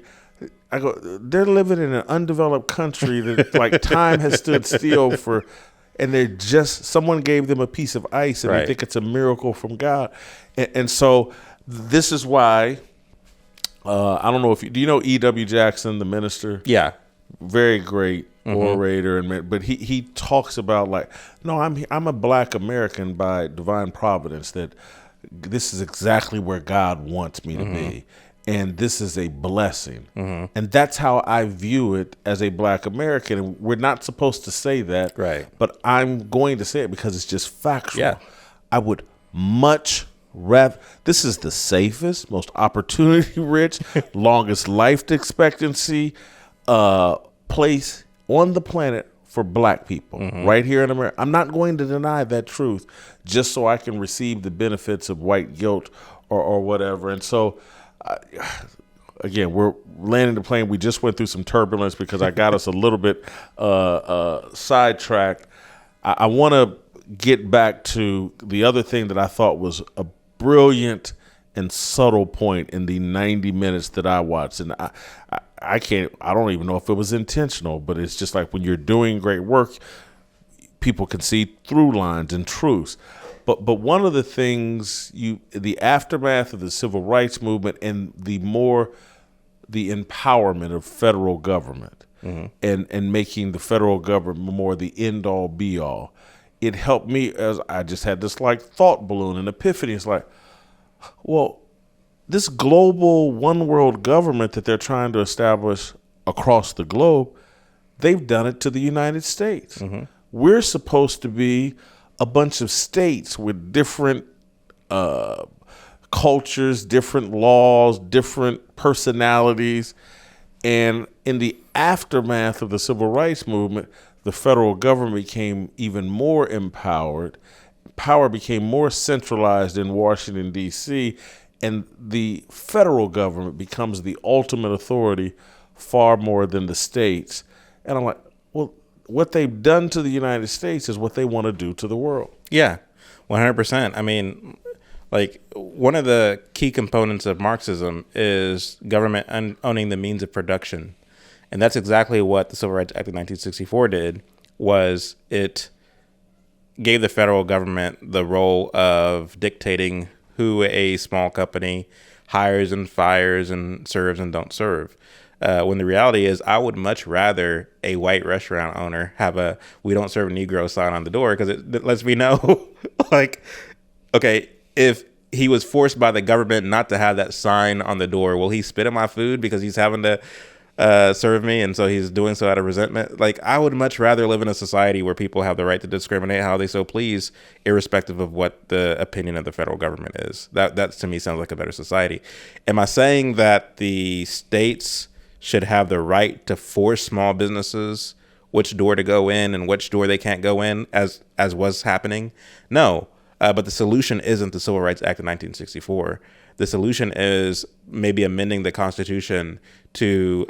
I go, they're living in an undeveloped country that like time has stood still for. And someone gave them a piece of ice and they think it's a miracle from God. And so this is why, I don't know do you know E.W. Jackson, the minister?
Yeah.
Very great orator. But he talks about like, no, I'm a black American by divine providence, that this is exactly where God wants me to be. And this is a blessing. And that's how I view it as a black American. And we're not supposed to say that.
Right.
But I'm going to say it because it's just factual.
Yeah.
I would much rather, this is the safest, most opportunity rich, longest life expectancy place on the planet for black people right here in America. I'm not going to deny that truth just so I can receive the benefits of white guilt or whatever. And so, again, we're landing the plane. We just went through some turbulence because I got us a little bit sidetracked. I want to get back to the other thing that I thought was a brilliant and subtle point in the 90 minutes that I watched. And I don't even know if it was intentional, but it's just like when you're doing great work, people can see through lines and truths. But one of the things, the aftermath of the civil rights movement and the empowerment of federal government and making the federal government more the end all be all, it helped me as I just had this like thought balloon and epiphany. It's like, well, this global one world government that they're trying to establish across the globe, they've done it to the United States. We're supposed to be a bunch of states with different cultures, different laws, different personalities. And in the aftermath of the civil rights movement, the federal government became even more empowered. Power became more centralized in Washington, D.C., and the federal government becomes the ultimate authority far more than the states. And I'm like, well, what they've done to the United States is what they want to do to the world.
Yeah, 100%. I mean, like one of the key components of Marxism is government owning the means of production. And that's exactly what the Civil Rights Act of 1964 did, was it gave the federal government the role of dictating who a small company hires and fires and serves and don't serve. When the reality is, I would much rather a white restaurant owner have a "we don't serve Negro" sign on the door, because it lets me know, like, okay, if he was forced by the government not to have that sign on the door, will he spit in my food because he's having to serve me, and so he's doing so out of resentment? Like, I would much rather live in a society where people have the right to discriminate how they so please, irrespective of what the opinion of the federal government is. That to me sounds like a better society. Am I saying that the states should have the right to force small businesses which door to go in and which door they can't go in, as was happening? No. But the solution isn't the Civil Rights Act of 1964. The solution is maybe amending the Constitution to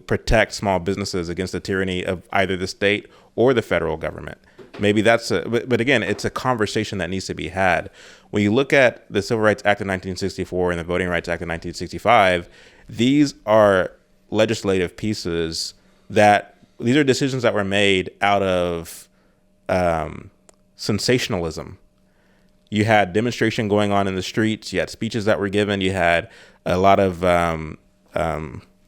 protect small businesses against the tyranny of either the state or the federal government. Maybe but again, it's a conversation that needs to be had. When you look at the Civil Rights Act of 1964 and the Voting Rights Act of 1965, these are legislative pieces these are decisions that were made out of sensationalism. You had demonstration going on in the streets. You had speeches that were given. You had a lot of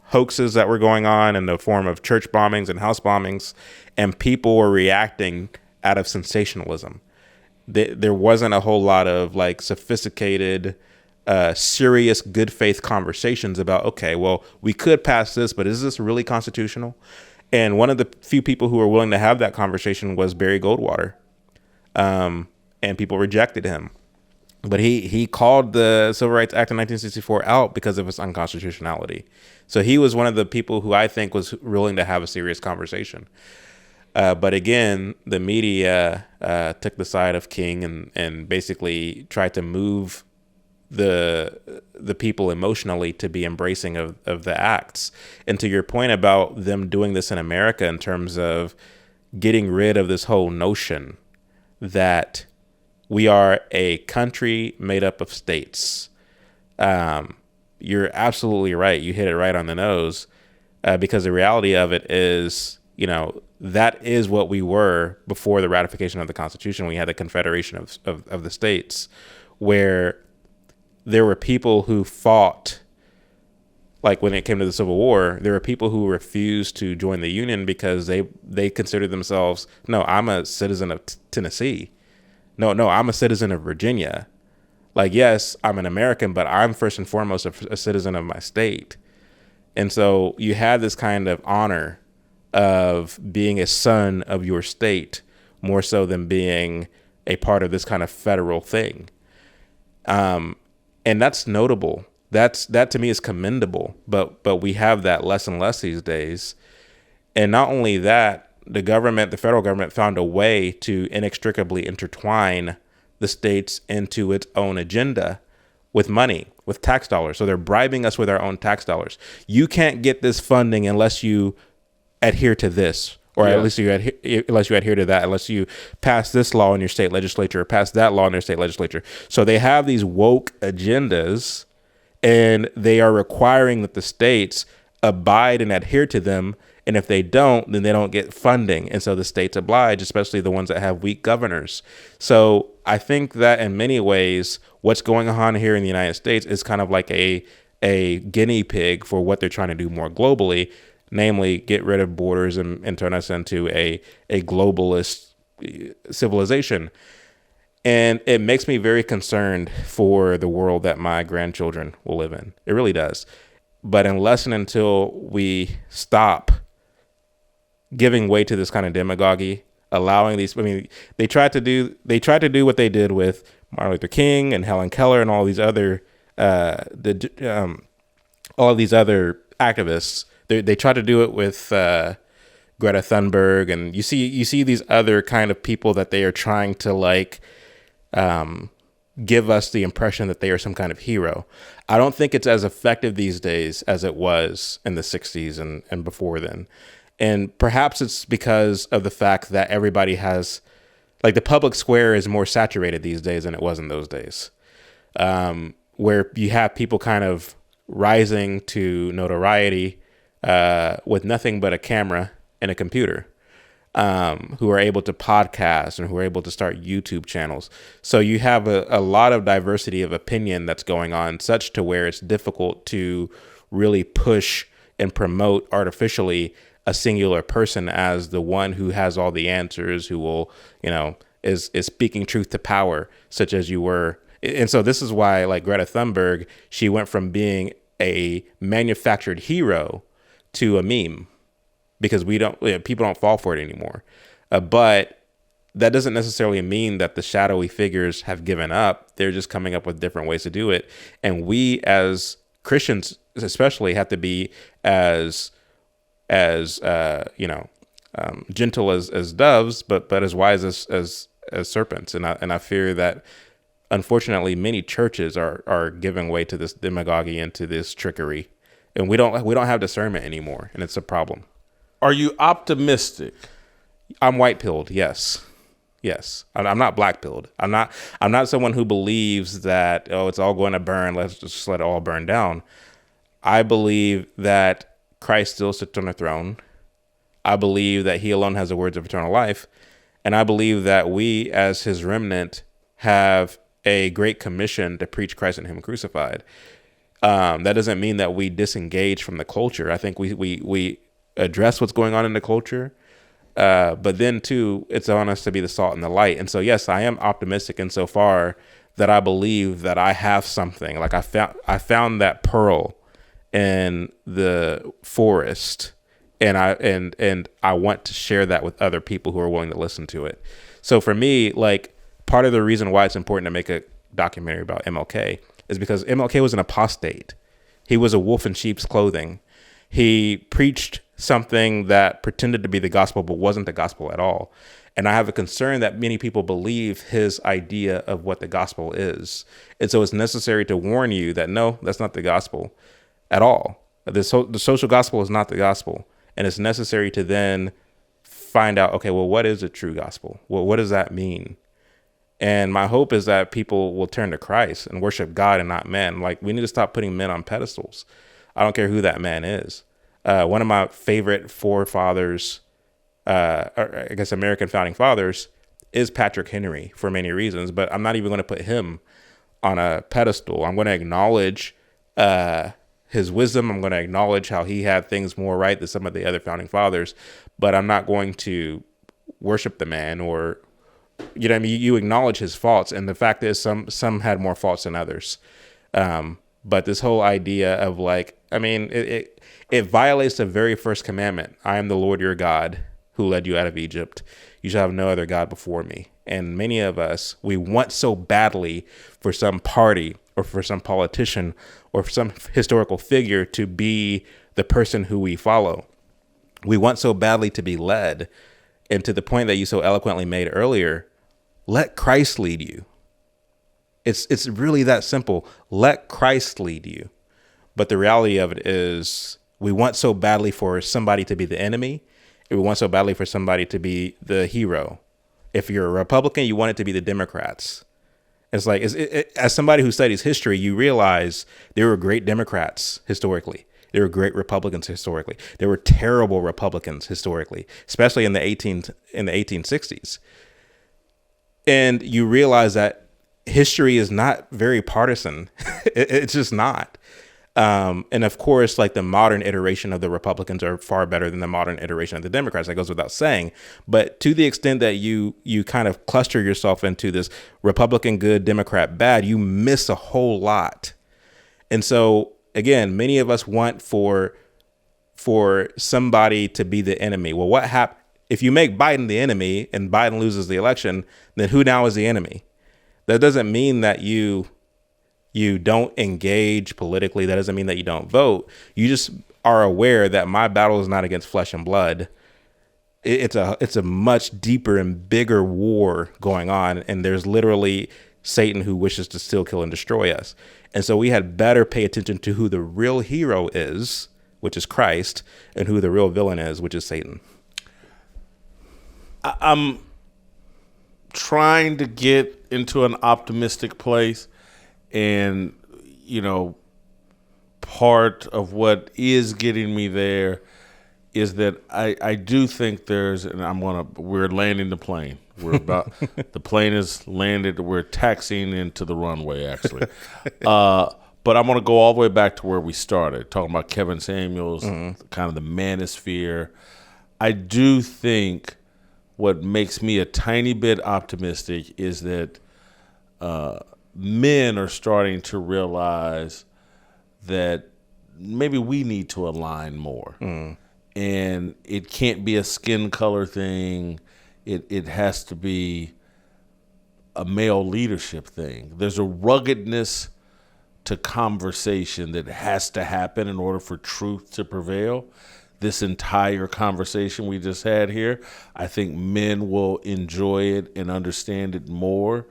hoaxes that were going on in the form of church bombings and house bombings, and people were reacting out of sensationalism. There wasn't a whole lot of like sophisticated, serious, good faith conversations about, okay, well, we could pass this, but is this really constitutional? And one of the few people who were willing to have that conversation was Barry Goldwater. And people rejected him. But he called the Civil Rights Act of 1964 out because of its unconstitutionality. So he was one of the people who I think was willing to have a serious conversation. But again, the media took the side of King and basically tried to move the people emotionally to be embracing of the acts. And to your point about them doing this in America in terms of getting rid of this whole notion that we are a country made up of states. You're absolutely right. You hit it right on the nose, because the reality of it is, that is what we were before the ratification of the Constitution. We had the Confederation of the States, where there were people who fought, like when it came to the Civil War, there were people who refused to join the Union because they considered themselves, no, I'm a citizen of Tennessee. No, I'm a citizen of Virginia. Like, yes, I'm an American, but I'm first and foremost a citizen of my state. And so you had this kind of honor of being a son of your state more so than being a part of this kind of federal thing. And that's notable. That to me is commendable, but we have that less and less these days. And not only that, the federal government found a way to inextricably intertwine the states into its own agenda with money, with tax dollars. So they're bribing us with our own tax dollars. You can't get this funding unless you adhere to this, or at least unless you adhere to that, unless you pass this law in your state legislature or pass that law in your state legislature. So they have these woke agendas, and they are requiring that the states abide and adhere to them. And if they don't, then they don't get funding. And so the states oblige, especially the ones that have weak governors. So I think that in many ways, what's going on here in the United States is kind of like a guinea pig for what they're trying to do more globally, namely get rid of borders and turn us into a globalist civilization. And it makes me very concerned for the world that my grandchildren will live in. It really does. But unless and until we stop giving way to this kind of demagoguery, allowing these, they tried to do what they did with Martin Luther King and Helen Keller and all these other activists. They tried to do it with Greta Thunberg, and you see these other kind of people that they are trying to give us the impression that they are some kind of hero. I don't think it's as effective these days as it was in the 60s and before then. And perhaps it's because of the fact that everybody has, the public square is more saturated these days than it was in those days, where you have people kind of rising to notoriety with nothing but a camera and a computer, who are able to podcast and who are able to start YouTube channels. So you have a lot of diversity of opinion that's going on, such to where it's difficult to really push and promote artificially a singular person as the one who has all the answers, who will, is speaking truth to power, such as you were. And so this is why, like Greta Thunberg, she went from being a manufactured hero to a meme, because people don't fall for it anymore. But that doesn't necessarily mean that the shadowy figures have given up. They're just coming up with different ways to do it. And we as Christians especially have to be as gentle as doves, but as wise as as serpents. And I fear that, unfortunately, many churches are giving way to this demagoguery and to this trickery, and we don't have discernment anymore, and it's a problem.
Are you optimistic?
I'm white pilled, yes. I'm not black pilled. I'm not someone who believes that, oh, it's all going to burn, let's just let it all burn down. I believe that Christ still sits on the throne. I believe that he alone has the words of eternal life. And I believe that we, as his remnant, have a great commission to preach Christ and him crucified. That doesn't mean that we disengage from the culture. I think we address what's going on in the culture. But then, too, it's on us to be the salt and the light. And so, yes, I am optimistic insofar that I believe that I have something. Like I found that pearl in the forest, and I want to share that with other people who are willing to listen to it. So for me, like, part of the reason why it's important to make a documentary about MLK is because MLK was an apostate. He was a wolf in sheep's clothing. He preached something that pretended to be the gospel, but wasn't the gospel at all. And I have a concern that many people believe his idea of what the gospel is. And so it's necessary to warn you that, no, that's not the gospel at all. The social gospel is not the gospel. And it's necessary to then find out, okay, well, what is a true gospel? Well, what does that mean? And my hope is that people will turn to Christ and worship God and not men. Like, we need to stop putting men on pedestals. I don't care who that man is. One of my favorite forefathers, or I guess American founding fathers, is Patrick Henry for many reasons, but I'm not even going to put him on a pedestal. I'm going to acknowledge his wisdom. I'm going to acknowledge how he had things more right than some of the other founding fathers, but I'm not going to worship the man, or, you know what I mean? You acknowledge his faults, and the fact is some had more faults than others. But this whole idea of, like, I mean, it violates the very first commandment. I am the Lord your God who led you out of Egypt. You shall have no other God before me. And many of us, we want so badly for some party or for some politician or for some historical figure to be the person who we follow. We want so badly to be led. And to the point that you so eloquently made earlier, let Christ lead you. It's really that simple. Let Christ lead you. But the reality of it is, we want so badly for somebody to be the enemy. And we want so badly for somebody to be the hero. If you're a Republican, you want it to be the Democrats. It's like, as somebody who studies history, you realize there were great Democrats historically. There were great Republicans historically. There were terrible Republicans historically, especially in the 1860s. And you realize that history is not very partisan. It's just not. And of course, like, the modern iteration of the Republicans are far better than the modern iteration of the Democrats. That goes without saying. But to the extent that you kind of cluster yourself into this Republican good, Democrat bad, you miss a whole lot. And so, again, many of us want for somebody to be the enemy. Well, what happens if you make Biden the enemy and Biden loses the election? Then who now is the enemy? That doesn't mean that you don't engage politically. That doesn't mean that you don't vote. You just are aware that my battle is not against flesh and blood. It's a much deeper and bigger war going on. And there's literally Satan who wishes to steal, kill, and destroy us. And so we had better pay attention to who the real hero is, which is Christ, and who the real villain is, which is Satan.
I'm trying to get into an optimistic place, and, you know, part of what is getting me there is that I do think there's, and we're landing the plane. The plane is landed. We're taxiing into the runway, actually. But I'm going to go all the way back to where we started, talking about Kevin Samuels, kind of the manosphere. I do think what makes me a tiny bit optimistic is that men are starting to realize that maybe we need to align more. And it can't be a skin color thing. It has to be a male leadership thing. There's a ruggedness to conversation that has to happen in order for truth to prevail this entire conversation we just had here. I think men will enjoy it and understand it more.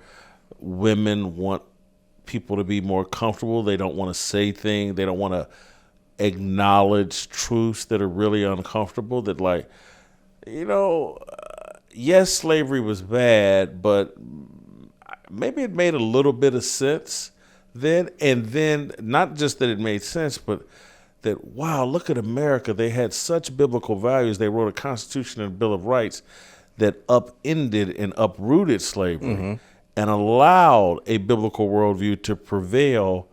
Women want people to be more comfortable. They don't want to say things. They don't want to acknowledge truths that are really uncomfortable. That, like, yes, slavery was bad, but maybe it made a little bit of sense then. And then not just that it made sense, but that, wow, look at America. They had such biblical values. They wrote a Constitution and a Bill of Rights that upended and uprooted slavery and allowed a biblical worldview to prevail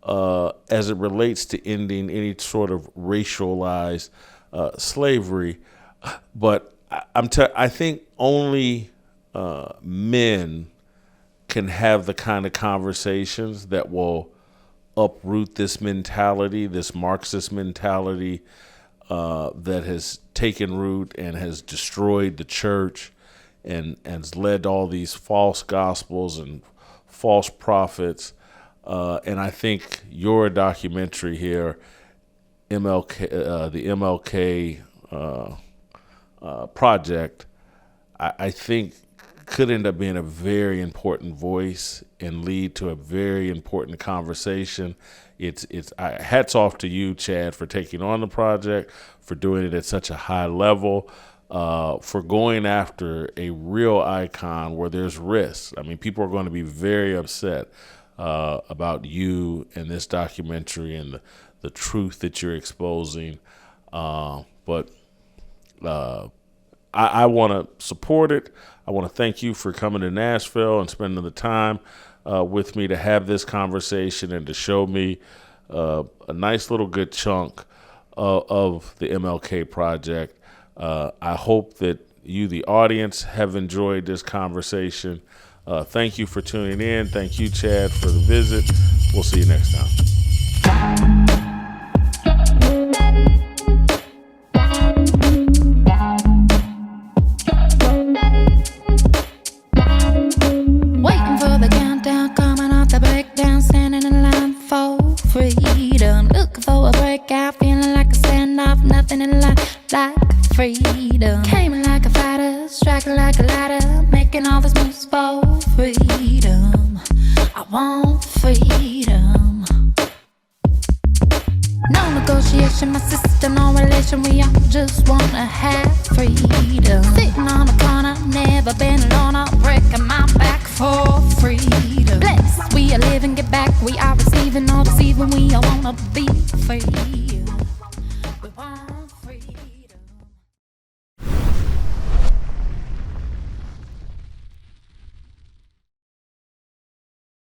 as it relates to ending any sort of racialized slavery. But I think only men can have the kind of conversations that will uproot this mentality, this Marxist mentality that has taken root and has destroyed the church and has led to all these false gospels and false prophets. And I think your documentary here, MLK, the MLK project, I think could end up being a very important voice and lead to a very important conversation. Hats off to you, Chad, for taking on the project, for doing it at such a high level, for going after a real icon where there's risks. I mean, people are going to be very upset about you and this documentary and the truth that you're exposing. But I want to support it. I want to thank you for coming to Nashville and spending the time with me to have this conversation and to show me a nice little good chunk of the MLK project. I hope that you, the audience, have enjoyed this conversation. Thank you for tuning in. Thank you, Chad, for the visit. We'll see you next time.
Waiting for the countdown, coming off the breakdown, standing in line for freedom. Looking for a breakout, feeling like a standoff, nothing in life like freedom. Came like a fighter, striking like a ladder, making all these moves for freedom. I want freedom. No negotiation, my sister, no relation. We all just wanna have freedom. Sitting on a corner, never been alone. I'm breaking my back for freedom. Blessed, we are living, get back. We are receiving, all deceiving. We all wanna be free. We want